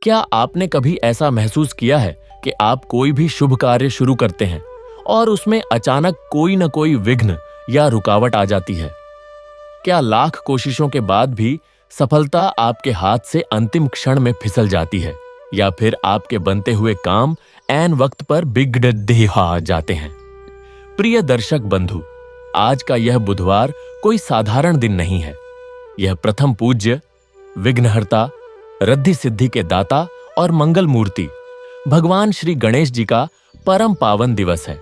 क्या आपने कभी ऐसा महसूस किया है कि आप कोई भी शुभ कार्य शुरू करते हैं और उसमें अचानक कोई न कोई विघ्न या रुकावट आ जाती है? क्या लाख कोशिशों के बाद भी सफलता आपके हाथ से अंतिम क्षण में फिसल जाती है, या फिर आपके बनते हुए काम ऐन वक्त पर बिगड़ जाते हैं? प्रिय दर्शक बंधु, आज का यह बुधवार कोई साधारण दिन नहीं है। यह प्रथम पूज्य, विघ्नहर्ता, रिद्धि सिद्धि के दाता और मंगल मूर्ति भगवान श्री गणेश जी का परम पावन दिवस है।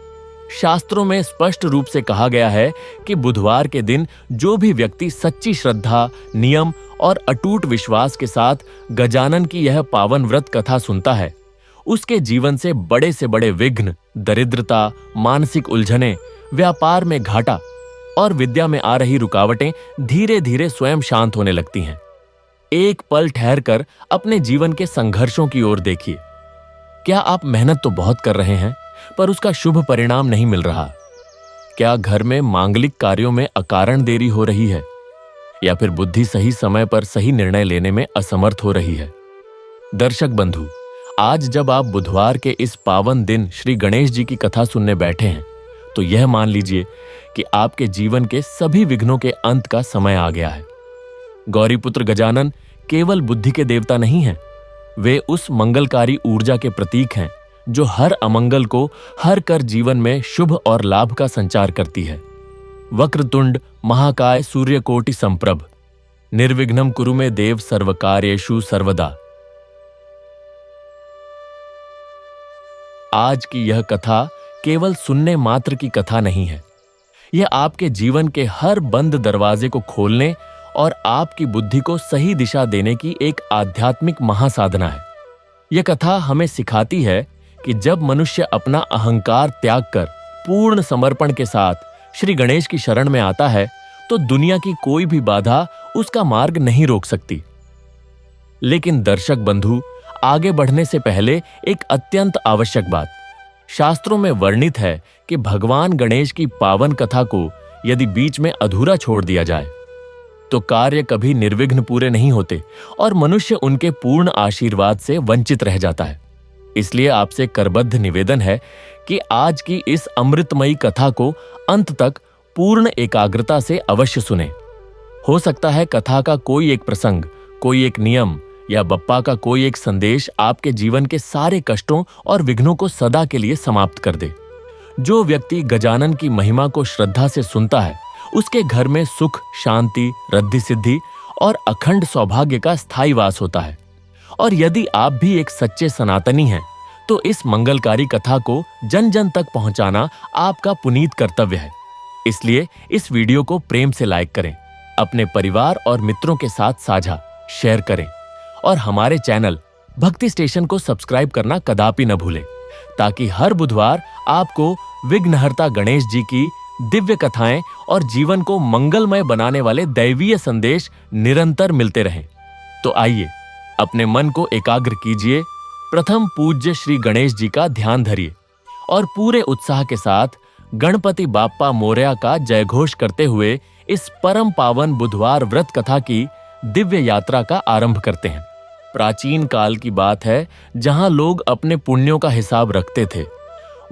शास्त्रों में स्पष्ट रूप से कहा गया है कि बुधवार के दिन जो भी व्यक्ति सच्ची श्रद्धा, नियम और अटूट विश्वास के साथ गजानन की यह पावन व्रत कथा सुनता है, उसके जीवन से बड़े विघ्न, दरिद्रता, मानसिक उलझनें, व्यापार में घाटा और विद्या में आ रही रुकावटें धीरे धीरे स्वयं शांत होने लगती हैं। एक पल ठहरकर अपने जीवन के संघर्षों की ओर देखिए। क्या आप मेहनत तो बहुत कर रहे हैं, पर उसका शुभ परिणाम नहीं मिल रहा? क्या घर में मांगलिक कार्यों में अकारण देरी हो रही है, या फिर बुद्धि सही समय पर सही निर्णय लेने में असमर्थ हो रही है? दर्शक बंधु, आज जब आप बुधवार के इस पावन दिन श्री गणेश जी की कथा सुनने बैठे हैं, तो यह मान लीजिए कि आपके जीवन के सभी विघ्नों के अंत का समय आ गया है। गौरीपुत्र गजानन केवल बुद्धि के देवता नहीं हैं, वे उस मंगलकारी ऊर्जा के प्रतीक हैं जो हर अमंगल को हर कर जीवन में शुभ और लाभ का संचार करती है। वक्रतुंड महाकाय सूर्यकोटि संप्रभ, निर्विघ्नं कुरु मे देव सर्वकार्येषु सर्वदा। आज की यह कथा केवल सुनने मात्र की कथा नहीं है। यह आपके जीवन के हर बंद दरवाजे को खोलने और आपकी बुद्धि को सही दिशा देने की एक आध्यात्मिक महासाधना है। यह कथा हमें सिखाती है कि जब मनुष्य अपना अहंकार त्याग कर पूर्ण समर्पण के साथ श्री गणेश की शरण में आता है, तो दुनिया की कोई भी बाधा उसका मार्ग नहीं रोक सकती। लेकिन दर्शक बंधु, आगे बढ़ने से पहले एक अत्यंत आवश्यक बात। शास्त्रों में वर्णित है कि भगवान गणेश की पावन कथा को यदि बीच में अधूरा छोड़ दिया जाए तो कार्य कभी निर्विघ्न पूरे नहीं होते और मनुष्य उनके पूर्ण आशीर्वाद से वंचित रह जाता है। इसलिए आपसे करबद्ध निवेदन है कि आज की इस अमृतमयी कथा को अंत तक पूर्ण एकाग्रता से अवश्य सुने। हो सकता है कथा का कोई एक प्रसंग, कोई एक नियम या बप्पा का कोई एक संदेश आपके जीवन के सारे कष्टों और विघ्नों को सदा के लिए समाप्त कर दे। जो व्यक्ति गजानन की महिमा को श्रद्धा से सुनता है, उसके घर में सुख, शांति, रिद्धि सिद्धि और अखंड सौभाग्य का स्थायी वास होता है। और यदि आप भी एक सच्चे सनातनी हैं, तो इस मंगलकारी कथा को जन जन तक पहुंचाना आपका पुनीत कर्तव्य है। इसलिए इस वीडियो को प्रेम से लाइक करें, अपने परिवार और मित्रों के साथ साझा, शेयर करें और हमारे चैनल भक्ति स्टेशन को सब्सक्राइब करना कदापि न भूलें, ताकि हर बुधवार आपको विघ्नहर्ता गणेश जी की दिव्य कथाएं और जीवन को मंगलमय बनाने वाले दैवीय संदेश निरंतर मिलते रहें। तो आइए अपने मन को एकाग्र कीजिए, प्रथम पूज्य श्री गणेश जी का ध्यान धरिए और पूरे उत्साह के साथ गणपति बाप्पा मोरया का जयघोष करते हुए इस परम पावन बुधवार व्रत कथा की दिव्य यात्रा का आरंभ करते हैं। प्राचीन काल की बात है, जहां लोग अपने पुण्यों का हिसाब रखते थे।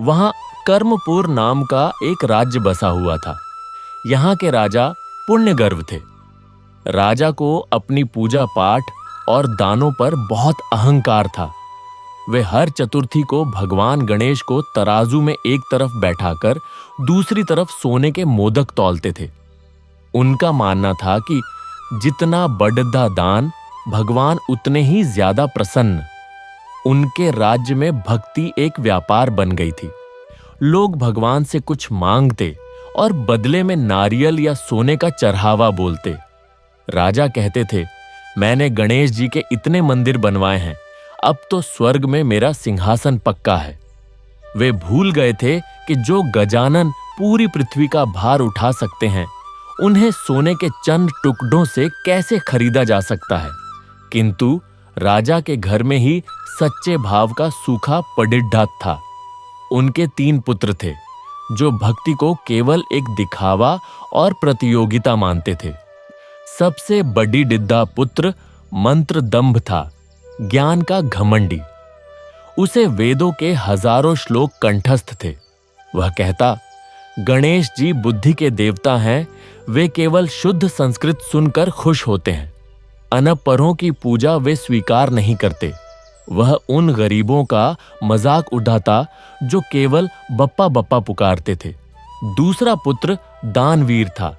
वहां कर्मपुर नाम का एक राज्य बसा हुआ था। यहाँ के राजा पुण्यगर्व थे। राजा को अपनी पूजा पाठ और दानों पर बहुत अहंकार था। वे हर चतुर्थी को भगवान गणेश को तराजू में एक तरफ बैठाकर दूसरी तरफ सोने के मोदक तौलते थे। उनका मानना था कि जितना बढ़ता दान, भगवान उतने ही ज्यादा प्रसन्न। उनके राज्य में भक्ति एक व्यापार बन गई थी। लोग भगवान से कुछ मांगते और बदले में नारियल या सोने का चढ़ावा बोलते। राजा कहते थे, मैंने गणेश जी के इतने मंदिर बनवाए हैं, अब तो स्वर्ग में मेरा सिंहासन पक्का है। वे भूल गए थे कि जो गजानन पूरी पृथ्वी का भार उठा सकते हैं, उन्हें सोने के चंद टुकड़ों से कैसे खरीदा जा सकता है। किंतु राजा के घर में ही सच्चे भाव का सूखा पडिड्ढा था। उनके 3 पुत्र थे, जो भक्ति को केवल एक दिखावा और प्रतियोगिता मानते थे। सबसे बड़ी डिद्दा पुत्र मंत्र दंभ था। ज्ञान का घमंडी। उसे वेदों के हजारों श्लोक कंठस्थ थे। वह कहता, गणेश जी बुद्धि के देवता हैं, वे केवल शुद्ध संस्कृत सुनकर खुश होते हैं। अनपढ़ों की पूजा वे स्वीकार नहीं करते। वह उन गरीबों का मजाक उड़ाता जो केवल बप्पा बप्पा पुकारते थे। दूसरा पुत्र दानवीर था,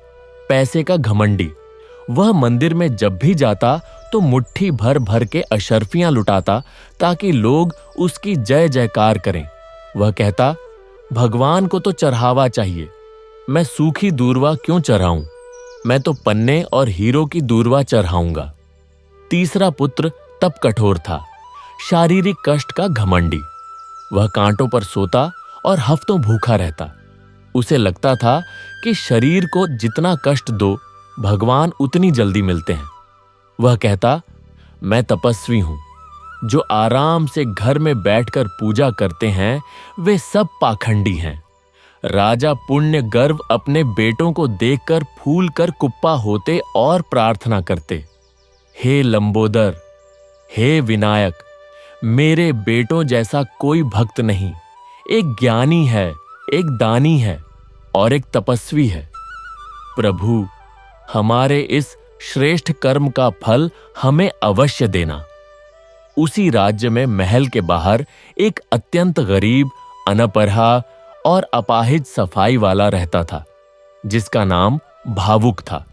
पैसे का घमंडी। वह मंदिर में जब भी जाता तो मुट्ठी भर भर के अशर्फियां लुटाता ताकि लोग उसकी जय जयकार करें। वह कहता, भगवान को तो चढ़ावा चाहिए, मैं सूखी दूर्वा क्यों चढ़ाऊं, मैं तो पन्ने और हीरो की दूर्वा चढ़ाऊंगा। तीसरा पुत्र तप कठोर था, शारीरिक कष्ट का घमंडी। वह कांटों पर सोता और हफ्तों भूखा रहता। उसे लगता था कि शरीर को जितना कष्ट दो, भगवान उतनी जल्दी मिलते हैं। वह कहता, मैं तपस्वी हूं, जो आराम से घर में बैठकर पूजा करते हैं वे सब पाखंडी हैं। राजा पुण्य गर्व अपने बेटों को देखकर फूल कर कुप्पा होते और प्रार्थना करते, हे लंबोदर, हे विनायक, मेरे बेटों जैसा कोई भक्त नहीं। एक ज्ञानी है, एक दानी है और एक तपस्वी है। प्रभु, हमारे इस श्रेष्ठ कर्म का फल हमें अवश्य देना। उसी राज्य में महल के बाहर एक अत्यंत गरीब, अनपढ़ा और अपाहिज सफाई वाला रहता था, जिसका नाम भावुक था।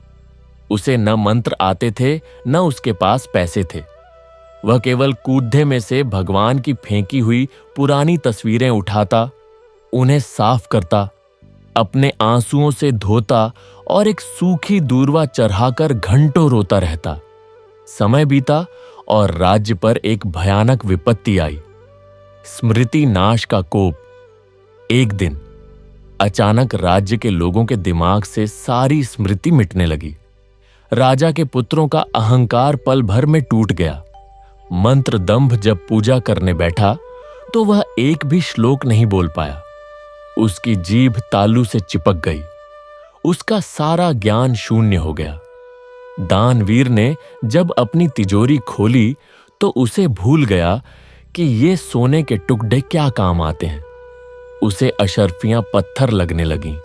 उसे न मंत्र आते थे, न उसके पास पैसे थे। वह केवल कूदे में से भगवान की फेंकी हुई पुरानी तस्वीरें उठाता, उन्हें साफ करता, अपने आंसुओं से धोता और एक सूखी दूर्वा चढ़ाकर घंटों रोता रहता। समय बीता और राज्य पर एक भयानक विपत्ति आई, स्मृति नाश का कोप। एक दिन अचानक राज्य के लोगों के दिमाग से सारी स्मृति मिटने लगी। राजा के पुत्रों का अहंकार पल भर में टूट गया। मंत्र दंभ जब पूजा करने बैठा तो वह एक भी श्लोक नहीं बोल पाया। उसकी जीभ तालू से चिपक गई। उसका सारा ज्ञान शून्य हो गया। दानवीर ने जब अपनी तिजोरी खोली तो उसे भूल गया कि ये सोने के टुकड़े क्या काम आते हैं। उसे अशर्फियां पत्थर लगने लगीं।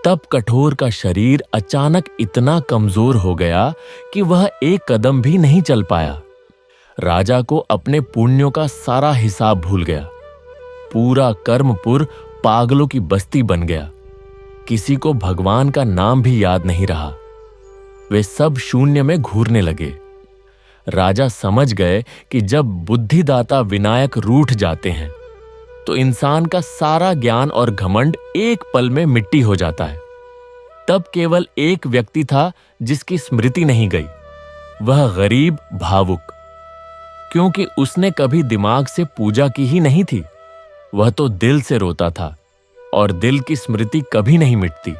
तब कठोर का शरीर अचानक इतना कमजोर हो गया कि वह एक कदम भी नहीं चल पाया। राजा को अपने पुण्यों का सारा हिसाब भूल गया। पूरा कर्मपुर पागलों की बस्ती बन गया। किसी को भगवान का नाम भी याद नहीं रहा। वे सब शून्य में घूरने लगे। राजा समझ गए कि जब बुद्धिदाता विनायक रूठ जाते हैं तो इंसान का सारा ज्ञान और घमंड एक पल में मिट्टी हो जाता है। तब केवल एक व्यक्ति था जिसकी स्मृति नहीं गई, वह गरीब भावुक, क्योंकि उसने कभी दिमाग से पूजा की ही नहीं थी। वह तो दिल से रोता था और दिल की स्मृति कभी नहीं मिटती।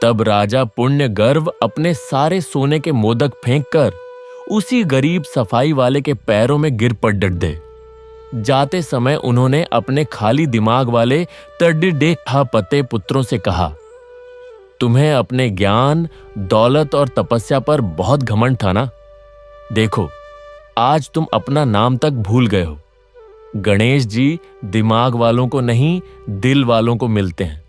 तब राजा पुण्य गर्व अपने सारे सोने के मोदक फेंककर उसी गरीब सफाई वाले के पैरों में गिर पड़ डटे। जाते समय उन्होंने अपने खाली दिमाग वाले तड्डे पते पुत्रों से कहा, तुम्हें अपने ज्ञान, दौलत और तपस्या पर बहुत घमंड था ना? देखो, आज तुम अपना नाम तक भूल गए हो। गणेश जी दिमाग वालों को नहीं, दिल वालों को मिलते हैं।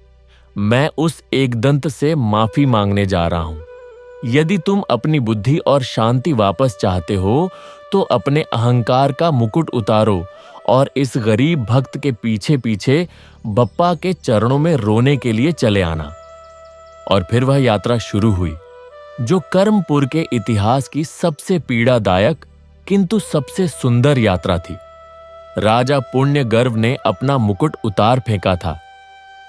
मैं उस एकदंत से माफी मांगने जा रहा हूं। यदि तुम अपनी बुद्धि और शांति वापस चाहते हो तो अपने अहंकार का मुकुट उतारो और इस गरीब भक्त के पीछे पीछे बप्पा के चरणों में रोने के लिए चले आना। और फिर वह यात्रा शुरू हुई, जो कर्मपुर के इतिहास की सबसे पीड़ादायक किंतु सबसे सुंदर यात्रा थी। राजा पुण्य गर्व ने अपना मुकुट उतार फेंका था।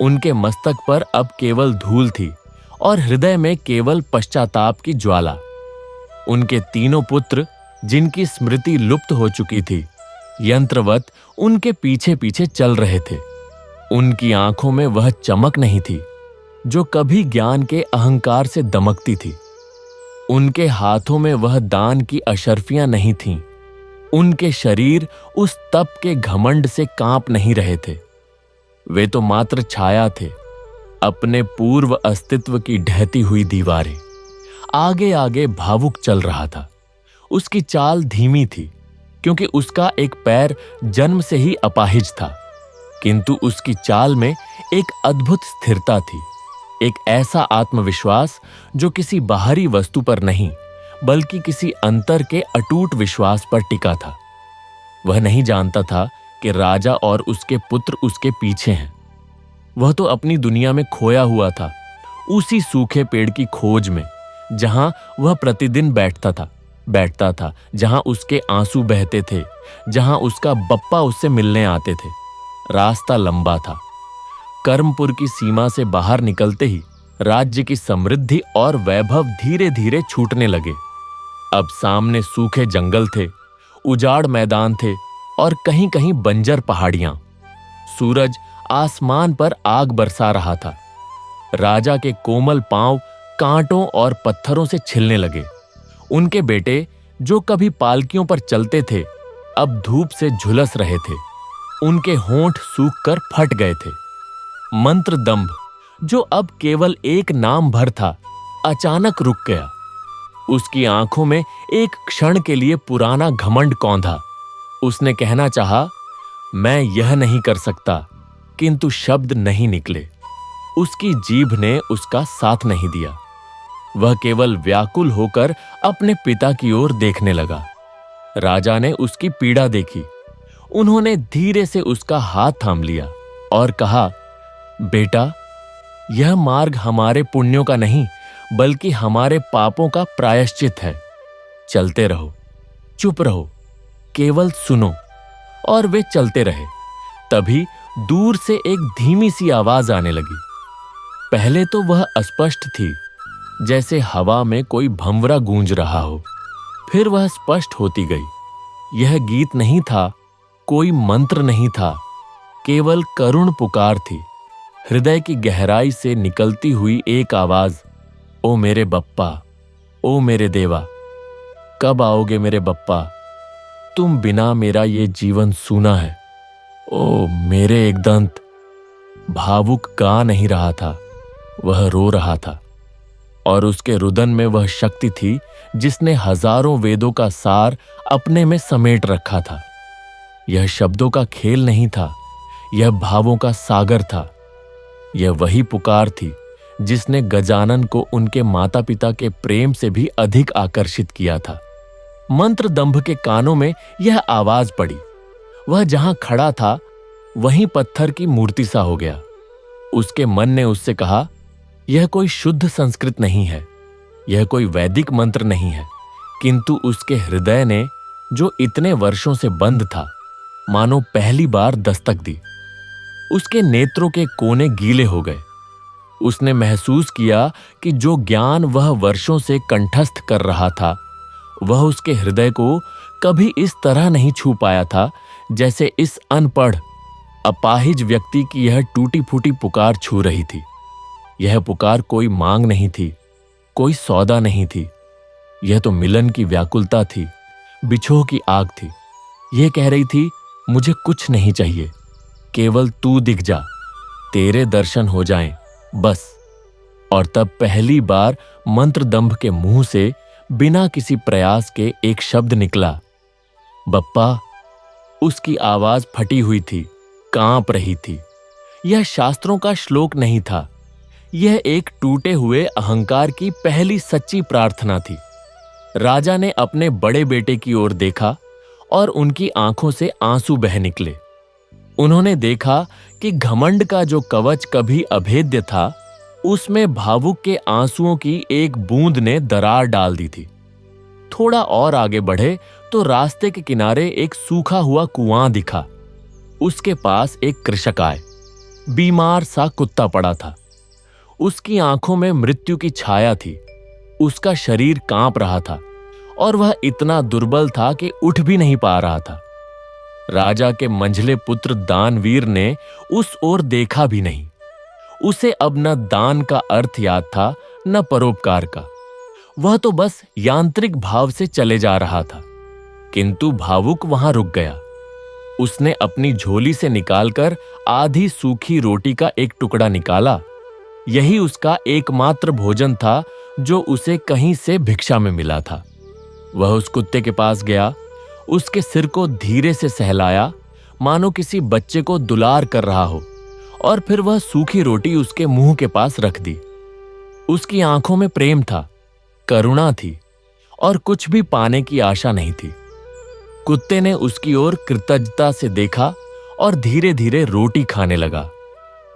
उनके मस्तक पर अब केवल धूल थी और हृदय में केवल पश्चाताप की ज्वाला। उनके तीनों पुत्र, जिनकी स्मृति लुप्त हो चुकी थी, यंत्रवत उनके पीछे पीछे चल रहे थे। उनकी आंखों में वह चमक नहीं थी जो कभी ज्ञान के अहंकार से दमकती थी। उनके हाथों में वह दान की अशर्फियां नहीं थीं। उनके शरीर उस तप के घमंड से कांप नहीं रहे थे। वे तो मात्र छाया थे, अपने पूर्व अस्तित्व की ढहती हुई दीवारें। आगे आगे भावुक चल रहा था। उसकी चाल धीमी थी क्योंकि उसका एक पैर जन्म से ही अपाहिज था, किंतु उसकी चाल में एक अद्भुत स्थिरता थी, एक ऐसा आत्मविश्वास जो किसी बाहरी वस्तु पर नहीं बल्कि किसी अंतर के अटूट विश्वास पर टिका था। वह नहीं जानता था कि राजा और उसके पुत्र उसके पीछे हैं। वह तो अपनी दुनिया में खोया हुआ था, उसी सूखे पेड़ की खोज में, जहां वह प्रतिदिन बैठता था, जहां उसके आंसू बहते थे, जहां उसका बप्पा उससे मिलने आते थे। रास्ता लंबा था। कर्मपुर की सीमा से बाहर निकलते ही राज्य की समृद्धि और वैभव धीरे धीरे छूटने लगे। अब सामने सूखे जंगल थे, उजाड़ मैदान थे और कहीं कहीं बंजर पहाड़ियां। सूरज आसमान पर आग बरसा रहा था। राजा के कोमल पांव कांटों और पत्थरों से छिलने लगे। उनके बेटे, जो कभी पालकियों पर चलते थे, अब धूप से झुलस रहे थे। उनके होंठ सूखकर फट गए थे। मंत्र दंभ, जो अब केवल एक नाम भर था, अचानक रुक गया। उसकी आंखों में एक क्षण के लिए पुराना घमंड कौंधा। उसने कहना चाहा, मैं यह नहीं कर सकता, किंतु शब्द नहीं निकले। उसकी जीभ ने उसका साथ नहीं दिया। वह केवल व्याकुल होकर अपने पिता की ओर देखने लगा। राजा ने उसकी पीड़ा देखी। उन्होंने धीरे से उसका हाथ थाम लिया और कहा, बेटा, यह मार्ग हमारे पुण्यों का नहीं बल्कि हमारे पापों का प्रायश्चित है। चलते रहो, चुप रहो, केवल सुनो। और वे चलते रहे। तभी दूर से एक धीमी सी आवाज आने लगी। पहले तो वह अस्पष्ट थी, जैसे हवा में कोई भंवरा गूंज रहा हो। फिर वह स्पष्ट होती गई। यह गीत नहीं था, कोई मंत्र नहीं था, केवल करुण पुकार थी, हृदय की गहराई से निकलती हुई एक आवाज। ओ मेरे बप्पा, ओ मेरे देवा, कब आओगे मेरे बप्पा? तुम बिना मेरा ये जीवन सूना है। ओ मेरे एकदंत। भावुक गा नहीं रहा था, वह रो रहा था, और उसके रुदन में वह शक्ति थी जिसने हजारों वेदों का सार अपने में समेट रखा था। यह शब्दों का खेल नहीं था, यह भावों का सागर था। यह वही पुकार थी जिसने गजानन को उनके माता पिता के प्रेम से भी अधिक आकर्षित किया था। मंत्र दंभ के कानों में यह आवाज पड़ी। वह जहां खड़ा था वहीं पत्थर की मूर्ति सा हो गया। उसके मन ने उससे कहा, यह कोई शुद्ध संस्कृत नहीं है, यह कोई वैदिक मंत्र नहीं है, किंतु उसके हृदय ने, जो इतने वर्षों से बंद था, मानो पहली बार दस्तक दी। उसके नेत्रों के कोने गीले हो गए। उसने महसूस किया कि जो ज्ञान वह वर्षों से कंठस्थ कर रहा था, वह उसके हृदय को कभी इस तरह नहीं छू पाया था जैसे इस अनपढ़, अपाहिज व्यक्ति की यह टूटी फूटी पुकार छू रही थी। यह पुकार कोई मांग नहीं थी, कोई सौदा नहीं थी। यह तो मिलन की व्याकुलता थी, बिछोह की आग थी। यह कह रही थी, मुझे कुछ नहीं चाहिए, केवल तू दिख जा, तेरे दर्शन हो जाएं, बस। और तब पहली बार मंत्र दंभ के मुंह से बिना किसी प्रयास के एक शब्द निकला, बप्पा। उसकी आवाज फटी हुई थी, कांप रही थी। यह शास्त्रों का श्लोक नहीं था, यह एक टूटे हुए अहंकार की पहली सच्ची प्रार्थना थी। राजा ने अपने बड़े बेटे की ओर देखा और उनकी आंखों से आंसू बह निकले। उन्होंने देखा कि घमंड का जो कवच कभी अभेद्य था, उसमें भावुक के आंसुओं की एक बूंद ने दरार डाल दी थी। थोड़ा और आगे बढ़े तो रास्ते के किनारे एक सूखा हुआ कुआं दिखा। उसके पास एक कृषक आए। बीमार सा कुत्ता पड़ा था। उसकी आंखों में मृत्यु की छाया थी। उसका शरीर कांप रहा था और वह इतना दुर्बल था कि उठ भी नहीं पा रहा था। राजा के मंझले पुत्र दानवीर ने उस ओर देखा भी नहीं। उसे अब न दान का अर्थ याद था, न परोपकार का। वह तो बस यांत्रिक भाव से चले जा रहा था। किंतु भावुक वहां रुक गया। उसने अपनी झोली से निकालकर आधी सूखी रोटी का एक टुकड़ा निकाला। यही उसका एकमात्र भोजन था जो उसे कहीं से भिक्षा में मिला था। वह उस कुत्ते के पास गया, उसके सिर को धीरे से सहलाया, मानो किसी बच्चे को दुलार कर रहा हो, और फिर वह सूखी रोटी उसके मुंह के पास रख दी। उसकी आंखों में प्रेम था, करुणा थी और कुछ भी पाने की आशा नहीं थी। कुत्ते ने उसकी ओर कृतज्ञता से देखा और धीरे धीरे रोटी खाने लगा।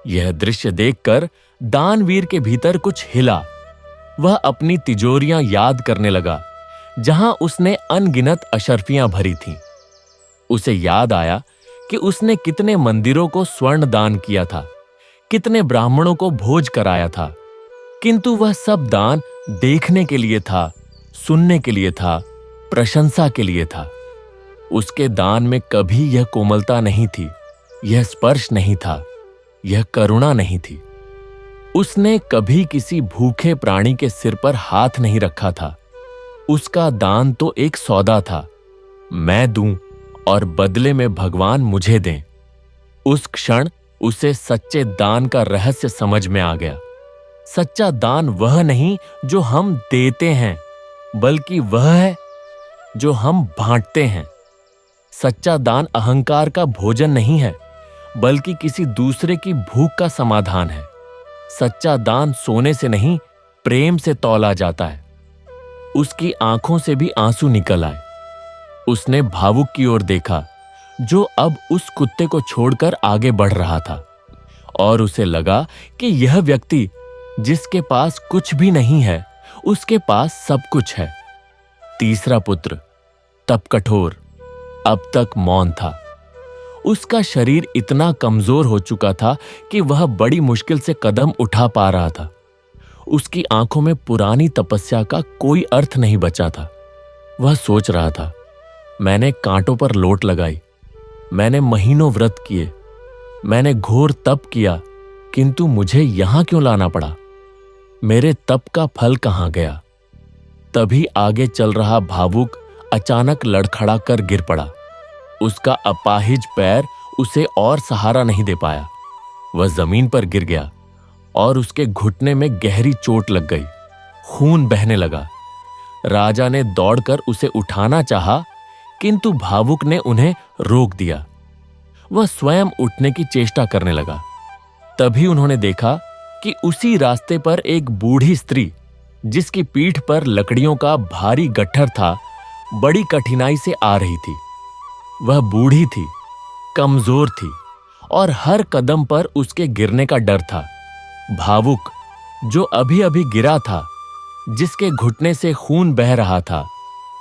यह दृश्य देखकर दानवीर के भीतर कुछ हिला। वह अपनी तिजोरियां याद करने लगा, जहां उसने अनगिनत अशर्फियां भरी थीं। उसे याद आया कि उसने कितने मंदिरों को स्वर्ण दान किया था, कितने ब्राह्मणों को भोज कराया था, किंतु वह सब दान देखने के लिए था, सुनने के लिए था, प्रशंसा के लिए था। उसके दान में कभी यह कोमलता नहीं थी, यह स्पर्श नहीं था, यह करुणा नहीं थी। उसने कभी किसी भूखे प्राणी के सिर पर हाथ नहीं रखा था। उसका दान तो एक सौदा था, मैं दूं और बदले में भगवान मुझे दें। उस क्षण उसे सच्चे दान का रहस्य समझ में आ गया। सच्चा दान वह नहीं जो हम देते हैं, बल्कि वह है जो हम बांटते हैं। सच्चा दान अहंकार का भोजन नहीं है, बल्कि किसी दूसरे की भूख का समाधान है। सच्चा दान सोने से नहीं, प्रेम से तौला जाता है। उसकी आंखों से भी आंसू निकल आए। उसने भावुक की ओर देखा, जो अब उस कुत्ते को छोड़कर आगे बढ़ रहा था, और उसे लगा कि यह व्यक्ति जिसके पास कुछ भी नहीं है, उसके पास सब कुछ है। तीसरा पुत्र, तब कठोर, अब तक मौन था। उसका शरीर इतना कमजोर हो चुका था कि वह बड़ी मुश्किल से कदम उठा पा रहा था। उसकी आंखों में पुरानी तपस्या का कोई अर्थ नहीं बचा था। वह सोच रहा था, मैंने कांटों पर लोट लगाई, मैंने महीनों व्रत किए, मैंने घोर तप किया, किंतु मुझे यहां क्यों लाना पड़ा? मेरे तप का फल कहां गया? तभी आगे चल रहा भावुक अचानक लड़खड़ा कर गिर पड़ा। उसका अपाहिज पैर उसे और सहारा नहीं दे पाया। वह जमीन पर गिर गया और उसके घुटने में गहरी चोट लग गई। खून बहने लगा। राजा ने दौड़कर उसे उठाना चाहा, किंतु भावुक ने उन्हें रोक दिया। वह स्वयं उठने की चेष्टा करने लगा। तभी उन्होंने देखा कि उसी रास्ते पर एक बूढ़ी स्त्री, जिसकी पीठ पर लकड़ियों का भारी गट्ठर था, बड़ी कठिनाई से आ रही थी। वह बूढ़ी थी, कमजोर थी और हर कदम पर उसके गिरने का डर था। भावुक, जो अभी अभी गिरा था, जिसके घुटने से खून बह रहा था,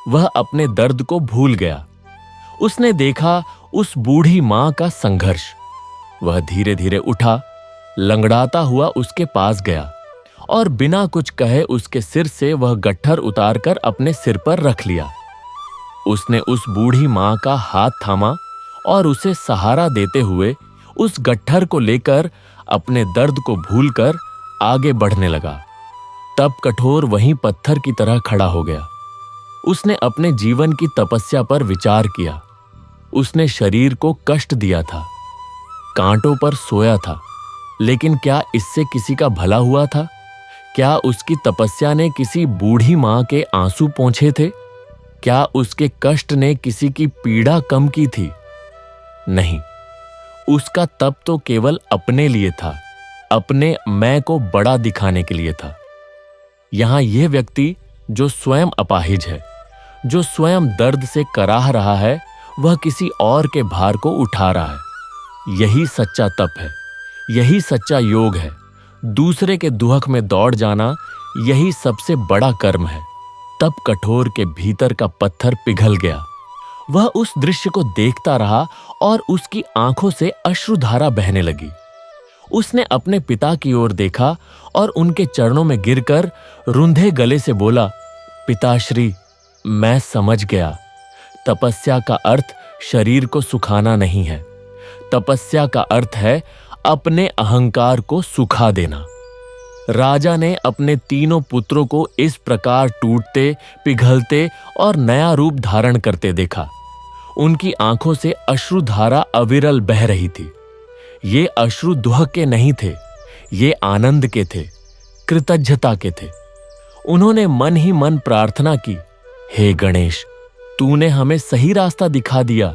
वह अपने दर्द को भूल गया। उसने देखा उस बूढ़ी मां का संघर्ष। वह धीरे धीरे उठा, लंगड़ाता हुआ उसके पास गया और बिना कुछ कहे उसके सिर से वह गट्ठर उतारकर अपने सिर पर रख लिया। उसने उस बूढ़ी मां का हाथ थामा और उसे सहारा देते हुए उस गट्ठर को लेकर अपने दर्द को भूलकर आगे बढ़ने लगा। तब कठोर वहीं पत्थर की तरह खड़ा हो गया। उसने अपने जीवन की तपस्या पर विचार किया। उसने शरीर को कष्ट दिया था, कांटों पर सोया था, लेकिन क्या इससे किसी का भला हुआ था? क्या उसकी तपस्या ने किसी बूढ़ी मां के आंसू पोंछे थे? क्या उसके कष्ट ने किसी की पीड़ा कम की थी? नहीं, उसका तप तो केवल अपने लिए था, अपने मैं को बड़ा दिखाने के लिए था। यहां यह व्यक्ति जो स्वयं अपाहिज है, जो स्वयं दर्द से कराह रहा है, वह किसी और के भार को उठा रहा है। यही सच्चा तप है, यही सच्चा योग है। दूसरे के दुहक में दौड़ जाना यही सबसे बड़ा कर्म है। तब कठोर के भीतर का पत्थर पिघल गया। वह उस दृश्य को देखता रहा और उसकी आंखों से अश्रुधारा बहने लगी। उसने अपने पिता की ओर देखा और उनके चरणों में गिरकर रुंधे गले से बोला, पिताश्री, मैं समझ गया। तपस्या का अर्थ शरीर को सुखाना नहीं है। तपस्या का अर्थ है अपने अहंकार को सुखा देना। राजा ने अपने तीनों पुत्रों को इस प्रकार टूटते, पिघलते और नया रूप धारण करते देखा। उनकी आंखों से अश्रुधारा अविरल बह रही थी। ये अश्रु दुह के नहीं थे, ये आनंद के थे, कृतज्ञता के थे। उन्होंने मन ही मन प्रार्थना की, हे गणेश, तूने हमें सही रास्ता दिखा दिया,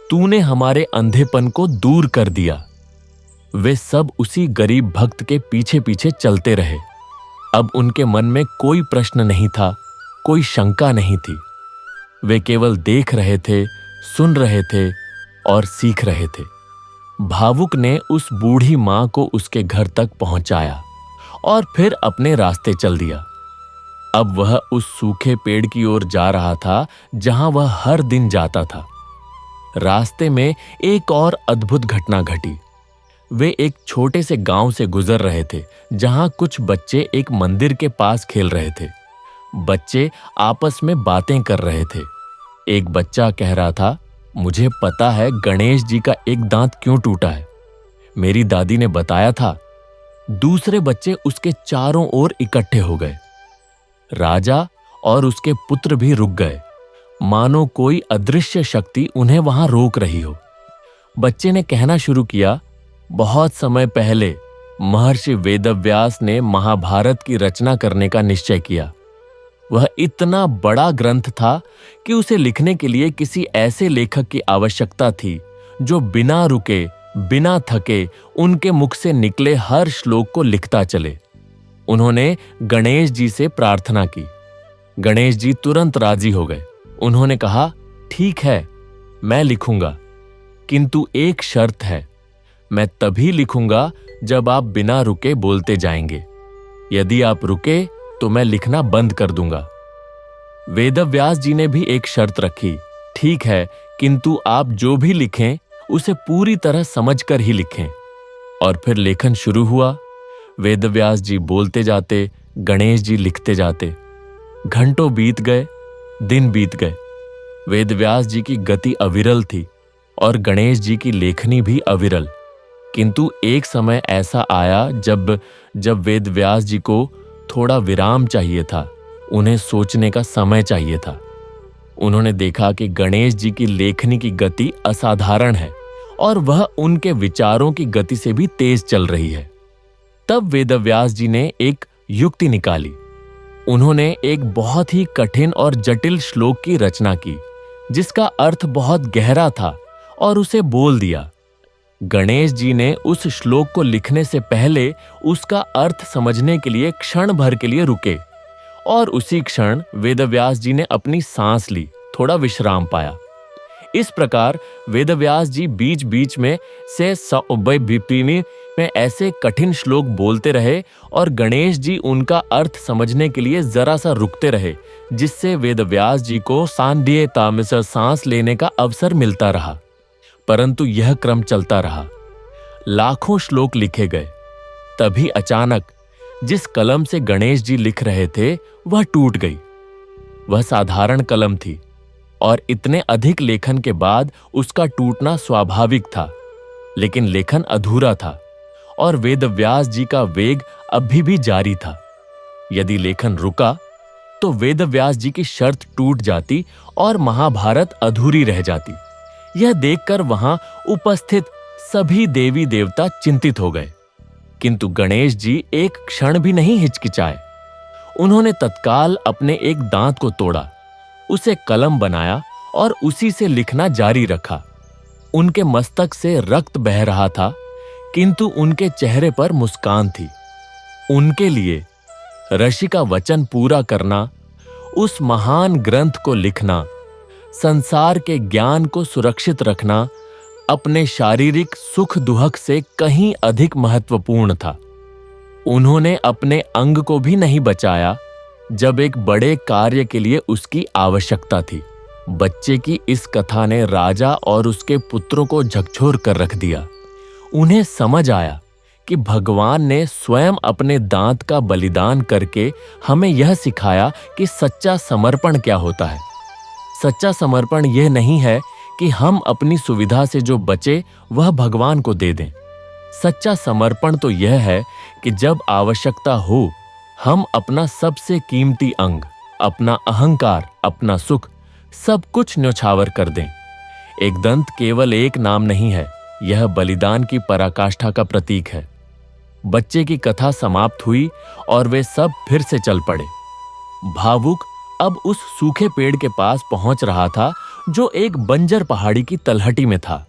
तूने हमारे अंधेपन को दूर कर दिया। वे सब उसी गरीब भक्त के पीछे पीछे चलते रहे। अब उनके मन में कोई प्रश्न नहीं था, कोई शंका नहीं थी। वे केवल देख रहे थे, सुन रहे थे और सीख रहे थे। भावुक ने उस बूढ़ी मां को उसके घर तक पहुंचाया और फिर अपने रास्ते चल दिया। अब वह उस सूखे पेड़ की ओर जा रहा था जहां वह हर दिन जाता था। रास्ते में एक और अद्भुत घटना घटी। वे एक छोटे से गांव से गुजर रहे थे जहां कुछ बच्चे एक मंदिर के पास खेल रहे थे। बच्चे आपस में बातें कर रहे थे। एक बच्चा कह रहा था, मुझे पता है गणेश जी का एक दांत क्यों टूटा है, मेरी दादी ने बताया था। दूसरे बच्चे उसके चारों ओर इकट्ठे हो गए। राजा और उसके पुत्र भी रुक गए, मानो कोई अदृश्य शक्ति उन्हें वहां रोक रही हो। बच्चे ने कहना शुरू किया, बहुत समय पहले महर्षि वेदव्यास ने महाभारत की रचना करने का निश्चय किया। वह इतना बड़ा ग्रंथ था कि उसे लिखने के लिए किसी ऐसे लेखक की आवश्यकता थी जो बिना रुके, बिना थके उनके मुख से निकले हर श्लोक को लिखता चले। उन्होंने गणेश जी से प्रार्थना की। गणेश जी तुरंत राजी हो गए। उन्होंने कहा, ठीक है, मैं लिखूंगा, किंतु एक शर्त है, मैं तभी लिखूंगा जब आप बिना रुके बोलते जाएंगे। यदि आप रुके तो मैं लिखना बंद कर दूंगा। वेदव्यास जी ने भी एक शर्त रखी, ठीक है, किंतु आप जो भी लिखें उसे पूरी तरह समझकर ही लिखें। और फिर लेखन शुरू हुआ। वेदव्यास जी बोलते जाते, गणेश जी लिखते जाते। घंटों बीत गए, दिन बीत गए। वेदव्यास जी की गति अविरल थी और गणेश जी की लेखनी भी अविरल। किंतु एक समय ऐसा आया जब वेदव्यास जी को थोड़ा विराम चाहिए था, उन्हें सोचने का समय चाहिए था। उन्होंने देखा कि गणेश जी की लेखनी की गति असाधारण है और वह उनके विचारों की गति से भी तेज चल रही है। तब वेदव्यास जी ने एक युक्ति निकाली। उन्होंने एक बहुत ही कठिन और जटिल श्लोक की रचना की जिसका अर्थ बहुत गहरा था और उसे बोल दिया। गणेश जी ने उस श्लोक को लिखने से पहले उसका अर्थ समझने के लिए क्षण भर के लिए रुके और उसी क्षण वेदव्यास जी ने अपनी सांस ली, थोड़ा विश्राम पाया। इस प्रकार वेदव्यास जी बीच बीच में से में ऐसे कठिन श्लोक बोलते रहे और गणेश जी उनका अर्थ समझने के लिए जरा सा रुकते रहे, जिससे वेदव्यास जी को सांध्यता में सांस लेने का अवसर मिलता रहा। परंतु यह क्रम चलता रहा। लाखों श्लोक लिखे गए। तभी अचानक जिस कलम से गणेश जी लिख रहे थे वह टूट गई। वह साधारण कलम थी और इतने अधिक लेखन के बाद उसका टूटना स्वाभाविक था, लेकिन लेखन अधूरा था और वेदव्यास जी का वेग अभी भी जारी था। यदि लेखन रुका तो वेदव्यास जी की शर्त टूट जाती और महाभारत अधूरी रह जाती। यह देखकर वहां उपस्थित सभी देवी देवता चिंतित हो गए, किंतु गणेश जी एक क्षण भी नहीं हिचकिचाए। उन्होंने तत्काल अपने एक दांत को तोड़ा, उसे कलम बनाया और उसी से लिखना जारी रखा। उनके मस्तक से रक्त बह रहा था, किंतु उनके चेहरे पर मुस्कान थी। उनके लिए ऋषि का वचन पूरा करना, उस महान ग्रंथ को लिखना, संसार के ज्ञान को सुरक्षित रखना अपने शारीरिक सुख दुहक से कहीं अधिक महत्वपूर्ण था। उन्होंने अपने अंग को भी नहीं बचाया जब एक बड़े कार्य के लिए उसकी आवश्यकता थी। बच्चे की इस कथा ने राजा और उसके पुत्रों को झकझोर कर रख दिया। उन्हें समझ आया कि भगवान ने स्वयं अपने दांत का बलिदान करके हमें यह सिखाया कि सच्चा समर्पण क्या होता है। सच्चा समर्पण यह नहीं है कि हम अपनी सुविधा से जो बचे वह भगवान को दे दें। सच्चा समर्पण तो यह है कि जब आवश्यकता हो हम अपना सबसे कीमती अंग, अपना अहंकार, अपना सुख, सब कुछ न्यौछावर कर दें। एक दंत केवल एक नाम नहीं है, यह बलिदान की पराकाष्ठा का प्रतीक है। बच्चे की कथा समाप्त हुई और वे सब फिर से चल पड़े। भावुक अब उस सूखे पेड़ के पास पहुंच रहा था जो एक बंजर पहाड़ी की तलहटी में था।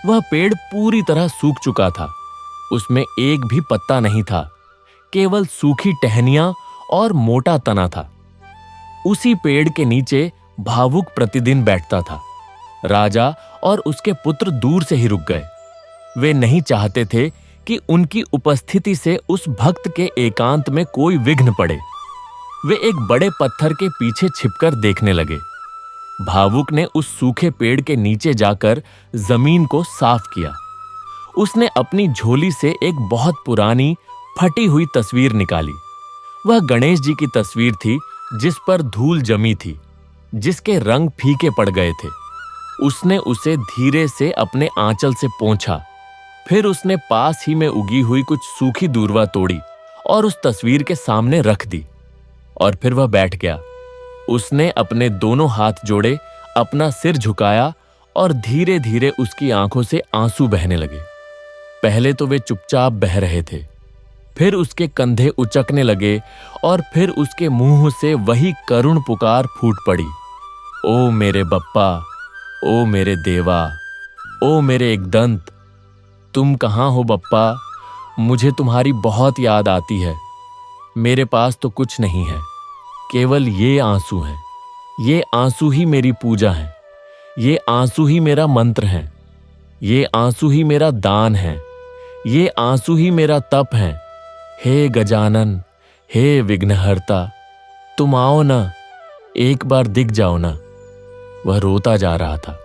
वह पेड़ पूरी तरह सूख चुका था। उसमें एक भी पत्ता नहीं था, केवल सूखी टहनियां और मोटा तना था। उसी पेड़ के नीचे भावुक प्रतिदिन बैठता था। राजा और उसके पुत्र दूर से ही रुक गए। वे नहीं चाहते थे कि उनकी उपस्थिति से उस भक्त के एकांत में कोई विघ्न पड़े। वे एक बड़े पत्थर के पीछे छिपकर देखने लगे। भावुक ने उस सूखे पेड़ के नीचे जाकर जमीन को साफ किया। उसने अपनी झोली से एक बहुत पुरानी फटी हुई तस्वीर निकाली। वह गणेश जी की तस्वीर थी, जिस पर धूल जमी थी, जिसके रंग फीके पड़ गए थे। उसने उसे धीरे से अपने आंचल से पोंछा। फिर उसने पास ही में उगी हुई कुछ सूखी दूर्वा तोड़ी और उस तस्वीर के सामने रख दी, और फिर वह बैठ गया। उसने अपने दोनों हाथ जोड़े, अपना सिर झुकाया और धीरे धीरे उसकी आंखों से आंसू बहने लगे। पहले तो वे चुपचाप बह रहे थे, फिर उसके कंधे उचकने लगे और फिर उसके मुंह से वही करुण पुकार फूट पड़ी। ओ मेरे बप्पा, ओ मेरे देवा, ओ मेरे एकदंत, तुम कहाँ हो बप्पा? मुझे तुम्हारी बहुत याद आती है। मेरे पास तो कुछ नहीं है, केवल ये आंसू हैं। ये आंसू ही मेरी पूजा है, ये आंसू ही मेरा मंत्र है, ये आंसू ही मेरा दान है, ये आंसू ही मेरा तप है। हे गजानन, हे विघ्नहर्ता, तुम आओ ना, एक बार दिख जाओ ना। वह रोता जा रहा था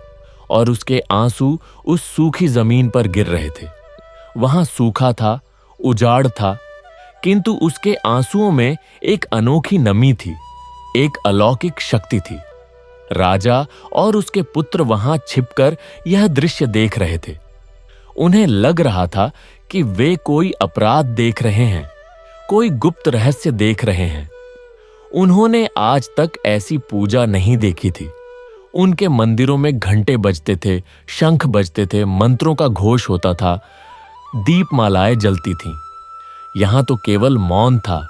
और उसके आंसू उस सूखी जमीन पर गिर रहे थे। वहां सूखा था, उजाड़ था, किंतु उसके आंसुओं में एक अनोखी नमी थी, एक अलौकिक शक्ति थी। राजा और उसके पुत्र वहां छिपकर यह दृश्य देख रहे थे। उन्हें लग रहा था कि वे कोई अपराध देख रहे हैं, कोई गुप्त रहस्य देख रहे हैं। उन्होंने आज तक ऐसी पूजा नहीं देखी थी। उनके मंदिरों में घंटे बजते थे, शंख बजते थे, मंत्रों का घोष होता था, दीपमालाएं जलती थीं। यहां तो केवल मौन था,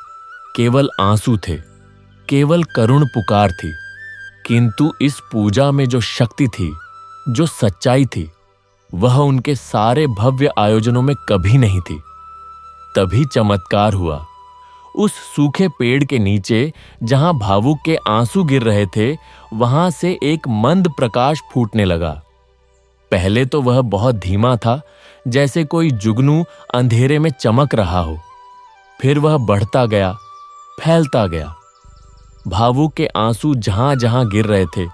केवल आंसू थे, केवल करुण पुकार थी। किंतु इस पूजा में जो शक्ति थी, जो सच्चाई थी, वह उनके सारे भव्य आयोजनों में कभी नहीं थी। तभी चमत्कार हुआ। उस सूखे पेड़ के नीचे जहां भावुक के आंसू गिर रहे थे, वहां से एक मंद प्रकाश फूटने लगा। पहले तो वह बहुत धीमा था, जैसे कोई जुगनू अंधेरे में चमक रहा हो। फिर वह बढ़ता गया, फैलता गया। भावुक के आंसू जहां जहां गिर रहे थे,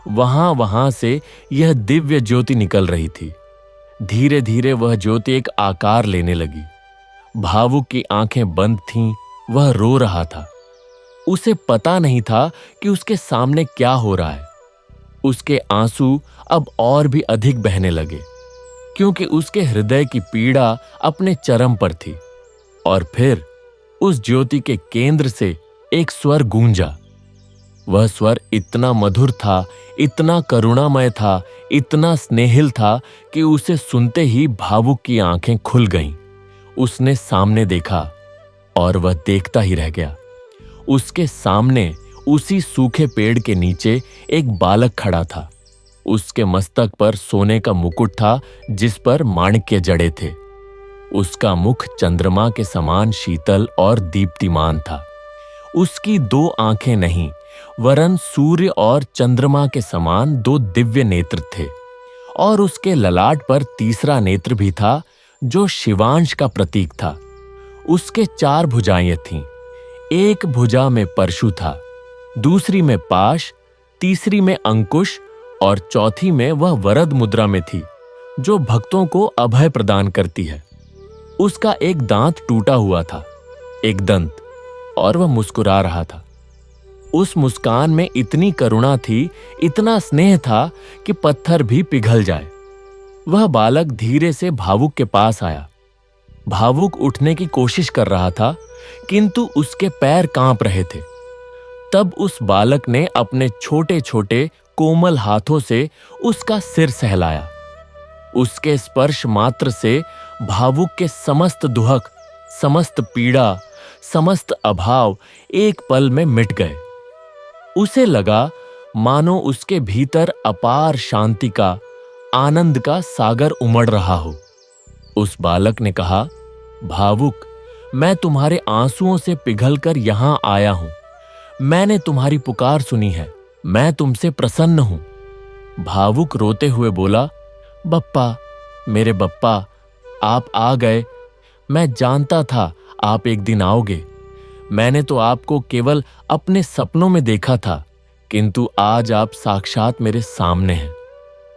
वहां वहां से यह दिव्य ज्योति निकल रही थी। धीरे धीरे वह ज्योति एक आकार लेने लगी। भावुक की आंखें बंद थीं, वह रो रहा था। उसे पता नहीं था कि उसके सामने क्या हो रहा है। उसके आंसू अब और भी अधिक बहने लगे, क्योंकि उसके हृदय की पीड़ा अपने चरम पर थी। और फिर उस ज्योति के केंद्र से एक स्वर गूंजा। वह स्वर इतना मधुर था, इतना करुणामय था, इतना स्नेहिल था कि उसे सुनते ही भावुक की आंखें खुल गईं। उसने सामने देखा और वह देखता ही रह गया। उसके सामने उसी सूखे पेड़ के नीचे एक बालक खड़ा था। उसके मस्तक पर सोने का मुकुट था, जिस पर माणिक्य जड़े थे। उसका मुख चंद्रमा के समान शीतल और दीप्तिमान था। उसकी दो आंखें नहीं, वरन सूर्य और चंद्रमा के समान दो दिव्य नेत्र थे। और उसके ललाट पर तीसरा नेत्र भी था, जो शिवांश का प्रतीक था। उसके 4 भुजाएं थीं। एक भुजा में परशु था, दूसरी में पाश, तीसरी में अंकुश और चौथी में वह वरद मुद्रा में थी, जो भक्तों को अभय प्रदान करती है। उसका एक दांत टूटा हुआ था, एक दंत, और वह मुस्कुरा रहा था। उस मुस्कान में इतनी करुणा थी, इतना स्नेह था कि पत्थर भी पिघल जाए। वह बालक धीरे से भावुक के पास आया। भावुक उठने की कोशिश कर रहा था, किंतु उसके पैर कांप रहे थे। तब उस बालक ने अपने छोटे छोटे कोमल हाथों से उसका सिर सहलाया। उसके स्पर्श मात्र से भावुक के समस्त दुहक, समस्त पीड़ा, समस्त अभाव एक पल में मिट गए। उसे लगा मानो उसके भीतर अपार शांति का, आनंद का सागर उमड़ रहा हो। उस बालक ने कहा, भावुक, मैं तुम्हारे आंसुओं से पिघलकर यहां आया हूं। मैंने तुम्हारी पुकार सुनी है, मैं तुमसे प्रसन्न हूं। भावुक रोते हुए बोला, बप्पा, मेरे बप्पा, आप आ गए। मैं जानता था आप एक दिन आओगे। मैंने तो आपको केवल अपने सपनों में देखा था, किंतु आज आप साक्षात मेरे सामने हैं।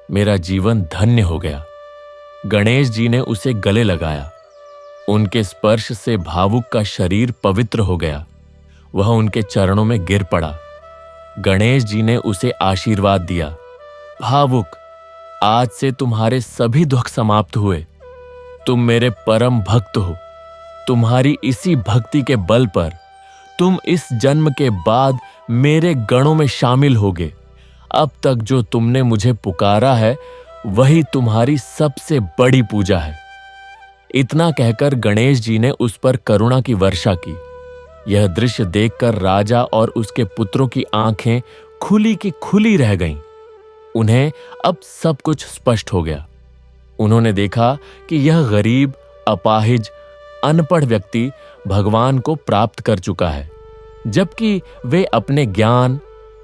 मेरा जीवन धन्य हो गया। गणेश जी ने उसे गले लगाया। उनके स्पर्श से भावुक का शरीर पवित्र हो गया। वह उनके चरणों में गिर पड़ा। गणेश जी ने उसे आशीर्वाद दिया, भावुक, आज से तुम्हारे सभी दुख समाप्त हुए। तुम मेरे परम भक्त हो। तुम्हारी इसी भक्ति के बल पर तुम इस जन्म के बाद मेरे गणों में शामिल होगे। अब तक जो तुमने मुझे पुकारा है, वही तुम्हारी सबसे बड़ी पूजा है। इतना कहकर गणेश जी ने उस पर करुणा की वर्षा की। यह दृश्य देखकर राजा और उसके पुत्रों की आंखें खुली की खुली रह गईं। उन्हें अब सब कुछ स्पष्ट हो गया। उन्होंने देखा कि यह गरीब, अपाहिज, अनपढ़ व्यक्ति भगवान को प्राप्त कर चुका है, जबकि वे अपने ज्ञान,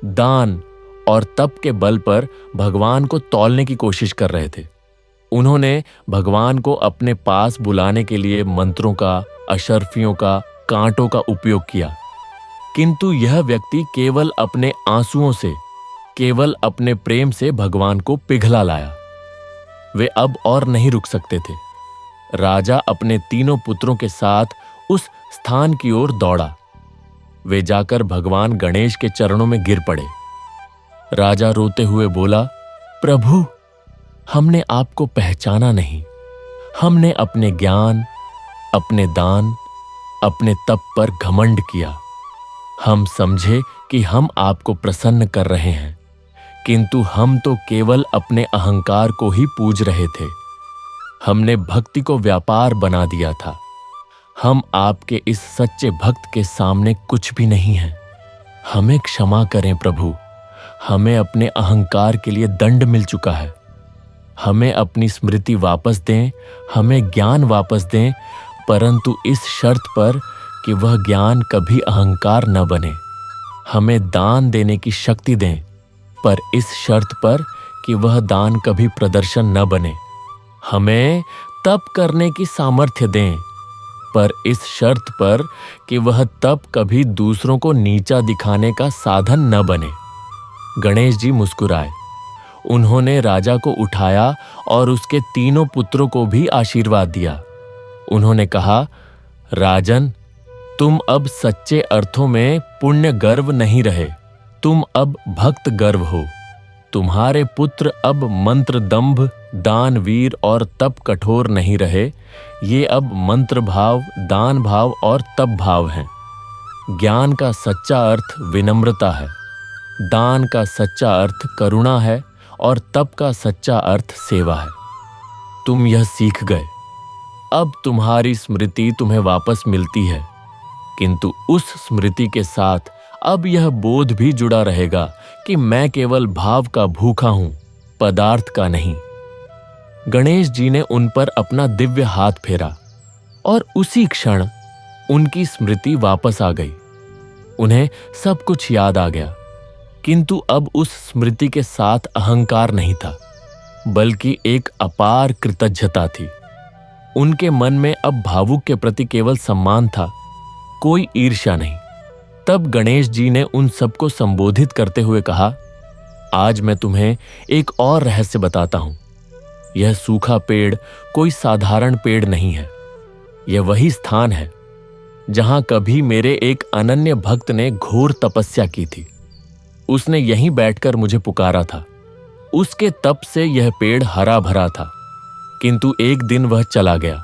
दान और तप के बल पर भगवान को तौलने की कोशिश कर रहे थे। उन्होंने भगवान को अपने पास बुलाने के लिए मंत्रों का, अशर्फियों का, कांटों का उपयोग किया, किंतु यह व्यक्ति केवल अपने आंसुओं से, केवल अपने प्रेम से भगवान को पिघला लाया। वे अब और नहीं रुक सकते थे। राजा अपने तीनों पुत्रों के साथ उस स्थान की ओर दौड़ा। वे जाकर भगवान गणेश के चरणों में गिर पड़े। राजा रोते हुए बोला, प्रभु, हमने आपको पहचाना नहीं। हमने अपने ज्ञान, अपने दान, अपने तप पर घमंड किया। हम समझे कि हम आपको प्रसन्न कर रहे हैं, किंतु हम तो केवल अपने अहंकार को ही पूज रहे थे। हमने भक्ति को व्यापार बना दिया था। हम आपके इस सच्चे भक्त के सामने कुछ भी नहीं हैं। हमें क्षमा करें प्रभु। हमें अपने अहंकार के लिए दंड मिल चुका है। हमें अपनी स्मृति वापस दें, हमें ज्ञान वापस दें, परंतु इस शर्त पर कि वह ज्ञान कभी अहंकार न बने। हमें दान देने की शक्ति दें, पर इस शर्त पर कि वह दान कभी प्रदर्शन न बने। हमें तप करने की सामर्थ्य दें, पर इस शर्त पर कि वह तप कभी दूसरों को नीचा दिखाने का साधन न बने। गणेश जी मुस्कुराए। उन्होंने राजा को उठाया और उसके तीनों पुत्रों को भी आशीर्वाद दिया। उन्होंने कहा, राजन, तुम अब सच्चे अर्थों में पुण्य गर्व नहीं रहे, तुम अब भक्त गर्व हो। तुम्हारे पुत्र अब मंत्र दंभ, दान वीर और तप कठोर नहीं रहे। ये अब मंत्र भाव, दान भाव और तप भाव हैं। ज्ञान का सच्चा अर्थ विनम्रता है, दान का सच्चा अर्थ करुणा है और तप का सच्चा अर्थ सेवा है। तुम यह सीख गए। अब तुम्हारी स्मृति तुम्हें वापस मिलती है, किंतु उस स्मृति के साथ अब यह बोध भी जुड़ा रहेगा कि मैं केवल भाव का भूखा हूं, पदार्थ का नहीं। गणेश जी ने उन पर अपना दिव्य हाथ फेरा और उसी क्षण उनकी स्मृति वापस आ गई। उन्हें सब कुछ याद आ गया, किंतु अब उस स्मृति के साथ अहंकार नहीं था, बल्कि एक अपार कृतज्ञता थी। उनके मन में अब भावुक के प्रति केवल सम्मान था, कोई ईर्ष्या नहीं। तब गणेश जी ने उन सबको संबोधित करते हुए कहा, आज मैं तुम्हें एक और रहस्य बताता हूं। यह सूखा पेड़ कोई साधारण पेड़ नहीं है। यह वही स्थान है जहां कभी मेरे एक अनन्य भक्त ने घोर तपस्या की थी। उसने यहीं बैठकर मुझे पुकारा था। उसके तप से यह पेड़ हरा भरा था, किंतु एक दिन वह चला गया।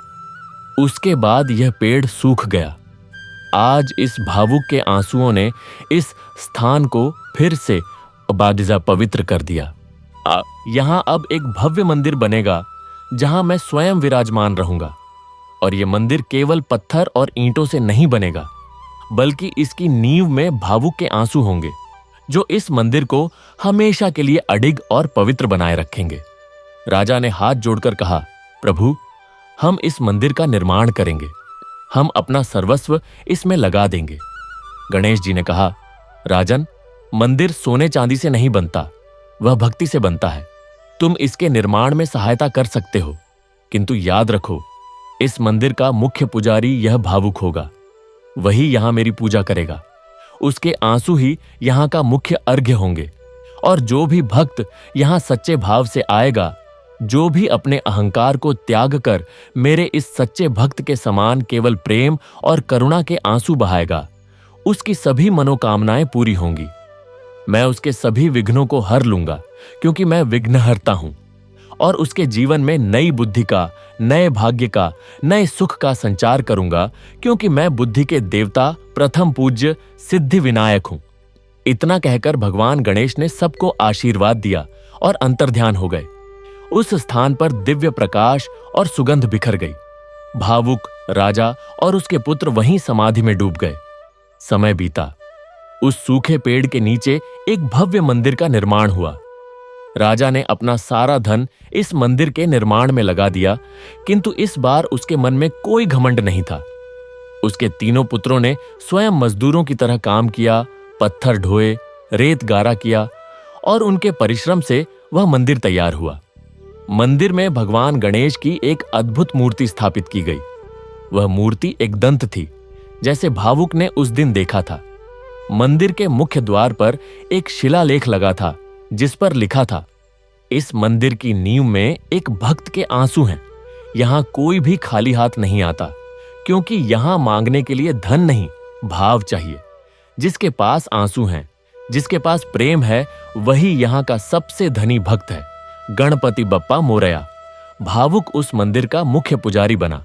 उसके बाद यह पेड़ सूख गया। आज इस भावुक के आंसुओं ने इस स्थान को फिर से बादिजा पवित्र कर दिया। यहां अब एक भव्य मंदिर बनेगा जहां मैं स्वयं विराजमान रहूंगा। और यह मंदिर केवल पत्थर और ईंटों से नहीं बनेगा, बल्कि इसकी नींव में भावुक के आंसू होंगे, जो इस मंदिर को हमेशा के लिए अडिग और पवित्र बनाए रखेंगे। राजा ने हाथ जोड़कर कहा, प्रभु, हम इस मंदिर का निर्माण करेंगे, हम अपना सर्वस्व इसमें लगा देंगे। गणेश जी ने कहा, राजन, मंदिर सोने चांदी से नहीं बनता, वह भक्ति से बनता है। तुम इसके निर्माण में सहायता कर सकते हो, किंतु याद रखो, इस मंदिर का मुख्य पुजारी यह भावुक होगा। वही यहां मेरी पूजा करेगा। उसके आंसू ही यहां का मुख्य अर्घ्य होंगे। और जो भी भक्त यहां सच्चे भाव से आएगा, जो भी अपने अहंकार को त्याग कर मेरे इस सच्चे भक्त के समान केवल प्रेम और करुणा के आंसू बहाएगा, उसकी सभी मनोकामनाएं पूरी होंगी। मैं उसके सभी विघ्नों को हर लूंगा, क्योंकि मैं विघ्नहर्ता हूं। और उसके जीवन में नई बुद्धि का, नए भाग्य का, नए सुख का संचार करूंगा, क्योंकि मैं बुद्धि के देवता, प्रथम पूज्य सिद्धि विनायक हूं। इतना कहकर भगवान गणेश ने सबको आशीर्वाद दिया और अंतर्ध्यान हो गए। उस स्थान पर दिव्य प्रकाश और सुगंध बिखर गई। भावुक राजा और उसके पुत्र वहीं समाधि में डूब गए। समय बीता। उस सूखे पेड़ के नीचे एक भव्य मंदिर का निर्माण हुआ। राजा ने अपना सारा धन इस मंदिर के निर्माण में लगा दिया, किंतु इस बार उसके मन में कोई घमंड नहीं था। उसके तीनों पुत्रों ने स्वयं मजदूरों की तरह काम किया, पत्थर ढोए, रेत गारा किया, और उनके परिश्रम से वह मंदिर तैयार हुआ। मंदिर में भगवान गणेश की एक अद्भुत मूर्ति स्थापित की गई। वह मूर्ति एक दंत थी, जैसे भावुक ने उस दिन देखा था। मंदिर के मुख्य द्वार पर एक शिलालेख लगा था, जिस पर लिखा था, इस मंदिर की नींव में एक भक्त के आंसू हैं। यहां कोई भी खाली हाथ नहीं आता, क्योंकि यहां मांगने के लिए धन नहीं, भाव चाहिए। जिसके पास आंसू हैं, जिसके पास प्रेम है, वही यहां का सबसे धनी भक्त है। गणपति बप्पा मोरया। भावुक उस मंदिर का मुख्य पुजारी बना।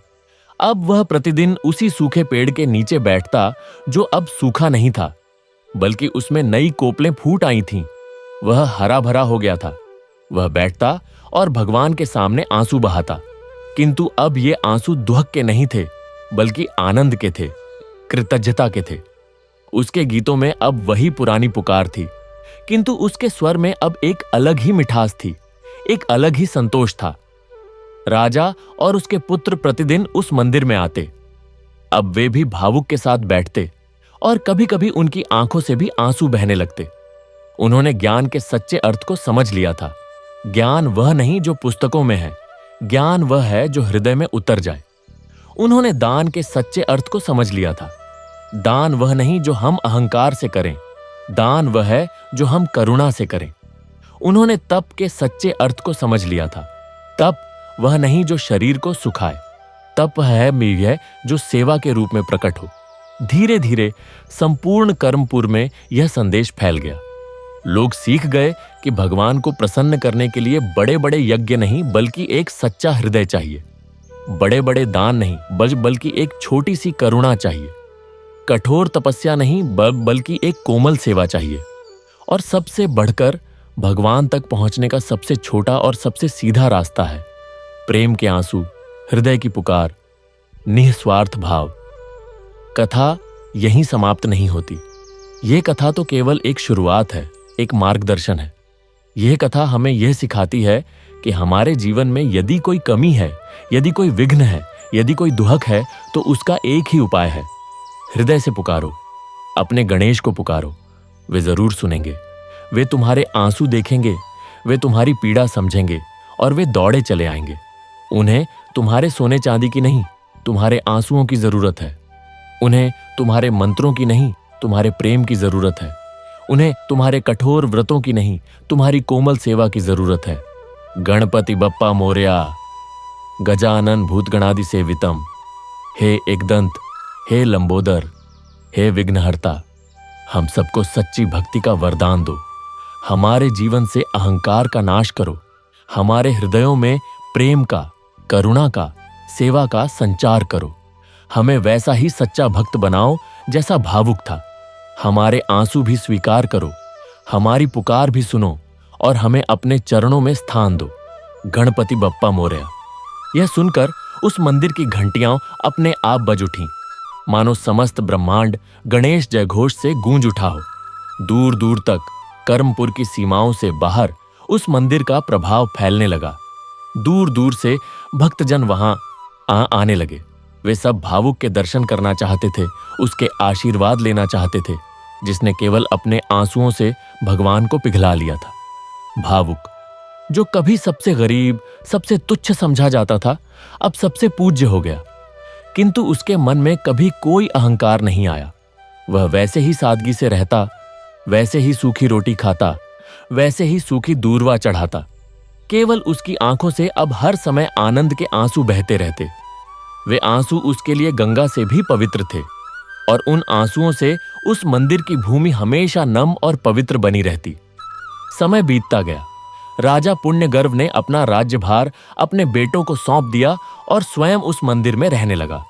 अब वह प्रतिदिन उसी सूखे पेड़ के नीचे बैठता, जो अब सूखा नहीं था, बल्कि उसमें नई कोपलें फूट आई थीं। वह हरा भरा हो गया था। वह बैठता और भगवान के सामने आंसू बहाता, किंतु अब ये आंसू दुहक के नहीं थे, बल्कि आनंद के थे, कृतज्ञता के थे। उसके गीतों में अब वही पुरानी पुकार थी, किंतु उसके स्वर में अब एक अलग ही मिठास थी, एक अलग ही संतोष था। राजा और उसके पुत्र प्रतिदिन उस मंदिर में आते। अब वे भी भावुक के साथ बैठते, और कभी कभी उनकी आंखों से भी आंसू बहने लगते। उन्होंने ज्ञान के सच्चे अर्थ को समझ लिया था। ज्ञान वह नहीं जो पुस्तकों में है, ज्ञान वह है जो हृदय में उतर जाए। उन्होंने दान के सच्चे अर्थ को समझ लिया था। दान वह नहीं जो हम अहंकार से करें, दान वह है जो हम करुणा से करें। उन्होंने तप के सच्चे अर्थ को समझ लिया था। तप वह नहीं जो शरीर को सुखाए, तप है मेघ जो सेवा के रूप में प्रकट हो। धीरे धीरे संपूर्ण कर्मपुर में यह संदेश फैल गया। लोग सीख गए कि भगवान को प्रसन्न करने के लिए बड़े बड़े यज्ञ नहीं, बल्कि एक सच्चा हृदय चाहिए। बड़े बड़े दान नहीं, बल्कि एक छोटी सी करुणा चाहिए। कठोर तपस्या नहीं, बल्कि एक कोमल सेवा चाहिए। और सबसे बढ़कर भगवान तक पहुंचने का सबसे छोटा और सबसे सीधा रास्ता है प्रेम के आंसू, हृदय की पुकार, निस्वार्थ भाव। कथा यहीं समाप्त नहीं होती। यह कथा तो केवल एक शुरुआत है, एक मार्गदर्शन है। यह कथा हमें यह सिखाती है कि हमारे जीवन में यदि कोई कमी है, यदि कोई विघ्न है, यदि कोई दुहक है, तो उसका एक ही उपाय है, हृदय से पुकारो, अपने गणेश को पुकारो। वे जरूर सुनेंगे। वे तुम्हारे आंसू देखेंगे, वे तुम्हारी पीड़ा समझेंगे, और वे दौड़े चले आएंगे। उन्हें तुम्हारे सोने चांदी की नहीं, तुम्हारे आंसुओं की जरूरत है। उन्हें तुम्हारे मंत्रों की नहीं, तुम्हारे प्रेम की जरूरत है। उन्हें तुम्हारे कठोर व्रतों की नहीं, तुम्हारी कोमल सेवा की जरूरत है। गणपति बप्पा मोरया। गजानन भूतगणादि सेवितम। हे एकदंत, हे लंबोदर, हे विघ्नहर्ता, हम सबको सच्ची भक्ति का वरदान दो। हमारे जीवन से अहंकार का नाश करो। हमारे हृदयों में प्रेम का, करुणा का, सेवा का संचार करो। हमें वैसा ही सच्चा भक्त बनाओ जैसा भावुक था। हमारे आंसू भी स्वीकार करो, हमारी पुकार भी सुनो, और हमें अपने चरणों में स्थान दो। गणपति बप्पा मोरया। यह सुनकर उस मंदिर की घंटियां अपने आप बज उठीं, मानो समस्त ब्रह्मांड गणेश जयघोष से गूंज उठा हो। दूर दूर तक कर्मपुर की सीमाओं से बाहर उस मंदिर का प्रभाव फैलने लगा। दूर दूर से भक्तजन वहां आने लगे। वे सब भावुक के दर्शन करना चाहते थे, उसके आशीर्वाद लेना चाहते थे, जिसने केवल अपने आंसुओं से भगवान को पिघला लिया था। भावुक, जो कभी सबसे गरीब, सबसे तुच्छ समझा जाता था, अब सबसे पूज्य हो गया। किंतु उसके मन में कभी कोई अहंकार नहीं आया। वह वैसे ही सादगी से रहता, वैसे ही सूखी रोटी खाता, वैसे ही सूखी दूर्वा चढ़ाता। केवल उसकी आंखों से अब हर समय आनंद के आंसू बहते रहते। वे आंसू उसके लिए गंगा से भी पवित्र थे, और उन आंसुओं से उस मंदिर की भूमि हमेशा नम और पवित्र बनी रहती। समय बीतता गया। राजा पुण्यगर्व ने अपना राज्यभार अपने बेटों को सौंप दिया और स्वयं उस मंदिर में रहने लगा।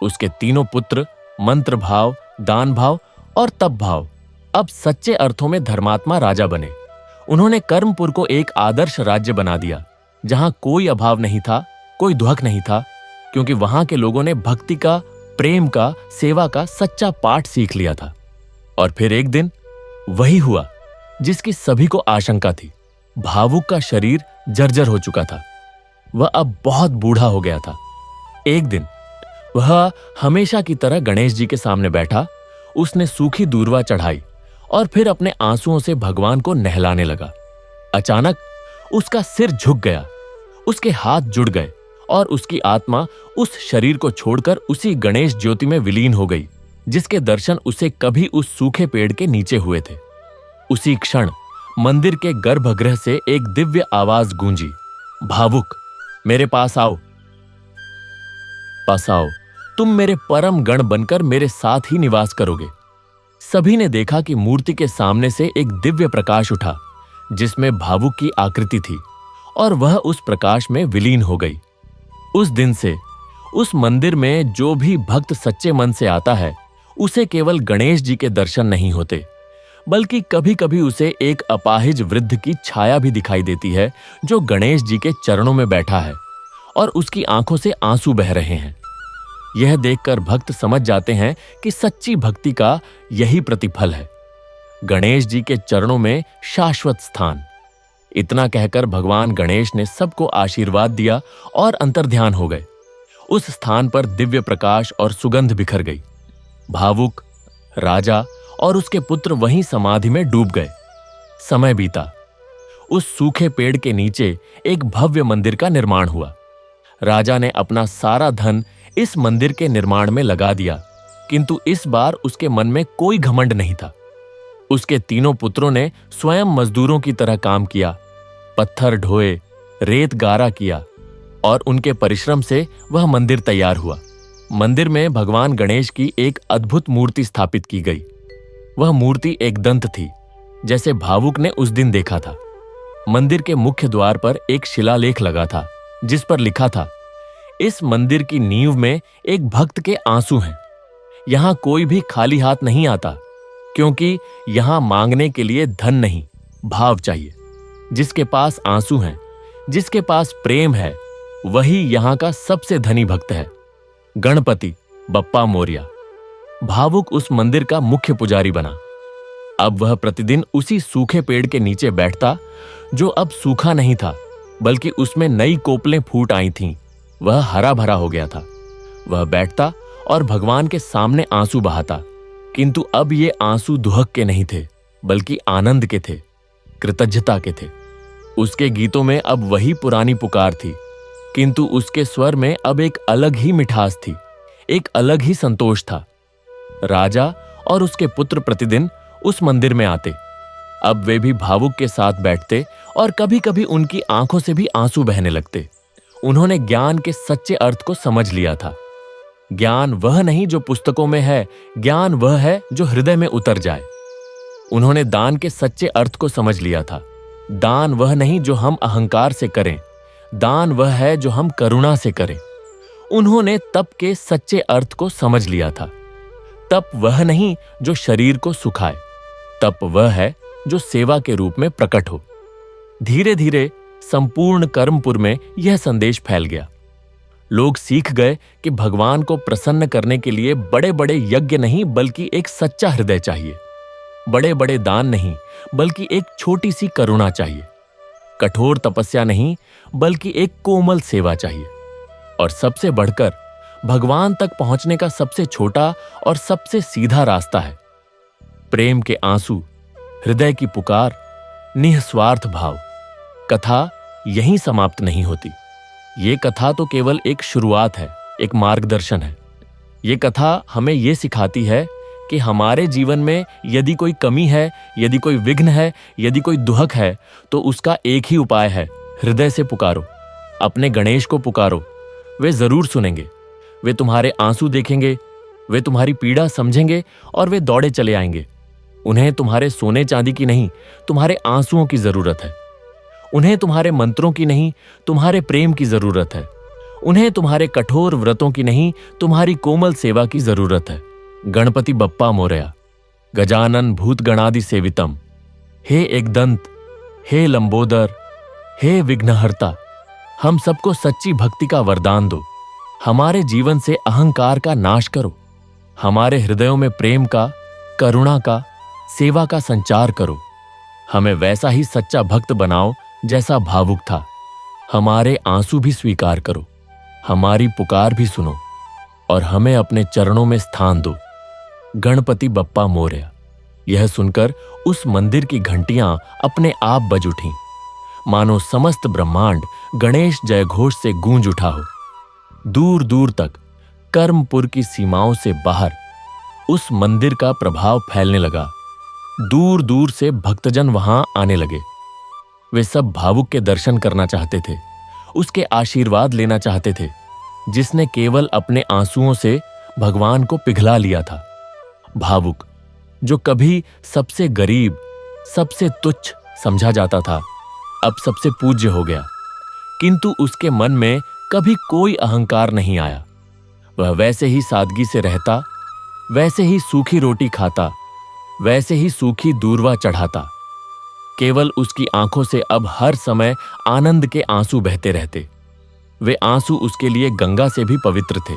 उसके तीनों पुत्र मंत्र भाव, दान भाव और तप भाव अब सच्चे अर्थों में धर्मात्मा राजा बने। उन्होंने कर्मपुर को एक आदर्श राज्य बना दिया, जहां कोई अभाव नहीं था, कोई दुहक नहीं था, क्योंकि वहां के लोगों ने भक्ति का, प्रेम का, सेवा का सच्चा पाठ सीख लिया था। और फिर एक दिन वही हुआ जिसकी सभी को आशंका थी। भावुक का शरीर जर्जर हो चुका था। वह अब बहुत बूढ़ा हो गया था। एक दिन वह हमेशा की तरह गणेश जी के सामने बैठा। उसने सूखी दूर्वा चढ़ाई और फिर अपने आंसुओं से भगवान को नहलाने लगा। अचानक उसका सिर झुक गया, उसके हाथ जुड़ गए और उसकी आत्मा उस शरीर को छोड़कर उसी गणेश ज्योति में विलीन हो गई, जिसके दर्शन उसे कभी उस सूखे पेड़ के नीचे हुए थे। उसी क्षण मंदिर के गर्भगृह से एक दिव्य आवाज गूंजी, भावुक, मेरे पास आओ, तुम मेरे परम गण बनकर मेरे साथ ही निवास करोगे। सभी ने देखा कि मूर्ति के सामने से एक दिव्य प्रकाश उठा, जिसमें भावुक की आकृति थी, और वह उस प्रकाश में विलीन हो गई। उस दिन से उस मंदिर में जो भी भक्त सच्चे मन से आता है, उसे केवल गणेश जी के दर्शन नहीं होते, बल्कि कभी कभी उसे एक अपाहिज वृद्ध की छाया भी दिखाई देती है, जो गणेश जी के चरणों में बैठा है और उसकी आंखों से आंसू बह रहे हैं। यह देखकर भक्त समझ जाते हैं कि सच्ची भक्ति का यही प्रतिफल है, गणेश जी के चरणों में शाश्वत स्थान। इतना कहकर भगवान गणेश ने सबको आशीर्वाद दिया और अंतर्ध्यान हो गए। उस स्थान पर दिव्य प्रकाश और सुगंध बिखर गई। भावुक, राजा और उसके पुत्र वहीं समाधि में डूब गए। समय बीता। उस सूखे पेड़ के नीचे एक भव्य मंदिर का निर्माण हुआ। राजा ने अपना सारा धन इस मंदिर के निर्माण में लगा दिया, किंतु इस बार उसके मन में कोई घमंड नहीं था। उसके तीनों पुत्रों ने स्वयं मजदूरों की तरह काम किया, पत्थर ढोए, रेत गारा किया, और उनके परिश्रम से वह मंदिर तैयार हुआ। मंदिर में भगवान गणेश की एक अद्भुत मूर्ति स्थापित की गई। वह मूर्ति एक दंत थी, जैसे भावुक ने उस दिन देखा था। मंदिर के मुख्य द्वार पर एक शिलालेख लगा था, जिस पर लिखा था, इस मंदिर की नींव में एक भक्त के आंसू हैं। यहां कोई भी खाली हाथ नहीं आता, क्योंकि यहां मांगने के लिए धन नहीं, भाव चाहिए। जिसके पास आंसू हैं, जिसके पास प्रेम है, वही यहां का सबसे धनी भक्त है। गणपति बप्पा मोरिया। भावुक उस मंदिर का मुख्य पुजारी बना। अब वह प्रतिदिन उसी सूखे पेड़ के नीचे बैठता, जो अब सूखा नहीं था, बल्कि उसमें नई कोपलें फूट आई थीं। वह हरा भरा हो गया था। वह बैठता और भगवान के सामने आंसू बहाता, किंतु अब ये आंसू दुहक के नहीं थे, बल्कि आनंद के थे, कृतज्ञता के थे। उसके गीतों में अब वही पुरानी पुकार थी, किंतु उसके स्वर में अब एक अलग ही मिठास थी, एक अलग ही संतोष था। राजा और उसके पुत्र प्रतिदिन उस मंदिर में आते। अब वे भी भावुक के साथ बैठते और कभी कभी उनकी आंखों से भी आंसू बहने लगते। उन्होंने ज्ञान के सच्चे अर्थ को समझ लिया था। ज्ञान वह नहीं जो पुस्तकों में है, ज्ञान वह है जो हृदय में उतर जाए। उन्होंने दान के सच्चे अर्थ को समझ लिया था। दान वह नहीं जो हम अहंकार से करें, दान वह है जो हम करुणा से करें। उन्होंने तप के सच्चे अर्थ को समझ लिया था। तप वह नहीं जो शरीर को सुखाए, तप वह है जो सेवा के रूप में प्रकट हो। धीरे धीरे संपूर्ण कर्मपुर में यह संदेश फैल गया। लोग सीख गए कि भगवान को प्रसन्न करने के लिए बड़े बड़े यज्ञ नहीं, बल्कि एक सच्चा हृदय चाहिए। बड़े बड़े दान नहीं, बल्कि एक छोटी सी करुणा चाहिए। कठोर तपस्या नहीं, बल्कि एक कोमल सेवा चाहिए। और सबसे बढ़कर भगवान तक पहुंचने का सबसे छोटा और सबसे सीधा रास्ता है प्रेम के आंसू, हृदय की पुकार, निस्वार्थ भाव। कथा यहीं समाप्त नहीं होती। ये कथा तो केवल एक शुरुआत है, एक मार्गदर्शन है। ये कथा हमें यह सिखाती है कि हमारे जीवन में यदि कोई कमी है, यदि कोई विघ्न है, यदि कोई दुहक है, तो उसका एक ही उपाय है, हृदय से पुकारो। अपने गणेश को पुकारो, वे जरूर सुनेंगे। वे तुम्हारे आंसू देखेंगे, वे तुम्हारी पीड़ा समझेंगे और वे दौड़े चले आएंगे। उन्हें तुम्हारे सोने चांदी की नहीं, तुम्हारे आंसुओं की जरूरत है। उन्हें तुम्हारे मंत्रों की नहीं, तुम्हारे प्रेम की जरूरत है। उन्हें तुम्हारे कठोर व्रतों की नहीं, तुम्हारी कोमल सेवा की जरूरत है। गणपति बप्पा मोरया, गजानन भूत गणादि सेवितम। हे एकदंत, हे लंबोदर, हे विघ्नहर्ता, हम सबको सच्ची भक्ति का वरदान दो। हमारे जीवन से अहंकार का नाश करो। हमारे हृदयों में प्रेम का, करुणा का, सेवा का संचार करो। हमें वैसा ही सच्चा भक्त बनाओ जैसा भावुक था। हमारे आंसू भी स्वीकार करो, हमारी पुकार भी सुनो और हमें अपने चरणों में स्थान दो। गणपति बप्पा मोरया। यह सुनकर उस मंदिर की घंटियां अपने आप बज उठीं, मानो समस्त ब्रह्मांड गणेश जयघोष से गूंज उठा हो। दूर दूर तक, कर्मपुर की सीमाओं से बाहर, उस मंदिर का प्रभाव फैलने लगा। दूर दूर से भक्तजन वहां आने लगे। वे सब भावुक के दर्शन करना चाहते थे, उसके आशीर्वाद लेना चाहते थे, जिसने केवल अपने आंसुओं से भगवान को पिघला लिया था। भावुक, जो कभी सबसे गरीब, सबसे तुच्छ समझा जाता था, अब सबसे पूज्य हो गया। किंतु उसके मन में कभी कोई अहंकार नहीं आया। वह वैसे ही सादगी से रहता, वैसे ही सूखी रोटी खाता, वैसे ही सूखी दूर्वा चढ़ाता। केवल उसकी आंखों से अब हर समय आनंद के आंसू बहते रहते। वे आंसू उसके लिए गंगा से भी पवित्र थे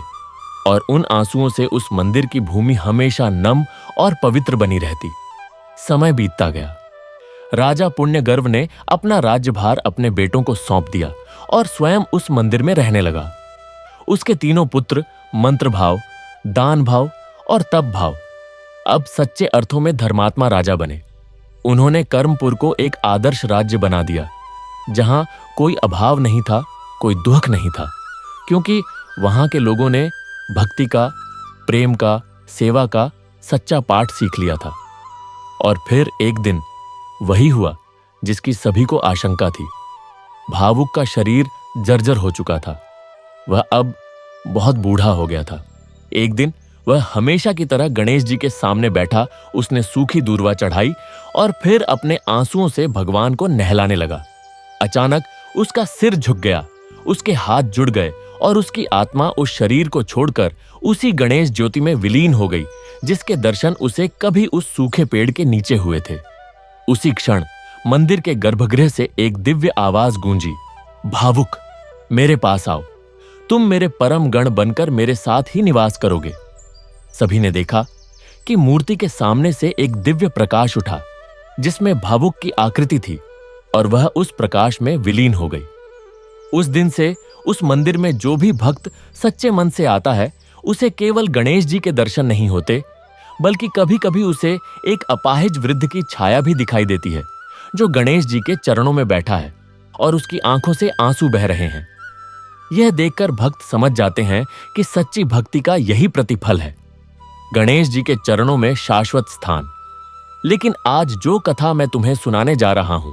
और उन आंसुओं से उस मंदिर की भूमि हमेशा नम और पवित्र बनी रहती। समय बीतता गया। राजा पुण्यगर्व ने अपना राज्यभार अपने बेटों को सौंप दिया और स्वयं उस मंदिर में रहने लगा। उसके तीनों पुत्र मंत्र भाव, दान भाव और तप भाव अब सच्चे अर्थों में धर्मात्मा राजा बने। उन्होंने कर्मपुर को एक आदर्श राज्य बना दिया, जहां कोई अभाव नहीं था, कोई दुख नहीं था, क्योंकि वहां के लोगों ने भक्ति का, प्रेम का, सेवा का सच्चा पाठ सीख लिया था। और फिर एक दिन वही हुआ जिसकी सभी को आशंका थी। भावुक का शरीर जर्जर हो चुका था। वह अब बहुत बूढ़ा हो गया था। एक दिन वह हमेशा की तरह गणेश जी के सामने बैठा, उसने सूखी दूर्वा चढ़ाई और फिर अपने आंसुओं से भगवान को नहलाने लगा। अचानक उसका सिर झुक गया, उसके हाथ जुड़ गए और उसकी आत्मा उस शरीर को छोड़कर उसी गणेश ज्योति में विलीन हो गई, जिसके दर्शन उसे कभी उस सूखे पेड़ के नीचे हुए थे। उसी क्षण मंदिर के गर्भगृह से एक दिव्य आवाज गूंजी, भावुक, मेरे पास आओ, तुम मेरे परम गण बनकर मेरे साथ ही निवास करोगे। सभी ने देखा कि मूर्ति के सामने से एक दिव्य प्रकाश उठा, जिसमें भावुक की आकृति थी और वह उस प्रकाश में विलीन हो गई। उस दिन से उस मंदिर में जो भी भक्त सच्चे मन से आता है, उसे केवल गणेश जी के दर्शन नहीं होते, बल्कि कभी कभी उसे एक अपाहिज वृद्ध की छाया भी दिखाई देती है, जो गणेश जी के चरणों में बैठा है और उसकी आंखों से आंसू बह रहे हैं। यह देखकर भक्त समझ जाते हैं कि सच्ची भक्ति का यही प्रतिफल है, गणेश जी के चरणों में शाश्वत स्थान। लेकिन आज जो कथा मैं तुम्हें सुनाने जा रहा हूं,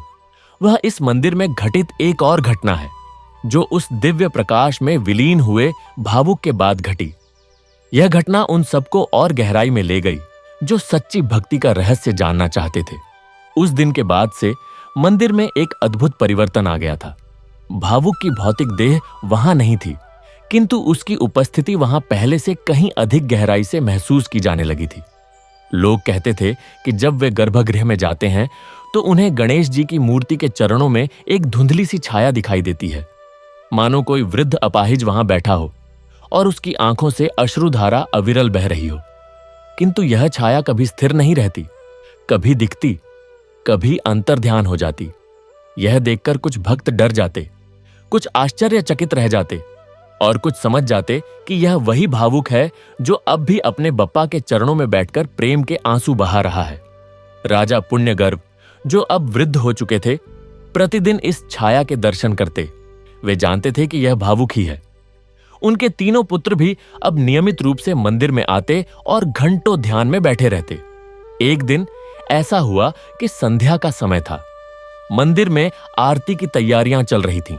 वह इस मंदिर में घटित एक और घटना है, जो उस दिव्य प्रकाश में विलीन हुए भावुक के बाद घटी। यह घटना उन सबको और गहराई में ले गई, जो सच्ची भक्ति का रहस्य जानना चाहते थे। उस दिन के बाद से मंदिर में एक अद्भुत परिवर्तन आ गया था। भावुक की भौतिक देह वहां नहीं थी, किंतु उसकी उपस्थिति वहां पहले से कहीं अधिक गहराई से महसूस की जाने लगी थी। लोग कहते थे कि जब वे गर्भगृह में जाते हैं तो उन्हें गणेश जी की मूर्ति के चरणों में एक धुंधली सी छाया दिखाई देती है, मानो कोई वृद्ध अपाहिज वहां बैठा हो और उसकी आंखों से अश्रुधारा अविरल बह रही हो। किंतु यह छाया कभी स्थिर नहीं रहती, कभी दिखती, कभी अंतर्ध्यान हो जाती। यह देखकर कुछ भक्त डर जाते, कुछ आश्चर्यचकित रह जाते और कुछ समझ जाते कि यह वही भावुक है जो अब भी अपने बप्पा के चरणों में बैठकर प्रेम के आंसू बहा रहा है। राजा पुण्यगर्व, जो अब वृद्ध हो चुके थे, प्रतिदिन इस छाया के दर्शन करते। वे जानते थे कि यह भावुक ही है। उनके तीनों पुत्र भी अब नियमित रूप से मंदिर में आते और घंटों ध्यान में बैठे रहते। एक दिन ऐसा हुआ कि संध्या का समय था। मंदिर में आरती की तैयारियां चल रही थीं।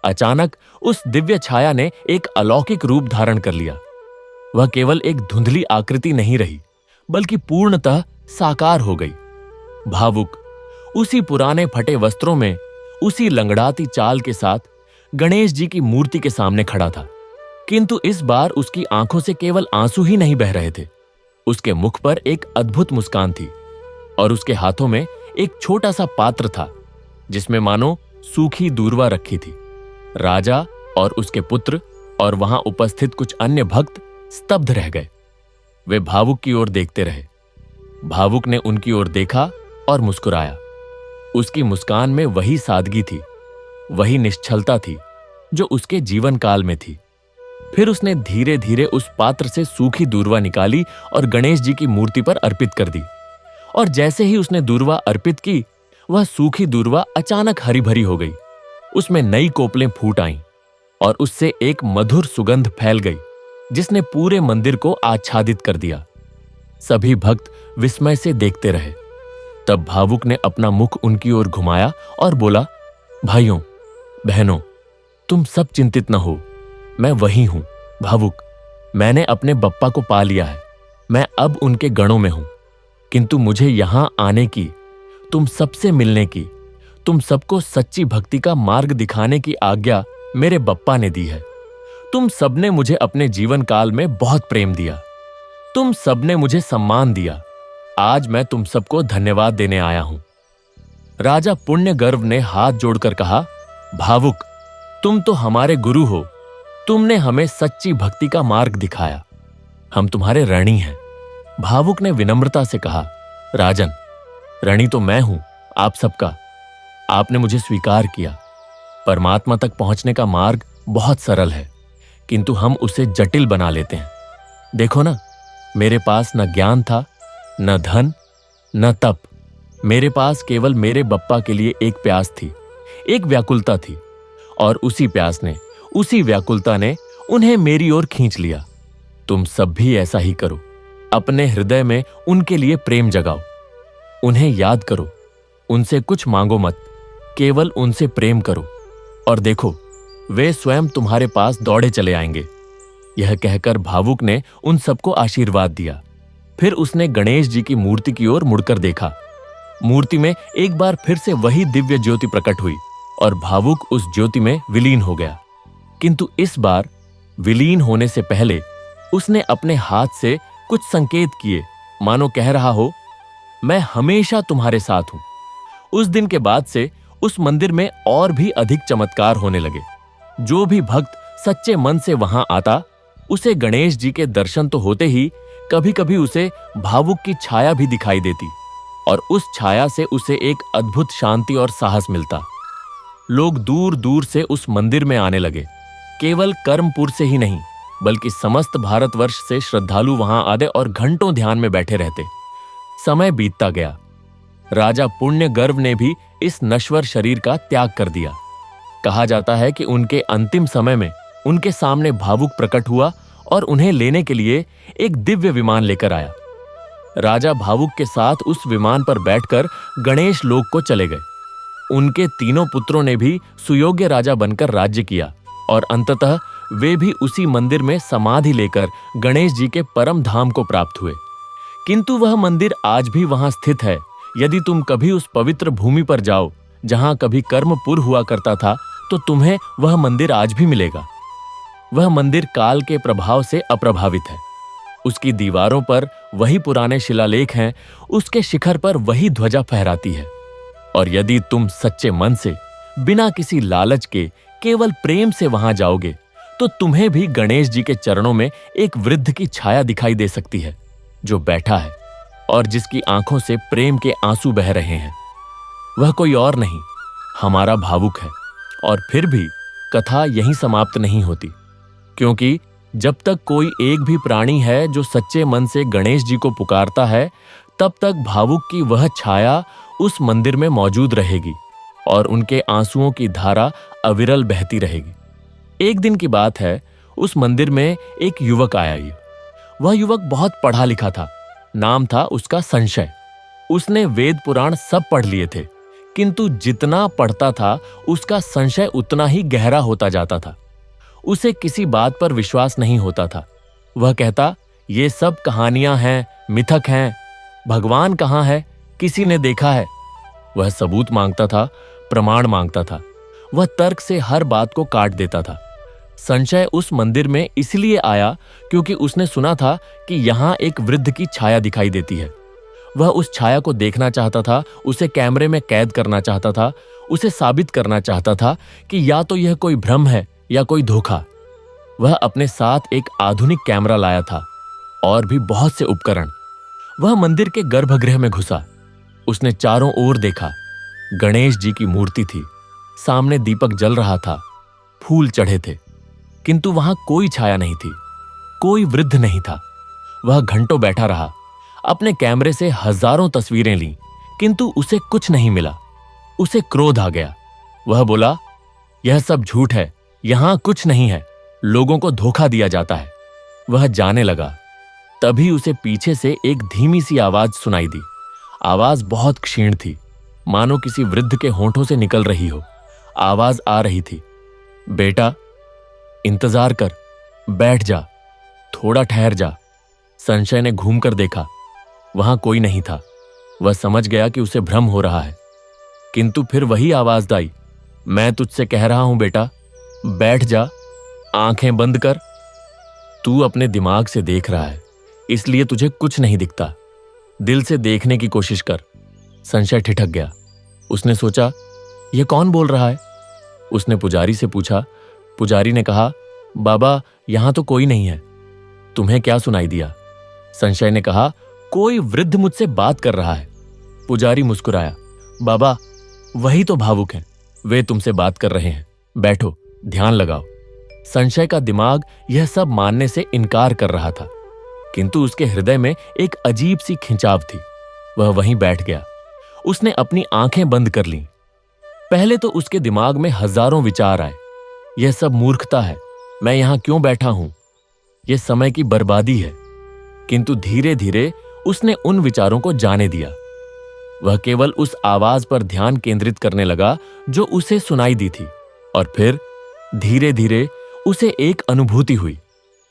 अचानक उस दिव्य छाया ने एक अलौकिक रूप धारण कर लिया। वह केवल एक धुंधली आकृति नहीं रही, बल्कि पूर्णतः साकार हो गई। भावुक उसी पुराने फटे वस्त्रों में, उसी लंगड़ाती चाल के साथ गणेश जी की मूर्ति के सामने खड़ा था। किंतु इस बार उसकी आंखों से केवल आंसू ही नहीं बह रहे थे। उसके मुख पर एक अद्भुत मुस्कान थी और उसके हाथों में एक छोटा सा पात्र था जिसमें मानो सूखी दूर्वा रखी थी। राजा और उसके पुत्र और वहां उपस्थित कुछ अन्य भक्त स्तब्ध रह गए। वे भावुक की ओर देखते रहे। भावुक ने उनकी ओर देखा और मुस्कुराया। उसकी मुस्कान में वही सादगी थी, वही निश्चलता थी जो उसके जीवन काल में थी। फिर उसने धीरे धीरे उस पात्र से सूखी दूर्वा निकाली और गणेश जी की मूर्ति पर अर्पित कर दी। और जैसे ही उसने दूर्वा अर्पित की, वह सूखी दूर्वा अचानक हरी भरी हो गई। उसमें नई कोपलें फूट आईं और उससे एक मधुर सुगंध फैल गई जिसने पूरे मंदिर को आच्छादित कर दिया। सभी भक्त विस्मय से देखते रहे। तब भावुक ने अपना मुख उनकी ओर घुमाया और बोला, भाइयों बहनों, तुम सब चिंतित न हो, मैं वही हूं भावुक। मैंने अपने बप्पा को पा लिया है। मैं अब उनके गणों में हूं। किंतु मुझे यहां आने की, तुम सबसे मिलने की, तुम सबको सच्ची भक्ति का मार्ग दिखाने की आज्ञा मेरे बप्पा ने दी है। तुम सबने मुझे अपने जीवन काल में बहुत प्रेम दिया। तुम सबने मुझे सम्मान दिया। आज मैं तुम सबको धन्यवाद देने आया हूं। राजा पुण्यगर्व ने हाथ जोड़कर कहा, भावुक, तुम तो हमारे गुरु हो। तुमने हमें सच्ची भक्ति का मार्ग दिखाया। हम तुम्हारे ऋणी हैं। भावुक ने विनम्रता से कहा, राजन, ऋणी तो मैं हूं आप सबका। आपने मुझे स्वीकार किया। परमात्मा तक पहुंचने का मार्ग बहुत सरल है, किंतु हम उसे जटिल बना लेते हैं। देखो ना, मेरे पास न ज्ञान था, न धन, न तप। मेरे पास केवल मेरे बप्पा के लिए एक प्यास थी, एक व्याकुलता थी, और उसी प्यास ने, उसी व्याकुलता ने उन्हें मेरी ओर खींच लिया। तुम सब भी ऐसा ही करो। अपने हृदय में उनके लिए प्रेम जगाओ। उन्हें याद करो। उनसे कुछ मांगो मत, केवल उनसे प्रेम करो और देखो, वे स्वयं तुम्हारे पास दौड़े चले आएंगे। यह कहकर भावुक ने उन सबको आशीर्वाद दिया। फिर उसने गणेश जी की मूर्ति की ओर मुड़कर देखा। मूर्ति में एक बार फिर से वही दिव्य ज्योति प्रकट हुई और भावुक उस ज्योति में विलीन हो गया। किंतु इस बार विलीन होने से पहले उसने अपने हाथ से कुछ संकेत किए, मानो कह रहा हो, मैं हमेशा तुम्हारे साथ हूं। उस दिन के बाद से उस मंदिर में और भी अधिक चमत्कार होने लगे। जो भी भक्त सच्चे मन से वहां आता, उसे गणेश जी के दर्शन तो होते ही कभी कभी उसे भावुक की छाया भी दिखाई देती और उस छाया से उसे एक अद्भुत शांति और साहस मिलता। लोग दूर दूर से उस मंदिर में आने लगे। केवल कर्मपुर से ही नहीं, बल्कि समस्त भारतवर्ष से श्रद्धालु वहां आते और घंटों ध्यान में बैठे रहते। समय बीतता गया। राजा पुण्यगर्व ने भी इस नश्वर शरीर का त्याग कर दिया। कहा जाता है कि उनके अंतिम समय में उनके सामने भावुक प्रकट हुआ और उन्हें लेने के लिए एक दिव्य विमान लेकर आया। राजा भावुक के साथ उस विमान पर बैठकर गणेश लोक को चले गए। उनके तीनों पुत्रों ने भी सुयोग्य राजा बनकर राज्य किया और अंततः वे भी उसी मंदिर में समाधि लेकर गणेश जी के परम धाम को प्राप्त हुए। किंतु वह मंदिर आज भी वहां स्थित है। यदि तुम कभी उस पवित्र भूमि पर जाओ जहां कभी कर्मपुर हुआ करता था, तो तुम्हें वह मंदिर आज भी मिलेगा। वह मंदिर काल के प्रभाव से अप्रभावित है। उसकी दीवारों पर वही पुराने शिलालेख हैं, उसके शिखर पर वही ध्वजा फहराती है। और यदि तुम सच्चे मन से, बिना किसी लालच के, केवल प्रेम से वहां जाओगे, तो तुम्हें भी गणेश जी के चरणों में एक वृद्ध की छाया दिखाई दे सकती है, जो बैठा है और जिसकी आंखों से प्रेम के आंसू बह रहे हैं। वह कोई और नहीं, हमारा भावुक है। और फिर भी कथा यहीं समाप्त नहीं होती, क्योंकि जब तक कोई एक भी प्राणी है जो सच्चे मन से गणेश जी को पुकारता है, तब तक भावुक की वह छाया उस मंदिर में मौजूद रहेगी और उनके आंसुओं की धारा अविरल बहती रहेगी। एक दिन की बात है, उस मंदिर में एक युवक आया। वह युवक बहुत पढ़ा लिखा था। नाम था उसका संशय। उसने वेद पुराण सब पढ़ लिए थे, किंतु जितना पढ़ता था उसका संशय उतना ही गहरा होता जाता था। उसे किसी बात पर विश्वास नहीं होता था। वह कहता, ये सब कहानियां हैं, मिथक हैं, भगवान कहाँ है, किसी ने देखा है? वह सबूत मांगता था, प्रमाण मांगता था। वह तर्क से हर बात को काट देता था। संशय उस मंदिर में इसलिए आया क्योंकि उसने सुना था कि यहां एक वृद्ध की छाया दिखाई देती है। वह उस छाया को देखना चाहता था, उसे कैमरे में कैद करना चाहता था, उसे साबित करना चाहता था कि या तो यह कोई भ्रम है या कोई धोखा। वह अपने साथ एक आधुनिक कैमरा लाया था और भी बहुत से उपकरण। वह मंदिर के गर्भगृह में घुसा। उसने चारों ओर देखा। गणेश जी की मूर्ति थी, सामने दीपक जल रहा था, फूल चढ़े थे, किंतु वहां कोई छाया नहीं थी, कोई वृद्ध नहीं था। वह घंटों बैठा रहा, अपने कैमरे से हजारों तस्वीरें लीं, किंतु उसे कुछ नहीं मिला। उसे क्रोध आ गया। वह बोला, यह सब झूठ है, यहां कुछ नहीं है, लोगों को धोखा दिया जाता है। वह जाने लगा। तभी उसे पीछे से एक धीमी सी आवाज सुनाई दी। आवाज बहुत क्षीण थी, मानो किसी वृद्ध के होंठों से निकल रही हो। आवाज आ रही थी, बेटा इंतजार कर, बैठ जा, थोड़ा ठहर जा। संशय ने घूमकर देखा, वहां कोई नहीं था। वह समझ गया कि उसे भ्रम हो रहा है, किंतु फिर वही आवाज आई, मैं तुझसे कह रहा हूं बेटा, बैठ जा, आंखें बंद कर। तू अपने दिमाग से देख रहा है, इसलिए तुझे कुछ नहीं दिखता। दिल से देखने की कोशिश कर। संशय ठिठक गया। उसने सोचा, यह कौन बोल रहा है? उसने पुजारी से पूछा। पुजारी ने कहा, बाबा यहां तो कोई नहीं है। तुम्हें क्या सुनाई दिया? संशय ने कहा, कोई वृद्ध मुझसे बात कर रहा है। पुजारी मुस्कुराया, बाबा वही तो भावुक हैं, वे तुमसे बात कर रहे हैं, बैठो, ध्यान लगाओ। संशय का दिमाग यह सब मानने से इनकार कर रहा था, किंतु उसके हृदय में एक अजीब सी खिंचाव थी। वह वहीं बैठ गया। उसने अपनी आंखें बंद कर लीं। पहले तो उसके दिमाग में हजारों विचार आए। यह सब मूर्खता है, मैं यहां क्यों बैठा हूं, यह समय की बर्बादी है। किंतु धीरे धीरे उसने उन विचारों को जाने दिया। वह केवल उस आवाज पर ध्यान केंद्रित करने लगा जो उसे सुनाई दी थी। और फिर धीरे धीरे उसे एक अनुभूति हुई।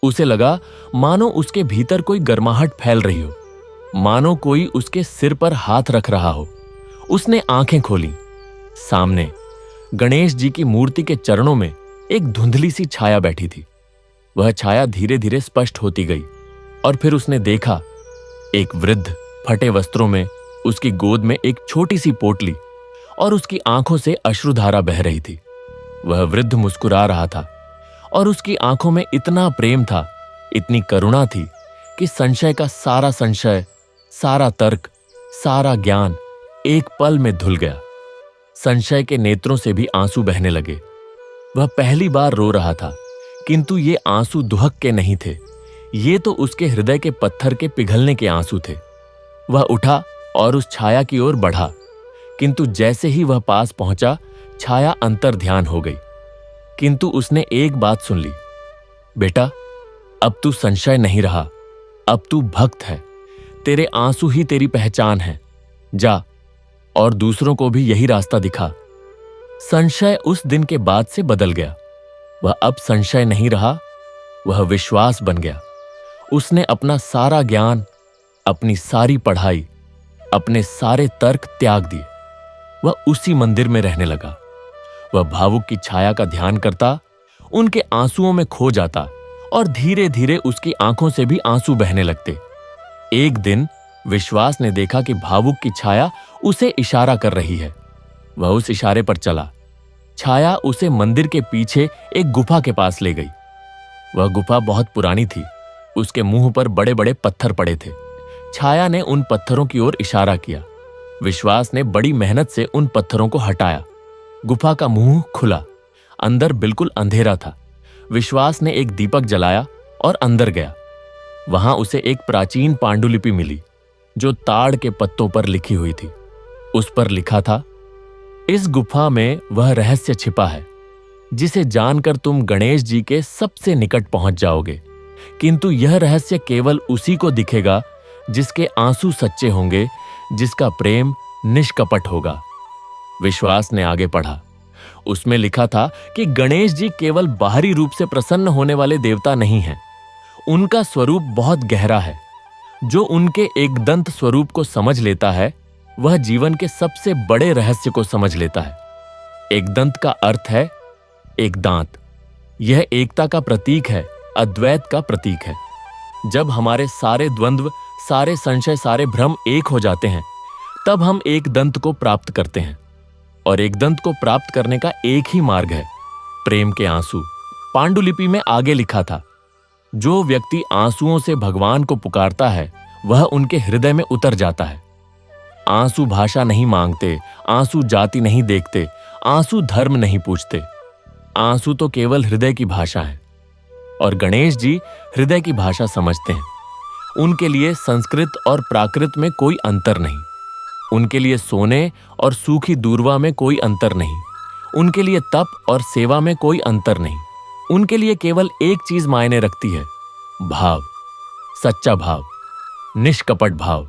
उसे लगा मानो उसके भीतर कोई गर्माहट फैल रही हो, मानो कोई उसके सिर पर हाथ रख रहा हो। उसने आंखें खोली। सामने गणेश जी की मूर्ति के चरणों में एक धुंधली सी छाया बैठी थी। वह छाया धीरे धीरे स्पष्ट होती गई और फिर उसने देखा एक वृद्ध फटे वस्त्रों में, उसकी गोद में एक छोटी सी पोटली और उसकी आंखों से अश्रुधारा बह रही थी। वह वृद्ध मुस्कुरा रहा था और उसकी आंखों में इतना प्रेम था, इतनी करुणा थी कि संशय का सारा संशय, सारा तर्क, सारा ज्ञान एक पल में धुल गया। संशय के नेत्रों से भी आंसू बहने लगे। वह पहली बार रो रहा था, किंतु ये आंसू दुहक के नहीं थे, ये तो उसके हृदय के पत्थर के पिघलने के आंसू थे। वह उठा और उस छाया की ओर बढ़ा, किंतु जैसे ही वह पास पहुंचा, छाया अंतर ध्यान हो गई। किंतु उसने एक बात सुन ली, बेटा अब तू संशय नहीं रहा, अब तू भक्त है, तेरे आंसू ही तेरी पहचान है। जा और दूसरों को भी यही रास्ता दिखा। संशय उस दिन के बाद से बदल गया। वह अब संशय नहीं रहा, वह विश्वास बन गया। उसने अपना सारा ज्ञान, अपनी सारी पढ़ाई, अपने सारे तर्क त्याग दिए। वह उसी मंदिर में रहने लगा। वह भावुक की छाया का ध्यान करता, उनके आंसुओं में खो जाता और धीरे धीरे उसकी आंखों से भी आंसू बहने लगते। एक दिन विश्वास ने देखा कि भावुक की छाया उसे इशारा कर रही है। वह उस इशारे पर चला। छाया उसे मंदिर के पीछे एक गुफा के पास ले गई। वह गुफा बहुत पुरानी थी। उसके मुंह पर बड़े बड़े पत्थर पड़े थे, छाया ने उन पत्थरों की ओर इशारा किया। विश्वास ने बड़ी मेहनत से उन पत्थरों को हटाया। गुफा का मुंह खुला। अंदर बिल्कुल अंधेरा था। विश्वास ने एक दीपक जलाया और अंदर गया। वहां उसे एक प्राचीन पांडुलिपि मिली जो ताड़ के पत्तों पर लिखी हुई थी। उस पर लिखा था, इस गुफा में वह रहस्य छिपा है जिसे जानकर तुम गणेश जी के सबसे निकट पहुंच जाओगे, किंतु यह रहस्य केवल उसी को दिखेगा जिसके आंसू सच्चे होंगे, जिसका प्रेम निष्कपट होगा। विश्वास ने आगे पढ़ा। उसमें लिखा था कि गणेश जी केवल बाहरी रूप से प्रसन्न होने वाले देवता नहीं हैं। उनका स्वरूप बहुत गहरा है। जो उनके एकदंत स्वरूप को समझ लेता है वह जीवन के सबसे बड़े रहस्य को समझ लेता है। एकदंत का अर्थ है एक दांत। यह एकता का प्रतीक है, अद्वैत का प्रतीक है। जब हमारे सारे द्वंद्व, सारे संशय, सारे भ्रम एक हो जाते हैं तब हम एक दंत को प्राप्त करते हैं। और एक दंत को प्राप्त करने का एक ही मार्ग है, प्रेम के आंसू। पांडुलिपि में आगे लिखा था, जो व्यक्ति आंसुओं से भगवान को पुकारता है वह उनके हृदय में उतर जाता है। आंसू भाषा नहीं मांगते, आंसू जाति नहीं देखते, आंसू धर्म नहीं पूछते। आंसू तो केवल हृदय की भाषा है और गणेश जी हृदय की भाषा समझते हैं। उनके लिए संस्कृत और प्राकृत में कोई अंतर नहीं। उनके लिए सोने और सूखी दूर्वा में कोई अंतर नहीं। उनके लिए तप और सेवा में कोई अंतर नहीं। उनके लिए केवल एक चीज मायने रखती है, भाव, सच्चा भाव, निष्कपट भाव,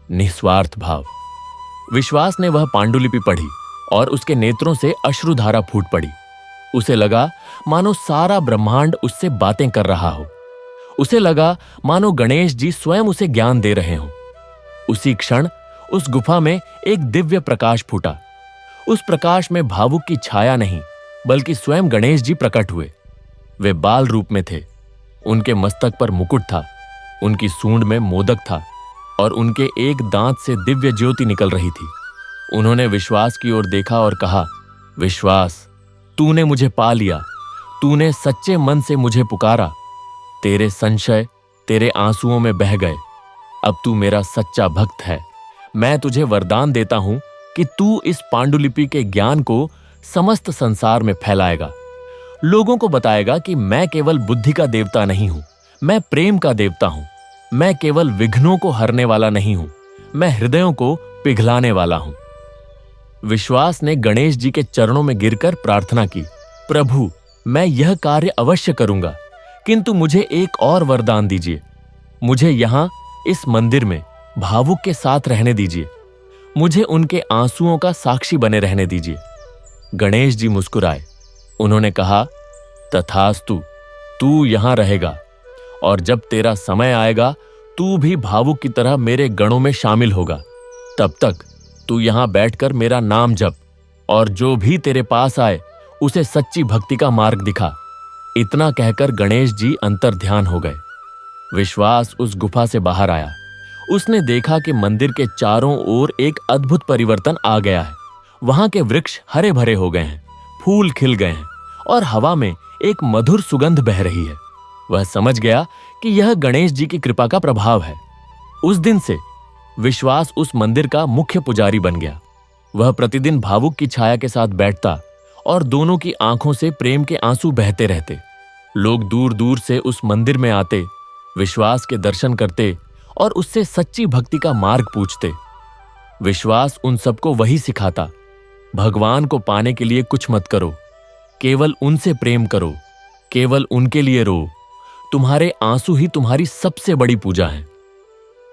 निस्वार्थ भाव। विश्वास ने वह पांडुलिपि पढ़ी और उसके नेत्रों से अश्रुधारा फूट पड़ी। उसे लगा मानो सारा ब्रह्मांड उससे बातें कर रहा हो। उसे लगा मानो गणेश जी स्वयं उसे ज्ञान दे रहे हों। उसी क्षण उस गुफा में एक दिव्य प्रकाश फूटा। उस प्रकाश में भावुक की छाया नहीं बल्कि स्वयं गणेश जी प्रकट हुए। वे बाल रूप में थे। उनके मस्तक पर मुकुट था, उनकी सूंड में मोदक था और उनके एक दांत से दिव्य ज्योति निकल रही थी। उन्होंने विश्वास की ओर देखा और कहा, विश्वास, तूने मुझे पा लिया। तूने सच्चे मन से मुझे पुकारा। तेरे संशय तेरे आंसुओं में बह गए। अब तू मेरा सच्चा भक्त है। मैं तुझे वरदान देता हूं कि तू इस पांडुलिपि के ज्ञान को समस्त संसार में फैलाएगा। लोगों को बताएगा कि मैं केवल बुद्धि का देवता नहीं हूं, मैं प्रेम का देवता हूं। मैं केवल विघ्नों को हरने वाला नहीं हूं, मैं हृदयों को पिघलाने वाला हूं। विश्वास ने गणेश जी के चरणों में गिरकर प्रार्थना की, प्रभु, मैं यह कार्य अवश्य करूंगा, किंतु मुझे एक और वरदान दीजिए। मुझे यहां इस मंदिर में भावुक के साथ रहने दीजिए। मुझे उनके आंसुओं का साक्षी बने रहने दीजिए। गणेश जी मुस्कुराए। उन्होंने कहा, तथास्तु, तू यहां रहेगा और जब तेरा समय आएगा तू भी भावुक की तरह मेरे गणों में शामिल होगा। तब तक तू यहां बैठकर मेरा नाम जप और जो भी तेरे पास आए उसे सच्ची भक्ति का मार्ग दिखा। इतना कहकर गणेश जी अंतर्ध्यान हो गए। विश्वास उस गुफा से बाहर आया। उसने देखा कि मंदिर के चारों ओर एक अद्भुत परिवर्तन आ गया है। वहां के वृक्ष हरे भरे हो गए हैं, फूल खिल गए हैं और हवा में एक मधुर सुगंध बह रही है। वह समझ गया कि यह गणेश जी की कृपा का प्रभाव है। उस दिन से विश्वास उस मंदिर का मुख्य पुजारी बन गया। वह प्रतिदिन भावुक की छाया के साथ बैठता और दोनों की आंखों से प्रेम के आंसू बहते रहते। लोग दूर दूर से उस मंदिर में आते, विश्वास के दर्शन करते और उससे सच्ची भक्ति का मार्ग पूछते। विश्वास उन सबको वही सिखाता, भगवान को पाने के लिए कुछ मत करो, केवल उनसे प्रेम करो, केवल उनके लिए रो। तुम्हारे आंसू ही तुम्हारी सबसे बड़ी पूजा है।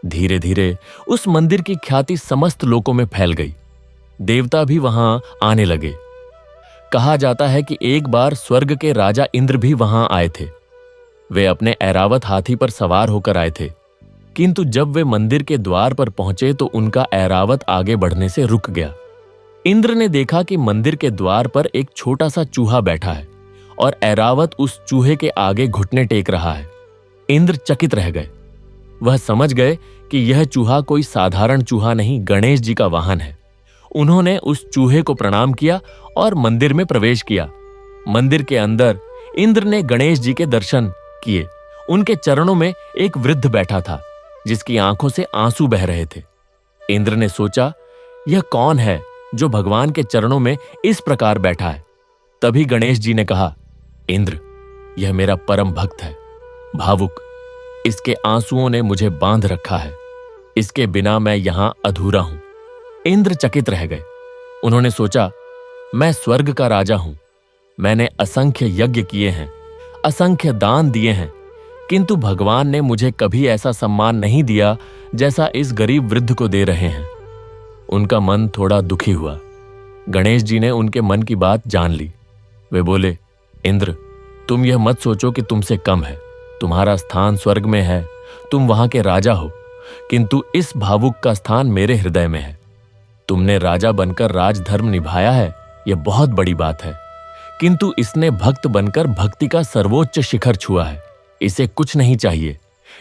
धीरे धीरे उस मंदिर की ख्याति समस्त लोकों में फैल गई। देवता भी वहां आने लगे। कहा जाता है कि एक बार स्वर्ग के राजा इंद्र भी वहां आए थे। वे अपने ऐरावत हाथी पर सवार होकर आए थे, किंतु जब वे मंदिर के द्वार पर पहुंचे तो उनका ऐरावत आगे बढ़ने से रुक गया। इंद्र ने देखा कि मंदिर के द्वार पर एक छोटा सा चूहा बैठा है और ऐरावत उस चूहे के आगे घुटने टेक रहा है। इंद्र चकित रह गए। वह समझ गए कि यह चूहा कोई साधारण चूहा नहीं, गणेश जी का वाहन है। उन्होंने उस चूहे को प्रणाम किया और मंदिर में प्रवेश किया। मंदिर के अंदर इंद्र ने गणेश जी के दर्शन किए। उनके चरणों में एक वृद्ध बैठा था। जिसकी आंखों से आंसू बह रहे थे। इंद्र ने सोचा, यह कौन है जो भगवान के चरणों में इस प्रकार बैठा है। तभी गणेश जी ने कहा, इंद्र, यह मेरा परम भक्त है, भावुक। इसके आंसुओं ने मुझे बांध रखा है। इसके बिना मैं यहां अधूरा हूं। इंद्र चकित रह गए। उन्होंने सोचा, मैं स्वर्ग का राजा हूं। मैंने असंख्य यज्ञ किए हैं, असंख्य दान दिए हैं, किंतु भगवान ने मुझे कभी ऐसा सम्मान नहीं दिया जैसा इस गरीब वृद्ध को दे रहे हैं। उनका मन थोड़ा दुखी हुआ। गणेश जी ने उनके मन की बात जान ली। वे बोले, इंद्र, तुम यह मत सोचो कि तुमसे कम है। तुम्हारा स्थान स्वर्ग में है, तुम वहां के राजा हो, किंतु इस भावुक का स्थान मेरे हृदय में है। तुमने राजा बनकर राजधर्म निभाया है, यह बहुत बड़ी बात है, किंतु इसने भक्त बनकर भक्ति का सर्वोच्च शिखर छुआ है। इसे कुछ नहीं चाहिए,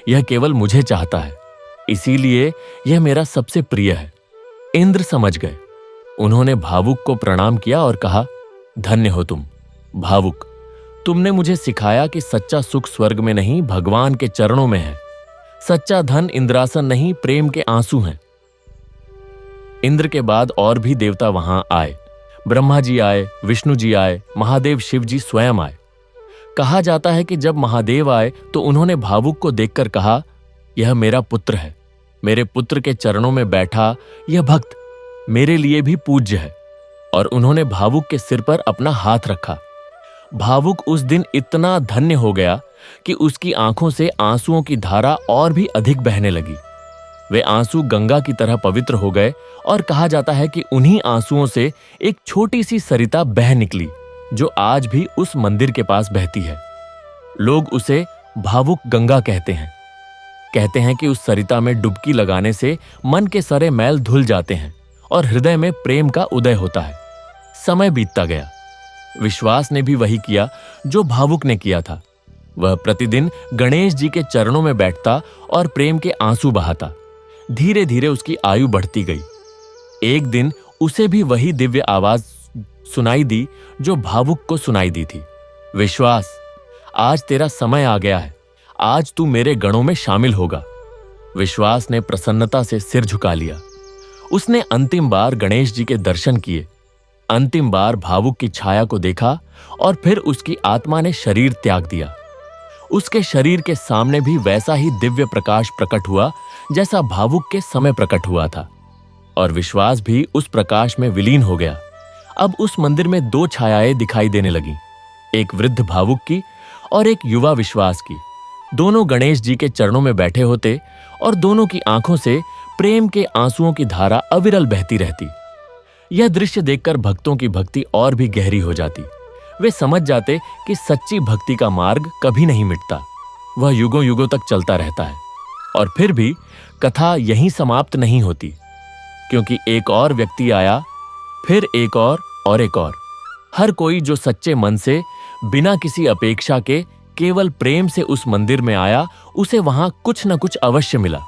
यह केवल मुझे चाहता है, इसीलिए यह मेरा सबसे प्रिय है। इंद्र समझ गए। उन्होंने भावुक को प्रणाम किया और कहा, धन्य हो तुम भावुक। तुमने मुझे सिखाया कि सच्चा सुख स्वर्ग में नहीं, भगवान के चरणों में है। सच्चा धन इंद्रासन नहीं, प्रेम के आंसू हैं। इंद्र के बाद और भी देवता वहां आए। ब्रह्मा जी आए, विष्णु जी आए, महादेव शिव जी स्वयं आए। कहा जाता है कि जब महादेव आए तो उन्होंने भावुक को देखकर कहा, यह मेरा पुत्र है। मेरे पुत्र के चरणों में बैठा यह भक्त मेरे लिए भी पूज्य है। और उन्होंने भावुक के सिर पर अपना हाथ रखा। भावुक उस दिन इतना धन्य हो गया कि उसकी आंखों से आंसुओं की धारा और भी अधिक बहने लगी। वे आंसू गंगा की तरह पवित्र हो गए और कहा जाता है कि उन्हीं आंसुओं से एक छोटी सी सरिता बह निकली, जो आज भी उस मंदिर के पास बहती है। लोग उसे भावुक गंगा कहते हैं। कहते हैं कि उस सरिता में डुबकी लगाने से मन के सारे मैल धुल जाते हैं और हृदय में प्रेम का उदय होता है। समय बीतता गया। विश्वास ने भी वही किया जो भावुक ने किया था। वह प्रतिदिन गणेश जी के चरणों में बैठता और प्रेम के आंसू बहाता। धीरे धीरे उसकी आयु बढ़ती गई। एक दिन उसे भी वही दिव्य आवाज सुनाई दी जो भावुक को सुनाई दी थी। विश्वास, आज तेरा समय आ गया है। आज तू मेरे गणों में शामिल होगा। विश्वास ने प्रसन्नता से सिर झुका लिया। उसने अंतिम बार गणेश जी के दर्शन किए, अंतिम बार भावुक की छाया को देखा और फिर उसकी आत्मा ने शरीर त्याग दिया। उसके शरीर के सामने भी वैसा ही दिव्य प्रकाश प्रकट हुआ जैसा भावुक के समय प्रकट हुआ था, और विश्वास भी उस प्रकाश में विलीन हो गया। अब उस मंदिर में दो छायाएं दिखाई देने लगीं, एक वृद्ध भावुक की और एक युवा विश्वास की। दोनों गणेश जी के चरणों में बैठे होते और दोनों की आंखों से प्रेम के आंसुओं की धारा अविरल बहती रहती। यह दृश्य देखकर भक्तों की भक्ति और भी गहरी हो जाती। वे समझ जाते कि सच्ची भक्ति का मार्ग कभी नहीं मिटता, वह युगों युगों तक चलता रहता है। और फिर भी कथा यहीं समाप्त नहीं होती, क्योंकि एक और व्यक्ति आया, फिर एक और एक और। हर कोई जो सच्चे मन से बिना किसी अपेक्षा के केवल प्रेम से उस मंदिर में आया, उसे वहां कुछ न कुछ अवश्य मिला।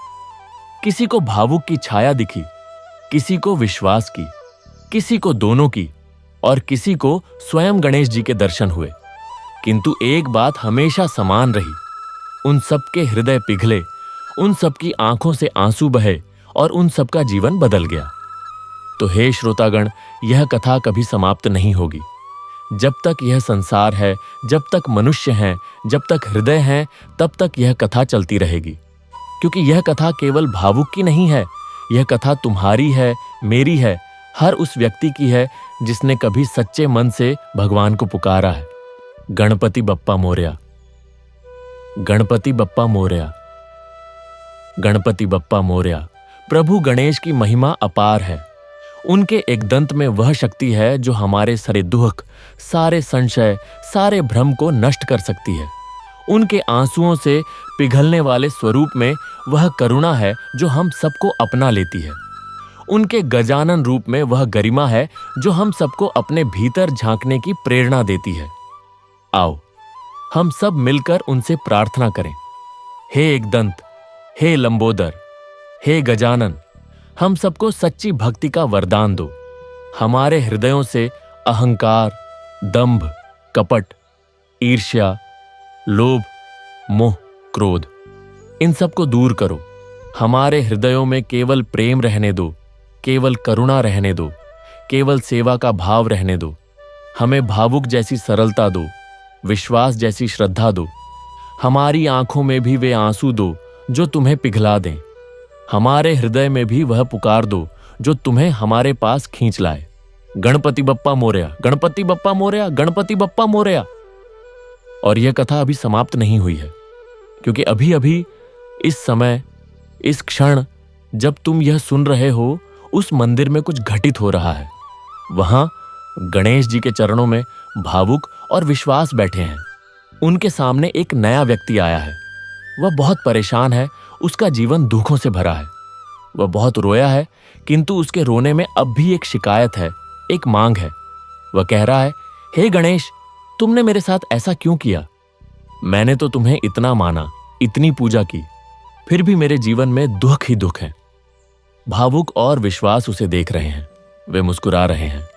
किसी को भावुक की छाया दिखी, किसी को विश्वास की, किसी को दोनों की, और किसी को स्वयं गणेश जी के दर्शन हुए। किंतु एक बात हमेशा समान रही, उन सबके हृदय पिघले, उन सबकी आंखों से आंसू बहे और उन सबका जीवन बदल गया। तो हे श्रोतागण, यह कथा कभी समाप्त नहीं होगी। जब तक यह संसार है, जब तक मनुष्य हैं, जब तक हृदय हैं, तब तक यह कथा चलती रहेगी। क्योंकि यह कथा केवल भावुक की नहीं है, यह कथा तुम्हारी है, मेरी है, हर उस व्यक्ति की है जिसने कभी सच्चे मन से भगवान को पुकारा है। गणपति बप्पा मोरया, गणपति बप्पा मोरया, गणपति बप्पा मोरया। प्रभु गणेश की महिमा अपार है। उनके एक दंत में वह शक्ति है जो हमारे सारे दुख, सारे संशय, सारे भ्रम को नष्ट कर सकती है। उनके आंसुओं से पिघलने वाले स्वरूप में वह करुणा है जो हम सबको अपना लेती है। उनके गजानन रूप में वह गरिमा है जो हम सबको अपने भीतर झांकने की प्रेरणा देती है। आओ हम सब मिलकर उनसे प्रार्थना करें। हे एकदंत, हे लंबोदर, हे गजानन, हम सबको सच्ची भक्ति का वरदान दो। हमारे हृदयों से अहंकार, दंभ, कपट, ईर्ष्या, लोभ, मोह, क्रोध, इन सबको दूर करो। हमारे हृदयों में केवल प्रेम रहने दो, केवल करुणा रहने दो, केवल सेवा का भाव रहने दो। हमें भावुक जैसी सरलता दो, विश्वास जैसी श्रद्धा दो। हमारी आंखों में भी वे आंसू दो जो तुम्हें पिघला दें। हमारे हृदय में भी वह पुकार दो जो तुम्हें हमारे पास खींच लाए। गणपति बप्पा मोरया, गणपति बप्पा मोरया, गणपति बप्पा मोरया। और यह कथा अभी समाप्त नहीं हुई है, क्योंकि अभी अभी इस समय, इस क्षण जब तुम यह सुन रहे हो, उस मंदिर में कुछ घटित हो रहा है। वहां गणेश जी के चरणों में भावुक और विश्वास बैठे हैं। उनके सामने एक नया व्यक्ति आया है। वह बहुत परेशान है, उसका जीवन दुखों से भरा है। वह बहुत रोया है, किंतु उसके रोने में अब भी एक शिकायत है, एक मांग है। वह कह रहा है, हे गणेश, तुमने मेरे साथ ऐसा क्यों किया? मैंने तो तुम्हें इतना माना, इतनी पूजा की, फिर भी मेरे जीवन में दुख ही दुख है। भावुक और विश्वास उसे देख रहे हैं। वे मुस्कुरा रहे हैं।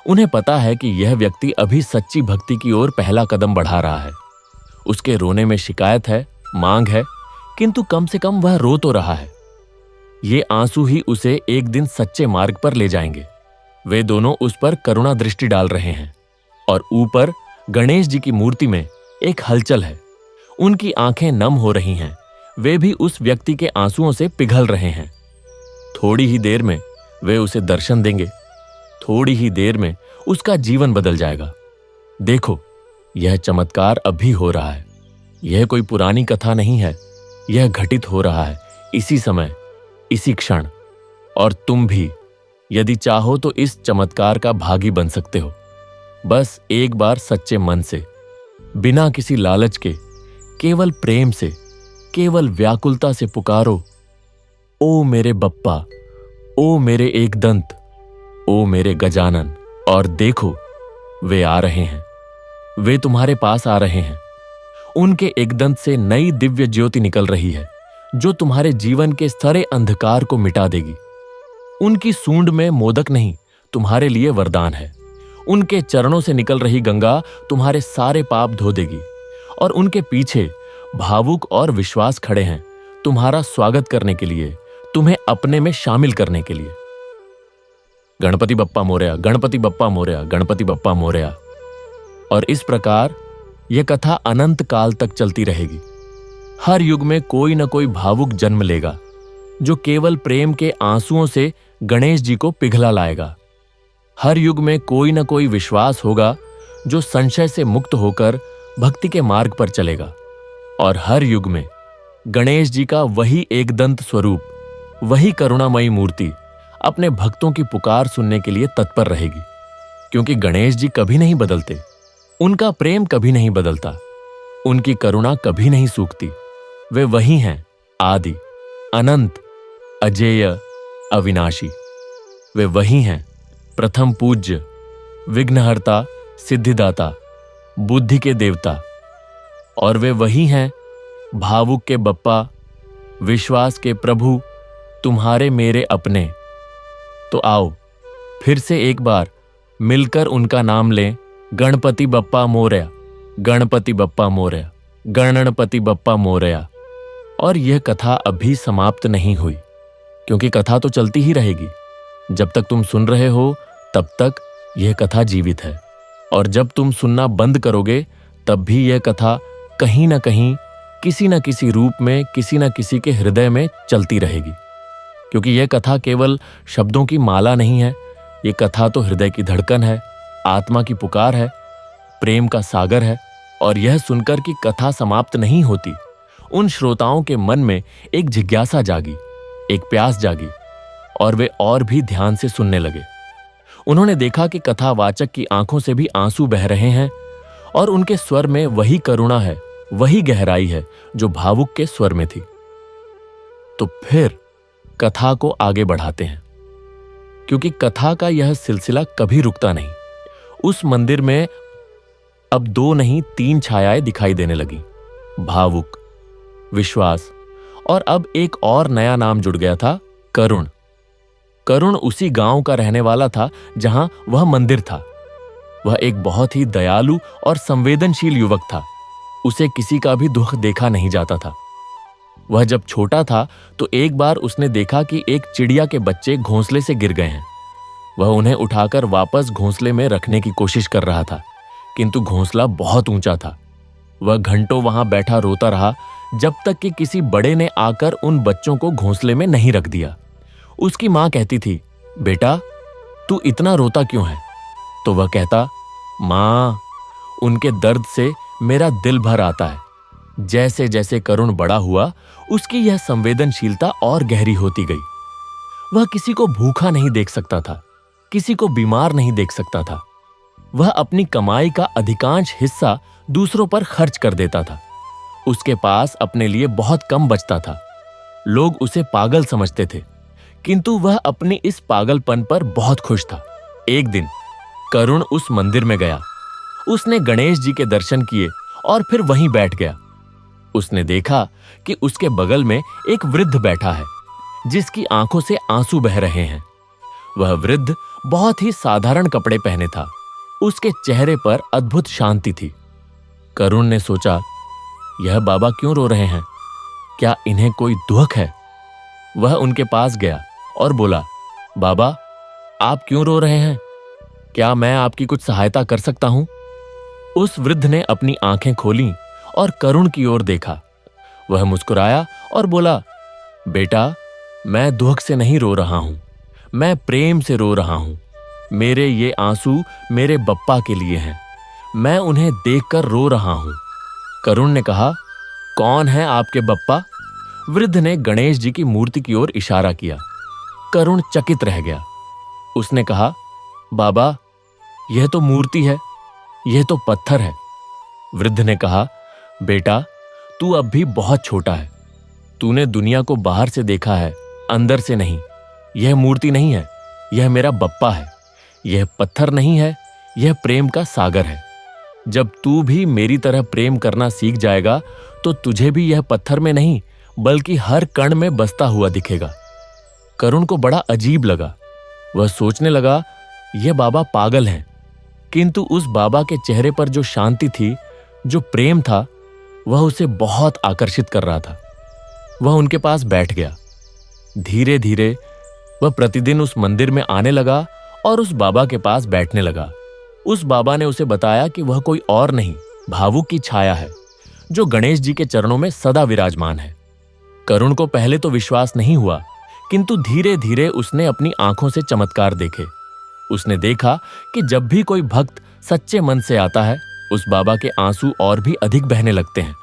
उन्हें पता है कि यह व्यक्ति अभी सच्ची भक्ति की ओर पहला कदम बढ़ा रहा है। उसके रोने में शिकायत है, मांग है, किंतु कम से कम वह रो तो रहा है। ये आंसू ही उसे एक दिन सच्चे मार्ग पर ले जाएंगे। वे दोनों उस पर करुणा दृष्टि डाल रहे हैं। और ऊपर गणेश जी की मूर्ति में एक हलचल है। उनकी आंखें नम हो रही हैं। वे भी उस व्यक्ति के आंसुओं से पिघल रहे हैं। थोड़ी ही देर में वे उसे दर्शन देंगे। थोड़ी ही देर में उसका जीवन बदल जाएगा। देखो, यह चमत्कार अभी हो रहा है। यह कोई पुरानी कथा नहीं है। यह घटित हो रहा है इसी समय, इसी क्षण। और तुम भी यदि चाहो तो इस चमत्कार का भागी बन सकते हो। बस एक बार सच्चे मन से, बिना किसी लालच के, केवल प्रेम से, केवल व्याकुलता से पुकारो, ओ मेरे बप्पा, ओ मेरे एकदंत, ओ मेरे गजानन। और देखो, वे आ रहे हैं। वे तुम्हारे पास आ रहे हैं। उनके एकदंत से नई दिव्य ज्योति निकल रही है, जो तुम्हारे जीवन के सारे अंधकार को मिटा देगी। उनकी सूंड में मोदक नहीं, तुम्हारे लिए वरदान है। उनके चरणों से निकल रही गंगा तुम्हारे सारे पाप धो देगी। और उनके पीछे भावुक और विश्वास खड़े हैं, तुम्हारा स्वागत करने के लिए, तुम्हें अपने में शामिल करने के लिए। गणपति बप्पा मोरया, गणपति बप्पा मोरया, गणपति बप्पा मोरया। और इस प्रकार यह कथा अनंत काल तक चलती रहेगी। हर युग में कोई न कोई भावुक जन्म लेगा, जो केवल प्रेम के आंसुओं से गणेश जी को पिघला लाएगा। हर युग में कोई न कोई विश्वास होगा, जो संशय से मुक्त होकर भक्ति के मार्ग पर चलेगा। और हर युग में गणेश जी का वही एकदंत स्वरूप, वही करुणामयी मूर्ति अपने भक्तों की पुकार सुनने के लिए तत्पर रहेगी। क्योंकि गणेश जी कभी नहीं बदलते, उनका प्रेम कभी नहीं बदलता, उनकी करुणा कभी नहीं सूखती। वे वही हैं, आदि, अनंत, अजेय, अविनाशी। वे वही हैं, प्रथम पूज्य, विघ्नहर्ता, सिद्धिदाता, बुद्धि के देवता। और वे वही हैं, भावुक के बप्पा, विश्वास के प्रभु, तुम्हारे मेरे अपने। तो आओ फिर से एक बार मिलकर उनका नाम लें, गणपति बप्पा मोरया, गणपति बप्पा मोरया, गणपति बप्पा मोरया। और यह कथा अभी समाप्त नहीं हुई, क्योंकि कथा तो चलती ही रहेगी। जब तक तुम सुन रहे हो तब तक यह कथा जीवित है। और जब तुम सुनना बंद करोगे तब भी यह कथा कहीं ना कहीं, किसी न किसी रूप में, किसी न किसी के हृदय में चलती रहेगी। क्योंकि यह कथा केवल शब्दों की माला नहीं है। यह कथा तो हृदय की धड़कन है, आत्मा की पुकार है, प्रेम का सागर है। और यह सुनकर कि कथा समाप्त नहीं होती, उन श्रोताओं के मन में एक जिज्ञासा जागी, एक प्यास जागी, और वे और भी ध्यान से सुनने लगे। उन्होंने देखा कि कथावाचक की आंखों से भी आंसू बह रहे हैं, और उनके स्वर में वही करुणा है, वही गहराई है जो भावुक के स्वर में थी। तो फिर कथा को आगे बढ़ाते हैं, क्योंकि कथा का यह सिलसिला कभी रुकता नहीं। उस मंदिर में अब 2 नहीं 3 छायाएं दिखाई देने लगी, भावुक, विश्वास, और अब एक और नया नाम जुड़ गया था, करुण। करुण उसी गांव का रहने वाला था जहां वह मंदिर था। वह एक बहुत ही दयालु और संवेदनशील युवक था। उसे किसी का भी दुख देखा नहीं जाता था। वह जब छोटा था तो एक बार उसने देखा कि एक चिड़िया के बच्चे घोंसले से गिर गए हैं। वह उन्हें उठाकर वापस घोंसले में रखने की कोशिश कर रहा था, किंतु घोंसला बहुत ऊंचा था। वह घंटों वहां बैठा रोता रहा जब तक कि किसी बड़े ने आकर उन बच्चों को घोंसले में नहीं रख दिया। उसकी मां कहती थी, बेटा तू इतना रोता क्यों है? तो वह कहता, मां, उनके दर्द से मेरा दिल भर आता है। जैसे जैसे करुण बड़ा हुआ, उसकी यह संवेदनशीलता और गहरी होती गई। वह किसी को भूखा नहीं देख सकता था, किसी को बीमार नहीं देख सकता था। वह अपनी कमाई का अधिकांश हिस्सा दूसरों पर खर्च कर देता था। उसके पास अपने लिए बहुत कम बचता था। लोग उसे पागल समझते थे, किंतु वह अपनी इस पागलपन पर बहुत खुश था। एक दिन करुण उस मंदिर में गया। उसने गणेश जी के दर्शन किए और फिर वहीं बैठ गया। उसने देखा कि उसके बगल में एक वृद्ध बैठा है, जिसकी आंखों से आंसू बह रहे हैं। वह वृद्ध बहुत ही साधारण कपड़े पहने था। उसके चेहरे पर अद्भुत शांति थी। करुण ने सोचा, यह बाबा क्यों रो रहे हैं? क्या इन्हें कोई दुख है? वह उनके पास गया और बोला, बाबा, आप क्यों रो रहे हैं? क्या मैं आपकी कुछ सहायता कर सकता हूं? उस वृद्ध ने अपनी आंखें खोलीं और करुण की ओर देखा। वह मुस्कुराया और बोला, बेटा, मैं दुख से नहीं रो रहा हूं, मैं प्रेम से रो रहा हूं। मेरे ये आंसू मेरे बप्पा के लिए हैं। मैं उन्हें देखकर रो रहा हूं। करुण ने कहा, कौन है आपके बप्पा? वृद्ध ने गणेश जी की मूर्ति की ओर इशारा किया। करुण चकित रह गया। उसने कहा, बाबा, यह तो मूर्ति है, यह तो पत्थर है। वृद्ध ने कहा, बेटा, तू अब भी बहुत छोटा है। तूने दुनिया को बाहर से देखा है, अंदर से नहीं। यह मूर्ति नहीं है, यह मेरा बप्पा है। यह पत्थर नहीं है, यह प्रेम का सागर है। जब तू भी मेरी तरह प्रेम करना सीख जाएगा तो तुझे भी यह पत्थर में नहीं बल्कि हर कण में बसता हुआ दिखेगा। करुण को बड़ा अजीब लगा। वह सोचने लगा, यह बाबा पागल हैं। किंतु उस बाबा के चेहरे पर जो शांति थी, जो प्रेम था, वह उसे बहुत आकर्षित कर रहा था। वह उनके पास बैठ गया। धीरे धीरे वह प्रतिदिन उस मंदिर में आने लगा और उस बाबा के पास बैठने लगा। उस बाबा ने उसे बताया कि वह कोई और नहीं, भावुक की छाया है, जो गणेश जी के चरणों में सदा विराजमान है। करुण को पहले तो विश्वास नहीं हुआ, किंतु धीरे धीरे उसने अपनी आंखों से चमत्कार देखे। उसने देखा कि जब भी कोई भक्त सच्चे मन से आता है, उस बाबा के आंसू और भी अधिक बहने लगते हैं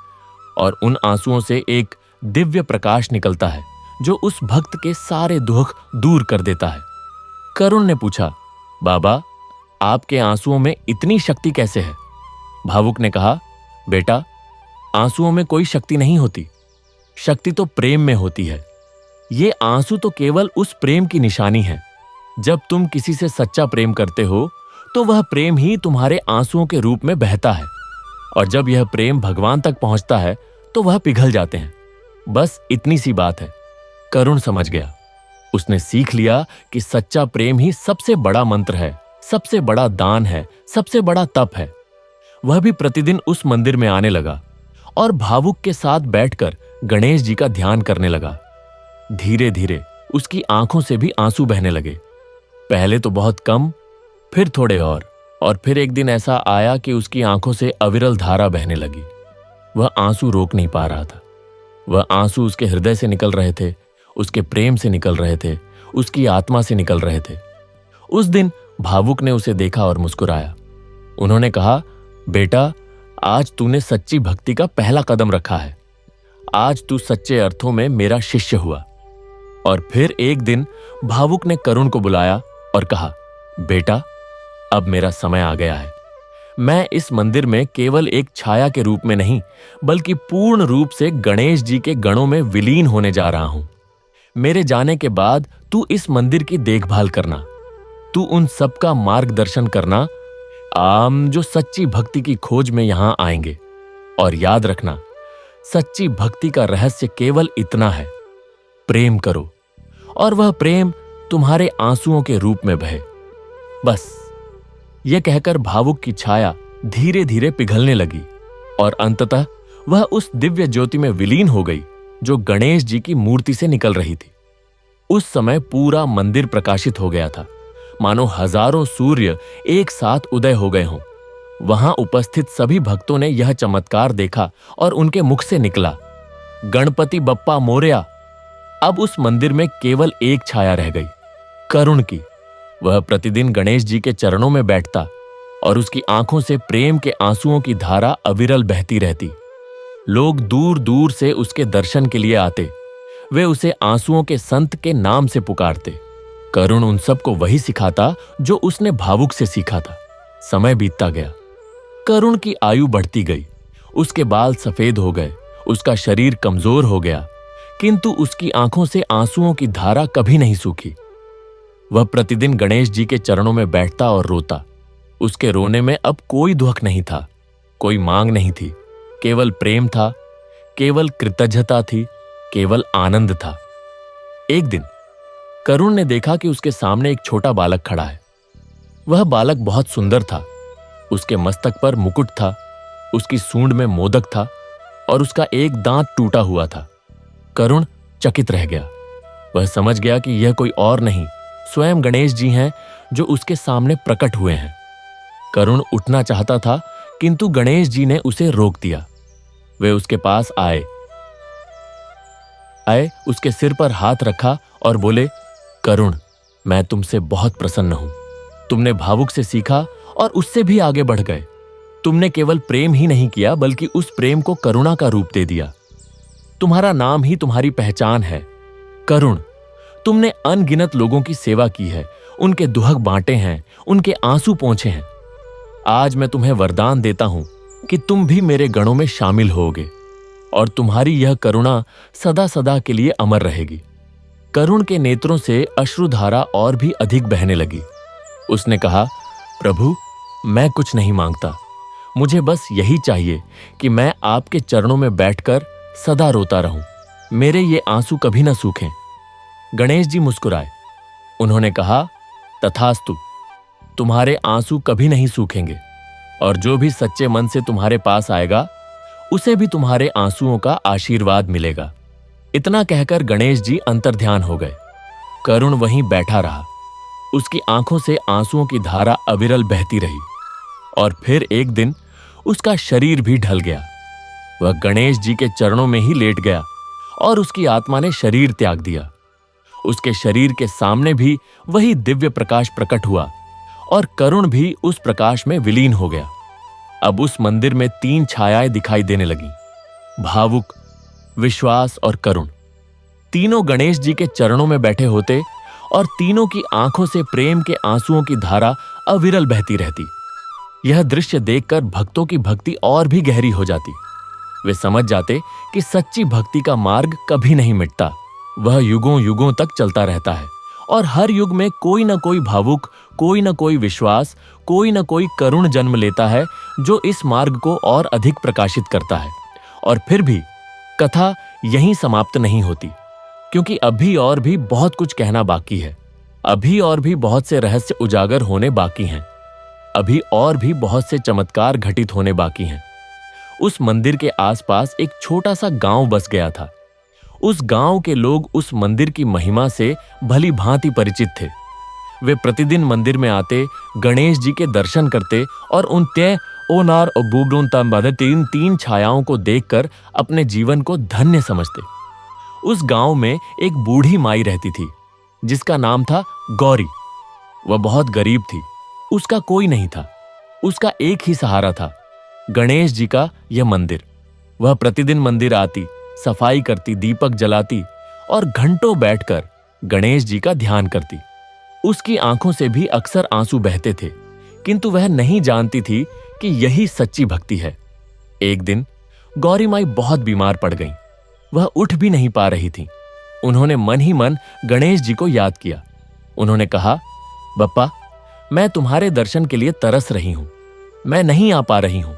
और उन आंसुओं से एक दिव्य प्रकाश निकलता है, जो उस भक्त के सारे दुख दूर कर देता है। करुण ने पूछा, बाबा, आपके आंसुओं में इतनी शक्ति कैसे है? भावुक ने कहा, बेटा, आंसुओं में कोई शक्ति नहीं होती। शक्ति तो प्रेम में होती है। ये आंसू तो केवल उस प्रेम की निशानी है। जब तुम किसी से सच्चा प्रेम करते हो तो वह प्रेम ही तुम्हारे आंसुओं के रूप में बहता है, और जब यह प्रेम भगवान तक पहुंचता है तो वह पिघल जाते हैं। बस इतनी सी बात है। करुण समझ गया। उसने सीख लिया कि सच्चा प्रेम ही सबसे बड़ा मंत्र है, सबसे बड़ा दान है, सबसे बड़ा तप है। वह भी प्रतिदिन उस मंदिर में आने लगा और भावुक के साथ बैठकर गणेश जी का ध्यान करने लगा। धीरे धीरे उसकी आंखों से भी आंसू बहने लगे। पहले तो बहुत कम, फिर थोड़े और फिर एक दिन ऐसा आया कि उसकी आंखों से अविरल धारा बहने लगी। वह आंसू रोक नहीं पा रहा था। वह आंसू उसके हृदय से निकल रहे थे, उसके प्रेम से निकल रहे थे, उसकी आत्मा से निकल रहे थे। उस दिन भावुक ने उसे देखा और मुस्कुराया। उन्होंने कहा, बेटा, आज तूने सच्ची भक्ति का पहला कदम रखा है। आज तू सच्चे अर्थों में मेरा शिष्य हुआ। और फिर एक दिन भावुक ने करुण को बुलाया और कहा, बेटा, अब मेरा समय आ गया है। मैं इस मंदिर में केवल एक छाया के रूप में नहीं, बल्कि पूर्ण रूप से गणेश जी के गणों में विलीन होने जा रहा हूं। मेरे जाने के बाद तू इस मंदिर की देखभाल करना। तू उन सबका मार्गदर्शन करना जो सच्ची भक्ति की खोज में यहां आएंगे। और याद रखना, सच्ची भक्ति का रहस्य केवल इतना है, प्रेम करो और वह प्रेम तुम्हारे आंसुओं के रूप में बहे। बस। यह कहकर भावुक की छाया धीरे धीरे पिघलने लगी और अंततः वह उस दिव्य ज्योति में विलीन हो गई जो गणेश जी की मूर्ति से निकल रही थी। उस समय पूरा मंदिर प्रकाशित हो गया था, मानो हजारों सूर्य एक साथ उदय हो गए हों। वहां उपस्थित सभी भक्तों ने यह चमत्कार देखा और उनके मुख से निकला, गणपति बप्पा मोरया। अब उस मंदिर में केवल एक छाया रह गई, करुण की। वह प्रतिदिन गणेश जी के चरणों में बैठता और उसकी आंखों से प्रेम के आंसुओं की धारा अविरल बहती रहती। लोग दूर दूर से उसके दर्शन के लिए आते। वे उसे आंसुओं के संत के नाम से पुकारते। करुण उन सबको वही सिखाता जो उसने भावुक से सीखा था। समय बीतता गया, करुण की आयु बढ़ती गई। उसके बाल सफेद हो गए, उसका शरीर कमजोर हो गया, किंतु उसकी आंखों से आंसुओं की धारा कभी नहीं सूखी। वह प्रतिदिन गणेश जी के चरणों में बैठता और रोता। उसके रोने में अब कोई दुख नहीं था, कोई मांग नहीं थी, केवल प्रेम था, केवल कृतज्ञता थी, केवल आनंद था। एक दिन करुण ने देखा कि उसके सामने एक छोटा बालक खड़ा है। वह बालक बहुत सुंदर था। उसके मस्तक पर मुकुट था, उसकी सूंड में मोदक था और उसका एक दांत टूटा हुआ था। करुण चकित रह गया। वह समझ गया कि यह कोई और नहीं, स्वयं गणेश जी हैं जो उसके सामने प्रकट हुए हैं। करुण उठना चाहता था, किंतु गणेश जी ने उसे रोक दिया। वे उसके पास आए, उसके सिर पर हाथ रखा और बोले, करुण, मैं तुमसे बहुत प्रसन्न हूं। तुमने भावुक से सीखा और उससे भी आगे बढ़ गए। तुमने केवल प्रेम ही नहीं किया, बल्कि उस प्रेम को करुणा का रूप दे दिया। तुम्हारा नाम ही तुम्हारी पहचान है, करुण। तुमने अनगिनत लोगों की सेवा की है, उनके दुहक बांटे हैं, उनके आंसू पोंछे हैं। आज मैं तुम्हें वरदान देता हूं कि तुम भी मेरे गणों में शामिल होगे और तुम्हारी यह करुणा सदा सदा के लिए अमर रहेगी। करुण के नेत्रों से अश्रुधारा और भी अधिक बहने लगी। उसने कहा, प्रभु, मैं कुछ नहीं मांगता। मुझे बस यही चाहिए कि मैं आपके चरणों में बैठकर सदा रोता रहूं। मेरे ये आंसू कभी ना सूखें। गणेश जी मुस्कुराए। उन्होंने कहा, तथास्तु, तुम्हारे आंसू कभी नहीं सूखेंगे और जो भी सच्चे मन से तुम्हारे पास आएगा उसे भी तुम्हारे आंसुओं का आशीर्वाद मिलेगा। इतना कहकर गणेश जी अंतर्ध्यान हो गए। करुण वहीं बैठा रहा। उसकी आंखों से आंसुओं की धारा अविरल बहती रही और फिर एक दिन उसका शरीर भी ढल गया। वह गणेश जी के चरणों में ही लेट गया और उसकी आत्मा ने शरीर त्याग दिया। उसके शरीर के सामने भी वही दिव्य प्रकाश प्रकट हुआ और करुण भी उस प्रकाश में विलीन हो गया। अब उस मंदिर में 3 छायाएं दिखाई देने लगीं, भावुक, विश्वास और करुण। तीनों गणेश जी के चरणों में बैठे होते और तीनों की आंखों से प्रेम के आंसुओं की धारा अविरल बहती रहती। यह दृश्य देखकर भक्तों की भक्ति और भी गहरी हो जाती। वे समझ जाते कि सच्ची भक्ति का मार्ग कभी नहीं मिटता, वह युगों युगों तक चलता रहता है और हर युग में कोई ना कोई भावुक, कोई ना कोई विश्वास, कोई ना कोई करुण जन्म लेता है जो इस मार्ग को और अधिक प्रकाशित करता है। और फिर भी कथा यहीं समाप्त नहीं होती, क्योंकि अभी और भी बहुत कुछ कहना बाकी है। अभी और भी बहुत से रहस्य उजागर होने बाकी हैं। अभी और भी बहुत से चमत्कार घटित होने बाकी हैं। उस मंदिर के आसपास एक छोटा सा गांव बस गया था। उस गांव के लोग उस मंदिर की महिमा से भली भांति परिचित थे। वे प्रतिदिन मंदिर में आते, गणेश जी के दर्शन करते और उन तय ओनार और बुबरून तंबादे तीन छायाओं को देखकर अपने जीवन को धन्य समझते। उस गांव में एक बूढ़ी माई रहती थी जिसका नाम था गौरी। वह बहुत गरीब थी। उसका कोई नहीं था। उसका एक ही सहारा था, गणेश जी का यह मंदिर। वह प्रतिदिन मंदिर आती, सफाई करती, दीपक जलाती और घंटों बैठकर गणेश जी का ध्यान करती। उसकी आंखों से भी अक्सर आंसू बहते थे, किंतु वह नहीं जानती थी कि यही सच्ची भक्ति है। एक दिन गौरी माई बहुत बीमार पड़ गईं। वह उठ भी नहीं पा रही थी। उन्होंने मन ही मन गणेश जी को याद किया। उन्होंने कहा, बप्पा, मैं तुम्हारे दर्शन के लिए तरस रही हूं। मैं नहीं आ पा रही हूं,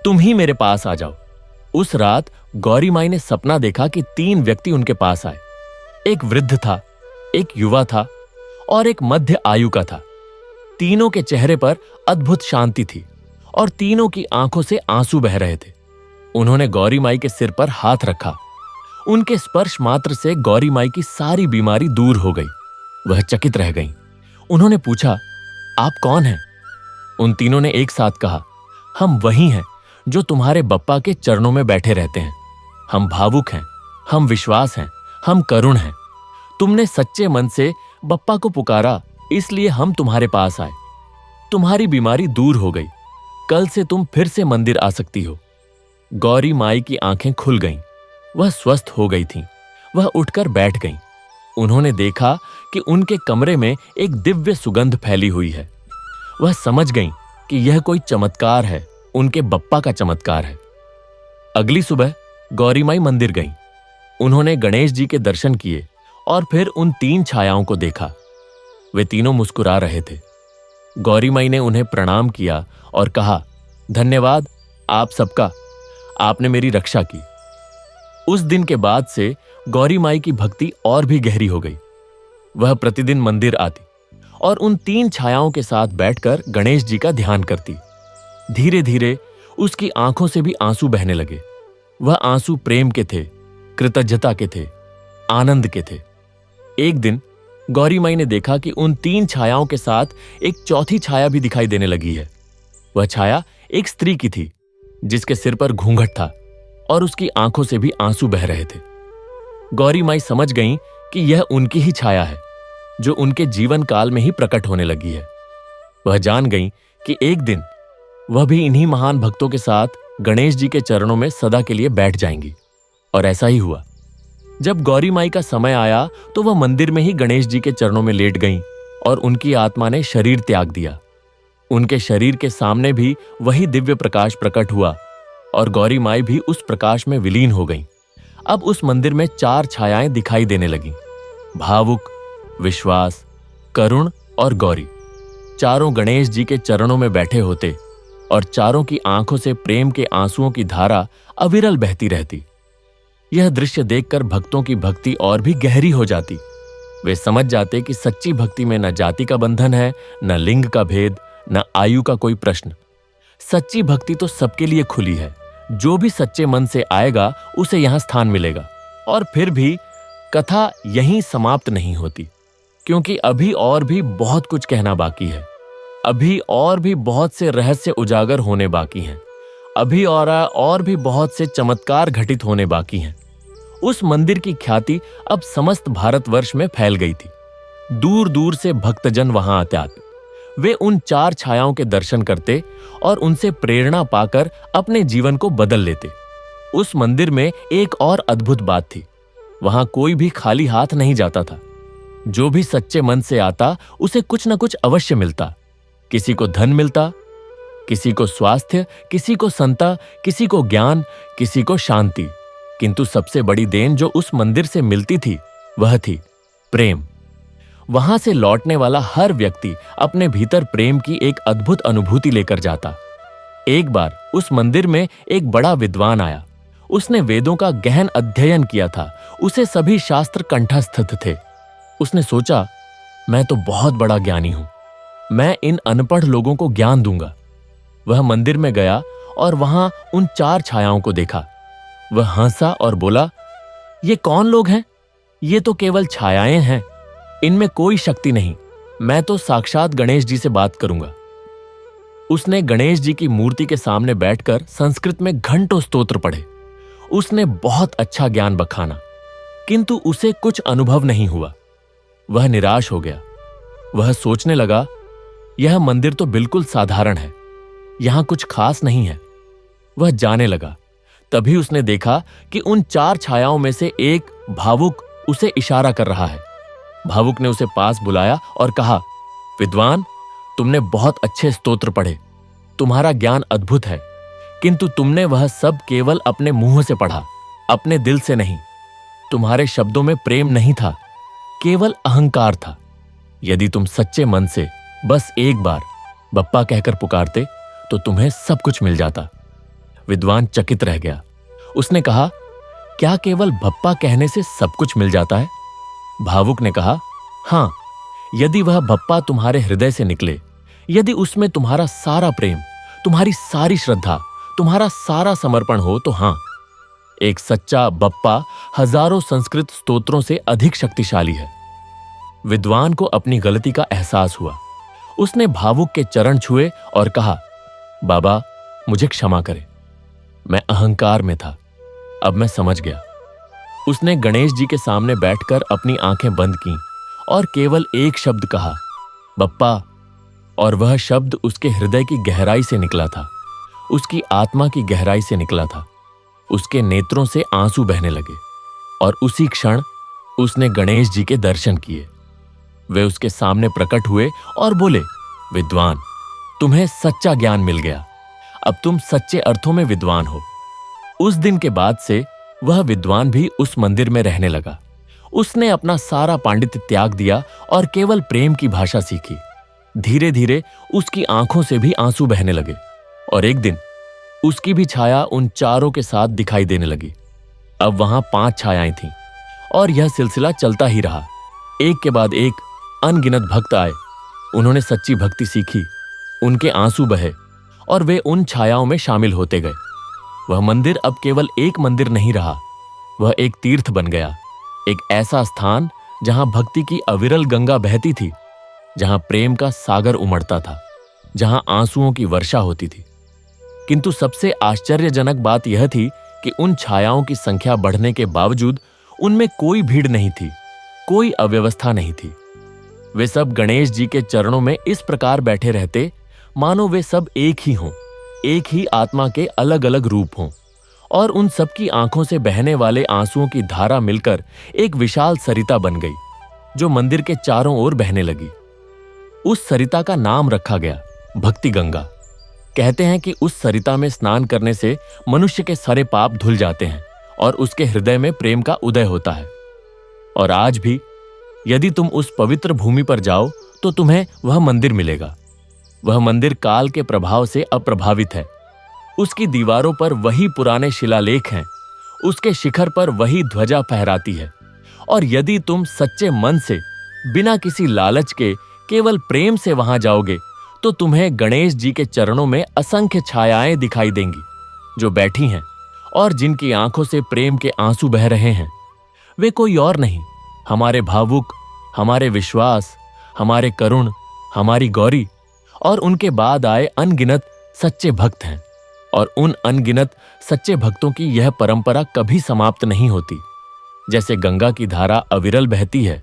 तुम ही मेरे पास आ जाओ। उस रात गौरी माई ने सपना देखा कि 3 व्यक्ति उनके पास आए। एक वृद्ध था, एक युवा था और एक मध्य आयु का था। तीनों के चेहरे पर अद्भुत शांति थी और तीनों की आंखों से आंसू बह रहे थे। उन्होंने गौरी माई के सिर पर हाथ रखा। उनके स्पर्श मात्र से गौरी माई की सारी बीमारी दूर हो गई। वह चकित रह गईं। उन्होंने पूछा, आप कौन हैं? उन तीनों ने एक साथ कहा, हम वही हैं जो तुम्हारे बप्पा के चरणों में बैठे रहते हैं। हम भावुक हैं, हम विश्वास हैं, हम करुण हैं। तुमने सच्चे मन से बप्पा को पुकारा, इसलिए हम तुम्हारे पास आए। तुम्हारी बीमारी दूर हो गई। कल से तुम फिर से मंदिर आ सकती हो। गौरी माई की आंखें खुल गईं। वह स्वस्थ हो गई थीं। वह उठकर बैठ गईं। उन्होंने देखा कि उनके कमरे में एक दिव्य सुगंध फैली हुई है। वह समझ गईं कि यह कोई चमत्कार है, उनके बप्पा का चमत्कार है। अगली सुबह गौरी माई मंदिर गईं। उन्होंने गणेश जी के दर्शन किए और फिर उन 3 छायाओं को देखा। वे तीनों मुस्कुरा रहे थे। गौरी माई ने उन्हें प्रणाम किया और कहा, धन्यवाद आप सबका, आपने मेरी रक्षा की। उस दिन के बाद से गौरी माई की भक्ति और भी गहरी हो गई। वह प्रतिदिन मंदिर आती और उन 3 छायाओं के साथ बैठकर गणेश जी का ध्यान करती। धीरे धीरे उसकी आंखों से भी आंसू बहने लगे। वह आंसू प्रेम के थे, कृतज्ञता के थे, आनंद के थे। एक दिन गौरी माई ने देखा कि उन 3 छायाओं के साथ एक चौथी छाया भी दिखाई देने लगी है। वह छाया एक स्त्री की थी, जिसके सिर पर घूंघट था और उसकी आंखों से भी आंसू बह रहे थे। गौरी माई समझ गईं कि यह उनकी ही छाया है, जो उनके जीवन काल में ही प्रकट होने लगी है। वह जान गईं कि एक दिन वह भी इन्हीं महान भक्तों के साथ गणेश जी के चरणों में सदा के लिए बैठ जाएंगी। और ऐसा ही हुआ। जब गौरी माई का समय आया तो वह मंदिर में ही गणेश जी के चरणों में लेट गईं और उनकी आत्मा ने शरीर त्याग दिया। उनके शरीर के सामने भी वही दिव्य प्रकाश प्रकट हुआ और गौरी माई भी उस प्रकाश में विलीन हो गईं। अब उस मंदिर में 4 छायाएं दिखाई देने लगीं, भावुक, विश्वास, करुण और गौरी। चारों गणेश जी के चरणों में बैठे होते और चारों की आंखों से प्रेम के आंसुओं की धारा अविरल बहती रहती। यह दृश्य देखकर भक्तों की भक्ति और भी गहरी हो जाती। वे समझ जाते कि सच्ची भक्ति में न जाति का बंधन है, न लिंग का भेद, न आयु का कोई प्रश्न। सच्ची भक्ति तो सबके लिए खुली है। जो भी सच्चे मन से आएगा उसे यहां स्थान मिलेगा। और फिर भी कथा यहीं समाप्त नहीं होती, क्योंकि अभी और भी बहुत कुछ कहना बाकी है। अभी और भी बहुत से रहस्य उजागर होने बाकी हैं। अभी और भी बहुत से चमत्कार घटित होने बाकी हैं। उस मंदिर की ख्याति अब समस्त भारतवर्ष में फैल गई थी। दूर दूर से भक्तजन वहां आते। वे उन 4 छायाओं के दर्शन करते और उनसे प्रेरणा पाकर अपने जीवन को बदल लेते। उस मंदिर में एक और अद्भुत बात थी। वहां कोई भी खाली हाथ नहीं जाता था। जो भी सच्चे मन से आता उसे कुछ न कुछ अवश्य मिलता। किसी को धन मिलता, किसी को स्वास्थ्य, किसी को संता, किसी को ज्ञान, किसी को शांति। किंतु सबसे बड़ी देन जो उस मंदिर से मिलती थी वह थी प्रेम। वहां से लौटने वाला हर व्यक्ति अपने भीतर प्रेम की एक अद्भुत अनुभूति लेकर जाता। एक बार उस मंदिर में एक बड़ा विद्वान आया। उसने वेदों का गहन अध्ययन किया था। उसे सभी शास्त्र कंठस्थ थे। उसने सोचा, मैं तो बहुत बड़ा ज्ञानी हूं, मैं इन अनपढ़ लोगों को ज्ञान दूंगा। वह मंदिर में गया और वहां उन 4 छायाओं को देखा। वह हंसा और बोला, ये कौन लोग हैं? ये तो केवल छायाएं हैं, इनमें कोई शक्ति नहीं। मैं तो साक्षात गणेश जी से बात करूंगा। उसने गणेश जी की मूर्ति के सामने बैठकर संस्कृत में घंटों स्तोत्र पढ़े। उसने बहुत अच्छा ज्ञान बखाना, किंतु उसे कुछ अनुभव नहीं हुआ। वह निराश हो गया। वह सोचने लगा, यह मंदिर तो बिल्कुल साधारण है, यहां कुछ खास नहीं है। वह जाने लगा। तभी उसने देखा कि उन 4 छायाओं में से एक भावुक उसे इशारा कर रहा है। भावुक ने उसे पास बुलाया और कहा, विद्वान, तुमने बहुत अच्छे स्तोत्र पढ़े, तुम्हारा ज्ञान अद्भुत है, किंतु तुमने वह सब केवल अपने मुंह से पढ़ा, अपने दिल से नहीं। तुम्हारे शब्दों में प्रेम नहीं था, केवल अहंकार था। यदि तुम सच्चे मन से बस एक बार बप्पा कहकर पुकारते तो तुम्हें सब कुछ मिल जाता। विद्वान चकित रह गया। उसने कहा, क्या केवल बप्पा कहने से सब कुछ मिल जाता है? भावुक ने कहा, हां, यदि वह बप्पा तुम्हारे हृदय से निकले, यदि उसमें तुम्हारा सारा प्रेम, तुम्हारी सारी श्रद्धा, तुम्हारा सारा समर्पण हो तो हां। एक सच्चा बप्पा हजारों संस्कृत स्तोत्रों से अधिक शक्तिशाली है। विद्वान को अपनी गलती का एहसास हुआ। उसने भावुक के चरण छुए और कहा, बाबा मुझे क्षमा करें, मैं अहंकार में था, अब मैं समझ गया। उसने गणेश जी के सामने बैठकर अपनी आंखें बंद कीं और केवल एक शब्द कहा, बप्पा। और वह शब्द उसके हृदय की गहराई से निकला था, उसकी आत्मा की गहराई से निकला था। उसके नेत्रों से आंसू बहने लगे और उसी क्षण उसने गणेश जी के दर्शन किए। वे उसके सामने प्रकट हुए और बोले, विद्वान, तुम्हें सच्चा ज्ञान मिल गया, अब तुम सच्चे अर्थों में विद्वान हो। उस दिन के बाद से वह विद्वान भी उस मंदिर में रहने लगा। उसने अपना सारा पांडित्य त्याग दिया और केवल प्रेम की भाषा सीखी। धीरे धीरे उसकी आंखों से भी आंसू बहने लगे और एक दिन उसकी भी छाया उन चारों के साथ दिखाई देने लगी। अब वहां 5 छायाएं थीं और यह सिलसिला चलता ही रहा। एक के बाद एक अनगिनत भक्त आए, उन्होंने सच्ची भक्ति सीखी, उनके आंसू बहे और वे उन छायाओं में शामिल होते गए। वह मंदिर अब केवल एक मंदिर नहीं रहा, वह एक तीर्थ बन गया, एक ऐसा स्थान जहां भक्ति की अविरल गंगा बहती थी, जहां प्रेम का सागर उमड़ता था, जहां आंसुओं की वर्षा होती थी। किंतु सबसे आश्चर्यजनक बात यह थी कि उन छायाओं की संख्या बढ़ने के बावजूद उनमें कोई भीड़ नहीं थी, कोई अव्यवस्था नहीं थी। वे सब गणेश जी के चरणों में इस प्रकार बैठे रहते मानो वे सब एक ही हों, एक ही आत्मा के अलग अलग रूप हों, और उन सबकी आंखों से बहने वाले आंसुओं की धारा मिलकर एक विशाल सरिता बन गई, जो मंदिर के चारों ओर बहने लगी। उस सरिता का नाम रखा गया भक्ति गंगा। कहते हैं कि उस सरिता में स्नान करने से मनुष्य के सारे पाप धुल जाते हैं और उसके हृदय में प्रेम का उदय होता है। और आज भी यदि तुम उस पवित्र भूमि पर जाओ तो तुम्हें वह मंदिर मिलेगा। वह मंदिर काल के प्रभाव से अप्रभावित है। उसकी दीवारों पर वही पुराने शिलालेख हैं, उसके शिखर पर वही ध्वजा फहराती है। और यदि तुम सच्चे मन से, बिना किसी लालच के, केवल प्रेम से वहां जाओगे तो तुम्हें गणेश जी के चरणों में असंख्य छायाएं दिखाई देंगी, जो बैठी हैं और जिनकी आंखों से प्रेम के आंसू बह रहे हैं। वे कोई और नहीं, हमारे भावुक, हमारे विश्वास, हमारे करुण, हमारी गौरी और उनके बाद आए अनगिनत सच्चे भक्त हैं। और उन अनगिनत सच्चे भक्तों की यह परंपरा कभी समाप्त नहीं होती। जैसे गंगा की धारा अविरल बहती है,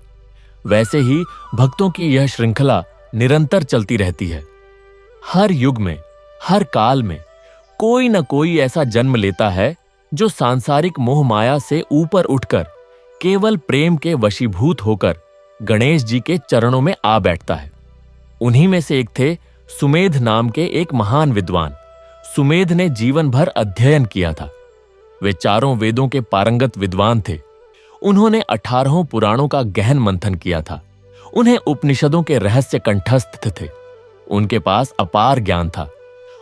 वैसे ही भक्तों की यह श्रृंखला निरंतर चलती रहती है। हर युग में, हर काल में कोई न कोई ऐसा जन्म लेता है जो सांसारिक मोह माया से ऊपर उठकर केवल प्रेम के वशीभूत होकर गणेश जी के चरणों में आ बैठता है। उन्हीं में से एक थे सुमेध नाम के एक महान विद्वान। सुमेध ने जीवन भर अध्ययन किया था। वे चारों वेदों के पारंगत विद्वान थे। उन्होंने 18 पुराणों का गहन मंथन किया था। उन्हें उपनिषदों के रहस्य कंठस्थ थे। उनके पास अपार ज्ञान था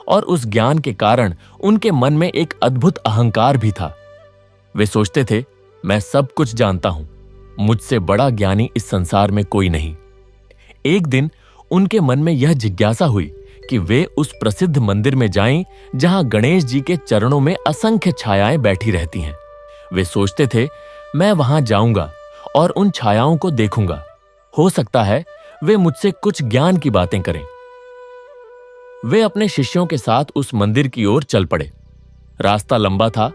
और उस ज्ञान के कारण उनके मन में एक अद्भुत अहंकार भी था। वे सोचते थे, मैं सब कुछ जानता हूं, मुझसे बड़ा ज्ञानी इस संसार में कोई नहीं। एक दिन उनके मन में यह जिज्ञासा हुई कि वे उस प्रसिद्ध मंदिर में जाएं जहां गणेश जी के चरणों में असंख्य छायाएं बैठी रहती हैं। वे सोचते थे, मैं वहां जाऊंगा और उन छायाओं को देखूंगा। हो सकता है वे मुझसे कुछ ज्ञान की बातें करें। वे अपने शिष्यों के साथ उस मंदिर की ओर चल पड़े। रास्ता लंबा था,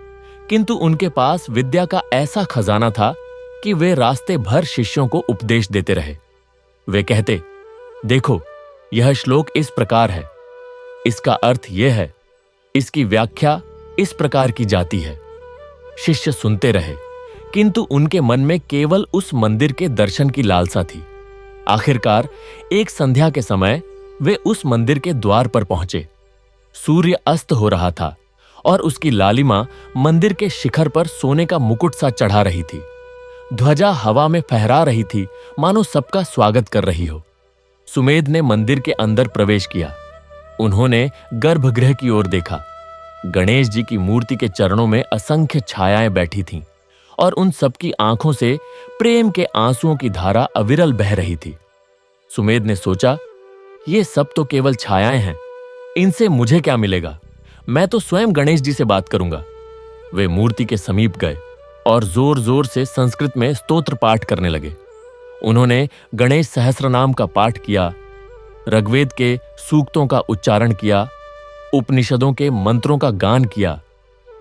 किंतु उनके पास विद्या का ऐसा खजाना था कि वे रास्ते भर शिष्यों को उपदेश देते रहे। वे कहते, देखो, यह श्लोक इस प्रकार है, इसका अर्थ यह है, इसकी व्याख्या इस प्रकार की जाती है। शिष्य सुनते रहे, किंतु उनके मन में केवल उस मंदिर के दर्शन की लालसा थी। आखिरकार एक संध्या के समय वे उस मंदिर के द्वार पर पहुंचे। सूर्य अस्त हो रहा था और उसकी लालिमा मंदिर के शिखर पर सोने का मुकुट सा चढ़ा रही थी। ध्वजा हवा में फहरा रही थी, मानो सबका स्वागत कर रही हो। सुमेध ने मंदिर के अंदर प्रवेश किया। उन्होंने गर्भगृह की ओर देखा। गणेश जी की मूर्ति के चरणों में असंख्य छायाएं बैठी थीं और उन सबकी आंखों से प्रेम के आंसुओं की धारा अविरल बह रही थी। सुमेध ने सोचा, ये सब तो केवल छायाएं हैं, इनसे मुझे क्या मिलेगा? मैं तो स्वयं गणेश जी से बात करूंगा। वे मूर्ति के समीप गए और जोर जोर से संस्कृत में स्तोत्र पाठ करने लगे। उन्होंने गणेश सहस्रनाम का पाठ किया, ऋग्वेद के सूक्तों का उच्चारण किया, उपनिषदों के मंत्रों का गान किया।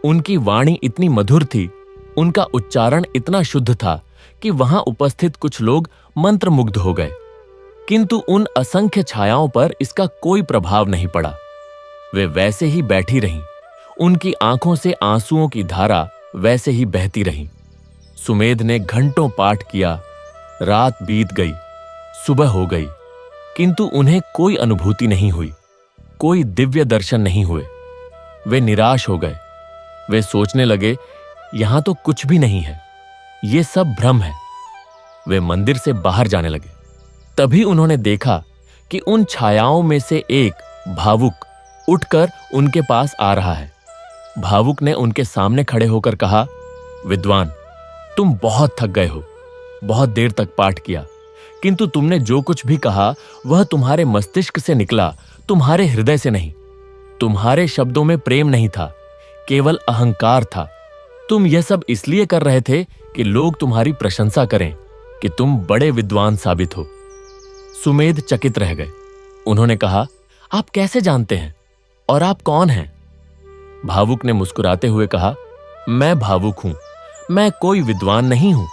उनकी वाणी इतनी मधुर थी, उनका उच्चारण इतना शुद्ध था कि वहां उपस्थित कुछ लोग मंत्रमुग्ध हो गए। किंतु उन असंख्य छायाओं पर इसका कोई प्रभाव नहीं पड़ा। वे वैसे ही बैठी रहीं, उनकी आंखों से आंसुओं की धारा वैसे ही बहती रही। सुमेध ने घंटों पाठ किया, रात बीत गई, सुबह हो गई, किंतु उन्हें कोई अनुभूति नहीं हुई, कोई दिव्य दर्शन नहीं हुए। वे निराश हो गए। वे सोचने लगे, यहां तो कुछ भी नहीं है, ये सब भ्रम है। वे मंदिर से बाहर जाने लगे। तभी उन्होंने देखा कि उन छायाओं में से एक भावुक उठकर उनके पास आ रहा है। भावुक ने उनके सामने खड़े होकर कहा, विद्वान, तुम बहुत थक गए हो, बहुत देर तक पाठ किया, किंतु तुमने जो कुछ भी कहा वह तुम्हारे मस्तिष्क से निकला, तुम्हारे हृदय से नहीं। तुम्हारे शब्दों में प्रेम नहीं था, केवल अहंकार था। तुम यह सब इसलिए कर रहे थे कि लोग तुम्हारी प्रशंसा करें कि तुम बड़े विद्वान साबित हो। सुमेध चकित रह गए। उन्होंने कहा, आप कैसे जानते हैं और आप कौन हैं? भावुक ने मुस्कुराते हुए कहा, मैं भावुक हूं, मैं कोई विद्वान नहीं हूं,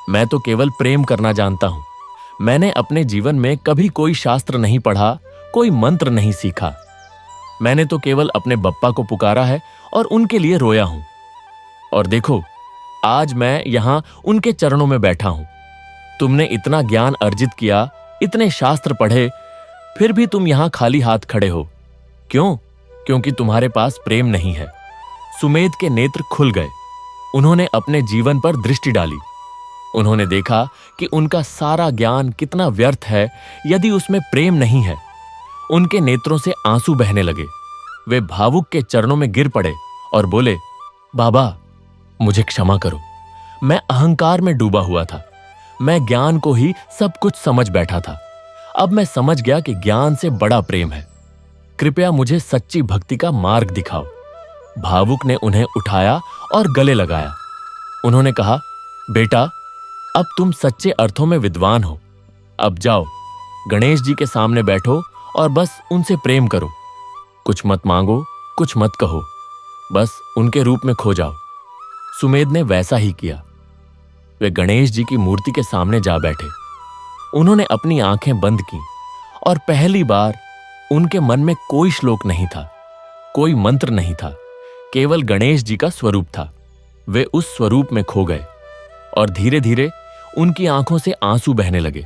मैं तो केवल प्रेम करना जानता हूं। मैंने अपने जीवन में कभी कोई शास्त्र नहीं पढ़ा, कोई मंत्र नहीं सीखा। मैंने तो केवल अपने बप्पा को पुकारा है और उनके लिए रोया हूं। और देखो, आज मैं यहां उनके चरणों में बैठा हूं। तुमने इतना ज्ञान अर्जित किया, इतने शास्त्र पढ़े, फिर भी तुम यहां खाली हाथ खड़े हो। क्यों? क्योंकि तुम्हारे पास प्रेम नहीं है। सुमेध के नेत्र खुल गए। उन्होंने अपने जीवन पर दृष्टि डाली। उन्होंने देखा कि उनका सारा ज्ञान कितना व्यर्थ है यदि उसमें प्रेम नहीं है। उनके नेत्रों से आंसू बहने लगे। वे भावुक के चरणों में गिर पड़े और बोले, बाबा, मुझे क्षमा करो। मैं अहंकार में डूबा हुआ था। मैं ज्ञान को ही सब कुछ समझ बैठा था। अब मैं समझ गया कि ज्ञान से बड़ा प्रेम है। कृपया मुझे सच्ची भक्ति का मार्ग दिखाओ। भावुक ने उन्हें उठाया और गले लगाया। उन्होंने कहा, बेटा, अब तुम सच्चे अर्थों में विद्वान हो। अब जाओ, गणेश जी के सामने बैठो और बस उनसे प्रेम करो। कुछ मत मांगो, कुछ मत कहो, बस उनके रूप में खो जाओ। सुमेध ने वैसा ही किया। वे गणेश जी की मूर्ति के सामने जा बैठे। उन्होंने अपनी आंखें बंद की और पहली बार उनके मन में कोई श्लोक नहीं था, कोई मंत्र नहीं था, केवल गणेश जी का स्वरूप था। वे उस स्वरूप में खो गए और धीरे धीरे उनकी आंखों से आंसू बहने लगे।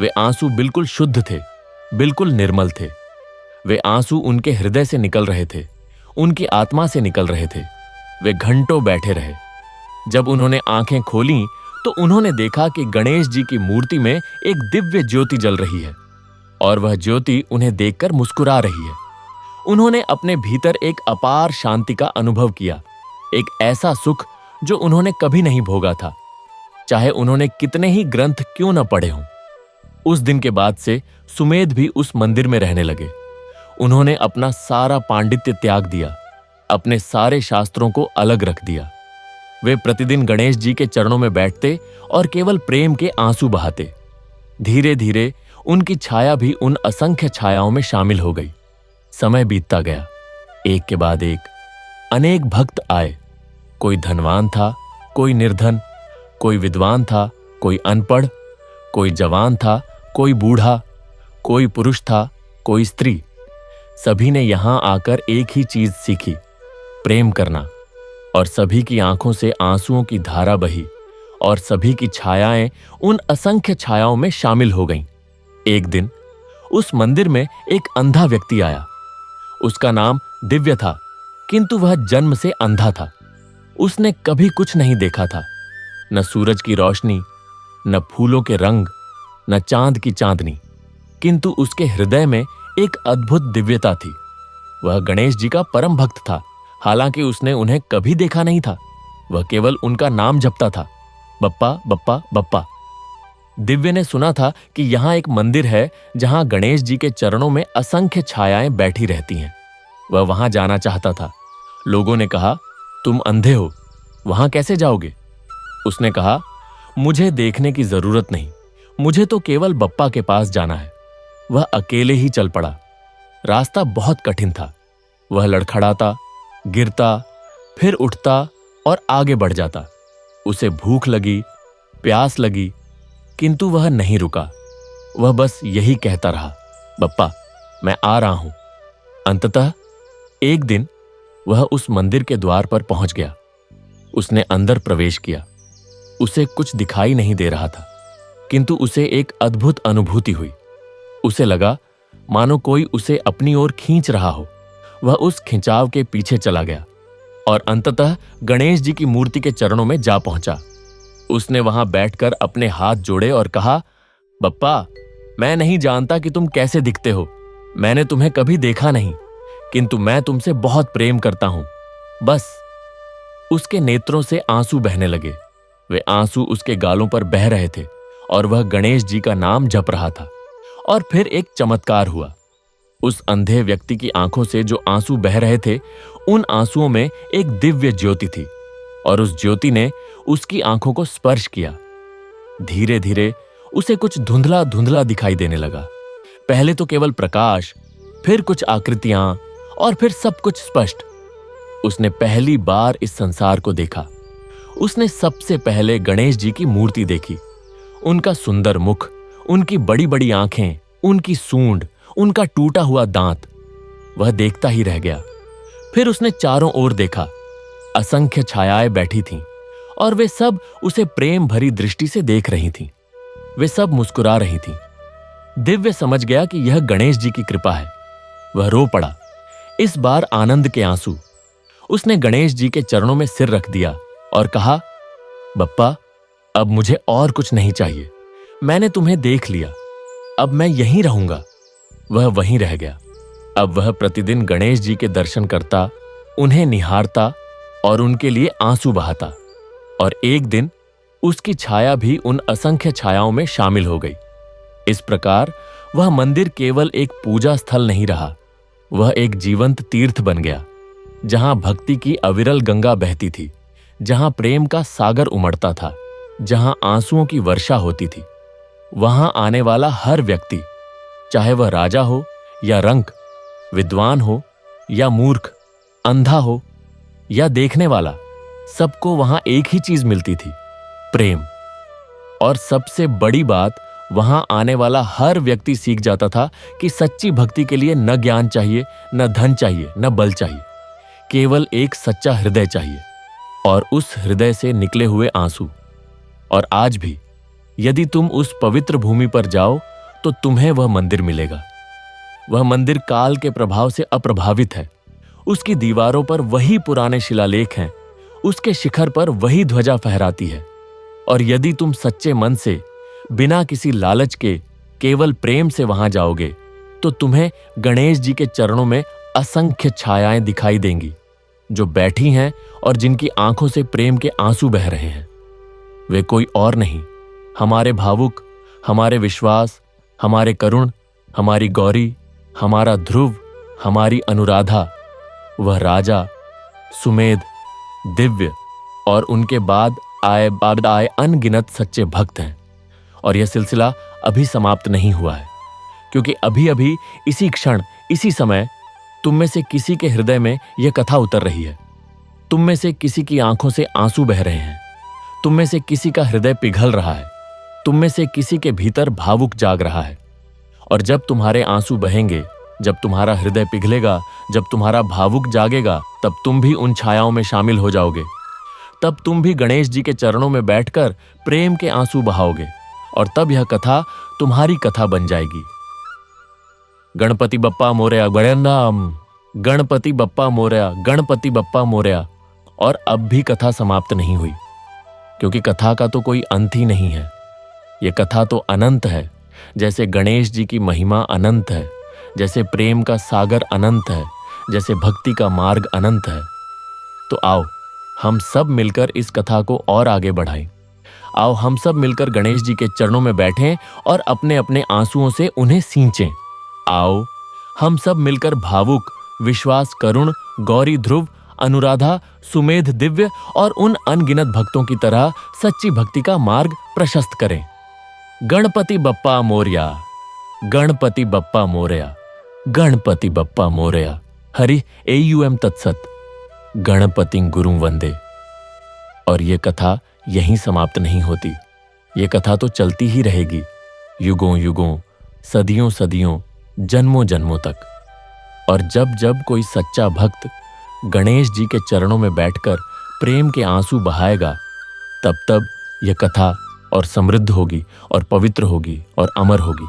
वे आंसू बिल्कुल शुद्ध थे, बिल्कुल निर्मल थे। वे आंसू उनके हृदय से निकल रहे थे, उनकी आत्मा से निकल रहे थे। वे घंटों बैठे रहे। जब उन्होंने आंखें खोलीं तो उन्होंने देखा कि गणेश जी की मूर्ति में एक दिव्य ज्योति जल रही है और वह ज्योति उन्हें देखकर मुस्कुरा रही है। उन्होंने अपने भीतर एक अपार शांति का अनुभव किया, एक ऐसा सुख जो उन्होंने कभी नहीं भोगा था, चाहे उन्होंने कितने ही ग्रंथ क्यों न पढ़े हों। उस दिन के बाद से सुमेध भी उस मंदिर में रहने लगे। उन्होंने अपना सारा पांडित्य त्याग दिया, अपने सारे शास्त्रों को अलग रख दिया। वे प्रतिदिन गणेश जी के चरणों में बैठते और केवल प्रेम के आंसू बहाते। धीरे धीरे उनकी छाया भी उन असंख्य छायाओं में शामिल हो गई। समय बीतता गया। एक के बाद एक अनेक भक्त आए। कोई धनवान था, कोई निर्धन, कोई विद्वान था, कोई अनपढ़, कोई जवान था, कोई बूढ़ा, कोई पुरुष था, कोई स्त्री। सभी ने यहां आकर एक ही चीज सीखी, प्रेम करना। और सभी की आंखों से आंसुओं की धारा बही और सभी की छायाएं उन असंख्य छायाओं में शामिल हो गईं। एक दिन उस मंदिर में एक अंधा व्यक्ति आया। उसका नाम दिव्य था, किंतु वह जन्म से अंधा था। उसने कभी कुछ नहीं देखा था, न सूरज की रोशनी, न फूलों के रंग, न चांद की चांदनी, किंतु उसके हृदय में एक अद्भुत दिव्यता थी। वह गणेश जी का परम भक्त था, हालांकि उसने उन्हें कभी देखा नहीं था। वह केवल उनका नाम जपता था, बप्पा बप्पा बप्पा। दिव्य ने सुना था कि यहां एक मंदिर है जहां गणेश जी के चरणों में असंख्य छायाएं बैठी रहती हैं। वह वहां जाना चाहता था। लोगों ने कहा, तुम अंधे हो, वहां कैसे जाओगे? उसने कहा, मुझे देखने की जरूरत नहीं, मुझे तो केवल बप्पा के पास जाना है। वह अकेले ही चल पड़ा। रास्ता बहुत कठिन था। वह लड़खड़ाता, गिरता, फिर उठता और आगे बढ़ जाता। उसे भूख लगी, प्यास लगी, किंतु वह नहीं रुका। वह बस यही कहता रहा, बप्पा, मैं आ रहा हूं। अंततः एक दिन वह उस मंदिर के द्वार पर पहुंच गया। उसने अंदर प्रवेश किया। उसे कुछ दिखाई नहीं दे रहा था, किंतु उसे एक अद्भुत अनुभूति हुई। उसे लगा मानो कोई उसे अपनी ओर खींच रहा हो। वह उस खिंचाव के पीछे चला गया और अंततः गणेश जी की मूर्ति के चरणों में जा पहुंचा। उसने वहां बैठकर अपने हाथ जोड़े और कहा, बप्पा, मैं नहीं जानता कि तुम कैसे दिखते हो। मैंने तुम्हें कभी देखा नहीं, किंतु मैं तुमसे बहुत प्रेम करता हूं। बस। उसके नेत्रों से आंसू बहने लगे। वे आंसू उसके गालों पर बह रहे थे और वह गणेश जी का नाम जप रहा था। और फिर एक चमत्कार हुआ। उस अंधे व्यक्ति की आंखों से जो आंसू बह रहे थे, उन आंसुओं में एक दिव्य ज्योति थी और उस ज्योति ने उसकी आंखों को स्पर्श किया। धीरे धीरे उसे कुछ धुंधला धुंधला दिखाई देने लगा। पहले तो केवल प्रकाश, फिर कुछ आकृतियां और फिर सब कुछ स्पष्ट। उसने पहली बार इस संसार को देखा। उसने सबसे पहले गणेश जी की मूर्ति देखी। उनका सुंदर मुख, उनकी बड़ी बड़ी आंखें, उनकी सूंड, उनका टूटा हुआ दांत। वह देखता ही रह गया। फिर उसने चारों ओर देखा। असंख्य छायाएं बैठी थीं और वे सब उसे प्रेम भरी दृष्टि से देख रही थीं। वे सब मुस्कुरा रही थीं। दिव्य समझ गया कि यह गणेश जी की कृपा है। वह रो पड़ा, इस बार आनंद के आंसू। उसने गणेश जी के चरणों में सिर रख दिया और कहा, बप्पा, अब मुझे और कुछ नहीं चाहिए। मैंने तुम्हें देख लिया, अब मैं यहीं रहूंगा। वह वहीं रह गया। अब वह प्रतिदिन गणेश जी के दर्शन करता, उन्हें निहारता और उनके लिए आंसू बहाता। और एक दिन उसकी छाया भी उन असंख्य छायाओं में शामिल हो गई। इस प्रकार वह मंदिर केवल एक पूजा स्थल नहीं रहा, वह एक जीवंत तीर्थ बन गया, जहां भक्ति की अविरल गंगा बहती थी, जहां प्रेम का सागर उमड़ता था, जहां आंसुओं की वर्षा होती थी। वहां आने वाला हर व्यक्ति, चाहे वह राजा हो या रंक, विद्वान हो या मूर्ख, अंधा हो या देखने वाला, सबको वहां एक ही चीज मिलती थी, प्रेम। और सबसे बड़ी बात, वहां आने वाला हर व्यक्ति सीख जाता था कि सच्ची भक्ति के लिए न ज्ञान चाहिए, न धन चाहिए, न बल चाहिए, केवल एक सच्चा हृदय चाहिए और उस हृदय से निकले हुए आंसू। और आज भी यदि तुम उस पवित्र भूमि पर जाओ तो तुम्हें वह मंदिर मिलेगा। वह मंदिर काल के प्रभाव से अप्रभावित है। उसकी दीवारों पर वही पुराने शिलालेख हैं, उसके शिखर पर वही ध्वजा फहराती है। और यदि तुम सच्चे मन से, बिना किसी लालच के, केवल प्रेम से वहां जाओगे तो तुम्हें गणेश जी के चरणों में असंख्य छायाएं दिखाई देंगी, जो बैठी हैं और जिनकी आंखों से प्रेम के आंसू बह रहे हैं। वे कोई और नहीं, हमारे भावुक, हमारे विश्वास, हमारे करुण, हमारी गौरी, हमारा ध्रुव, हमारी अनुराधा, वह राजा, सुमेध, दिव्य और उनके बाद आए अनगिनत सच्चे भक्त हैं। और यह सिलसिला अभी समाप्त नहीं हुआ है, क्योंकि अभी अभी इसी क्षण, इसी समय तुम में से किसी के हृदय में यह कथा उतर रही है। तुम में से किसी की आंखों से आंसू बह रहे हैं। तुम में से किसी का हृदय पिघल रहा है। तुम में से किसी के भीतर भावुक जाग रहा है। और जब तुम्हारे आंसू बहेंगे, जब तुम्हारा हृदय पिघलेगा, जब तुम्हारा भावुक जागेगा, तब तुम भी उन छायाओं में शामिल हो जाओगे। तब तुम भी गणेश जी के चरणों में बैठकर प्रेम के आंसू बहाओगे और तब यह कथा तुम्हारी कथा बन जाएगी। गणपति बप्पा मोरया, गणपति बप्पा मोरया, गणपति बप्पा मोरया। और अब भी कथा समाप्त नहीं हुई, क्योंकि कथा का तो कोई अंत ही नहीं है। यह कथा तो अनंत है। जैसे गणेश जी की महिमा अनंत है, जैसे प्रेम का सागर अनंत है, जैसे भक्ति का मार्ग अनंत है। तो आओ हम सब मिलकर इस कथा को और आगे बढ़ाएं। आओ हम सब मिलकर गणेश जी के चरणों में बैठें और अपने अपने आंसुओं से उन्हें सींचें। आओ हम सब मिलकर भावुक, विश्वास, करुण, गौरी, ध्रुव, अनुराधा, सुमेध दिव्य और उन अनगिनत भक्तों की तरह सच्ची भक्ति का मार्ग प्रशस्त करें। गणपति बप्पा मोरया, गणपति बप्पा मोरया, गणपति बप्पा मोरया। हरि AUM तत्सत। गणपति गुरुं वंदे। और ये कथा यहीं समाप्त नहीं होती। ये कथा तो चलती ही रहेगी, युगों युगों, सदियों सदियों, जन्मों जन्मों तक। और जब जब कोई सच्चा भक्त गणेश जी के चरणों में बैठकर प्रेम के आंसू बहाएगा, तब तब यह कथा और समृद्ध होगी और पवित्र होगी और अमर होगी।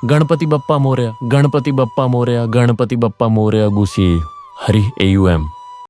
गणपति बप्पा मोरया, गणपति बप्पा मोरया, गणपति बप्पा मोरया। गुसी हरि AUM।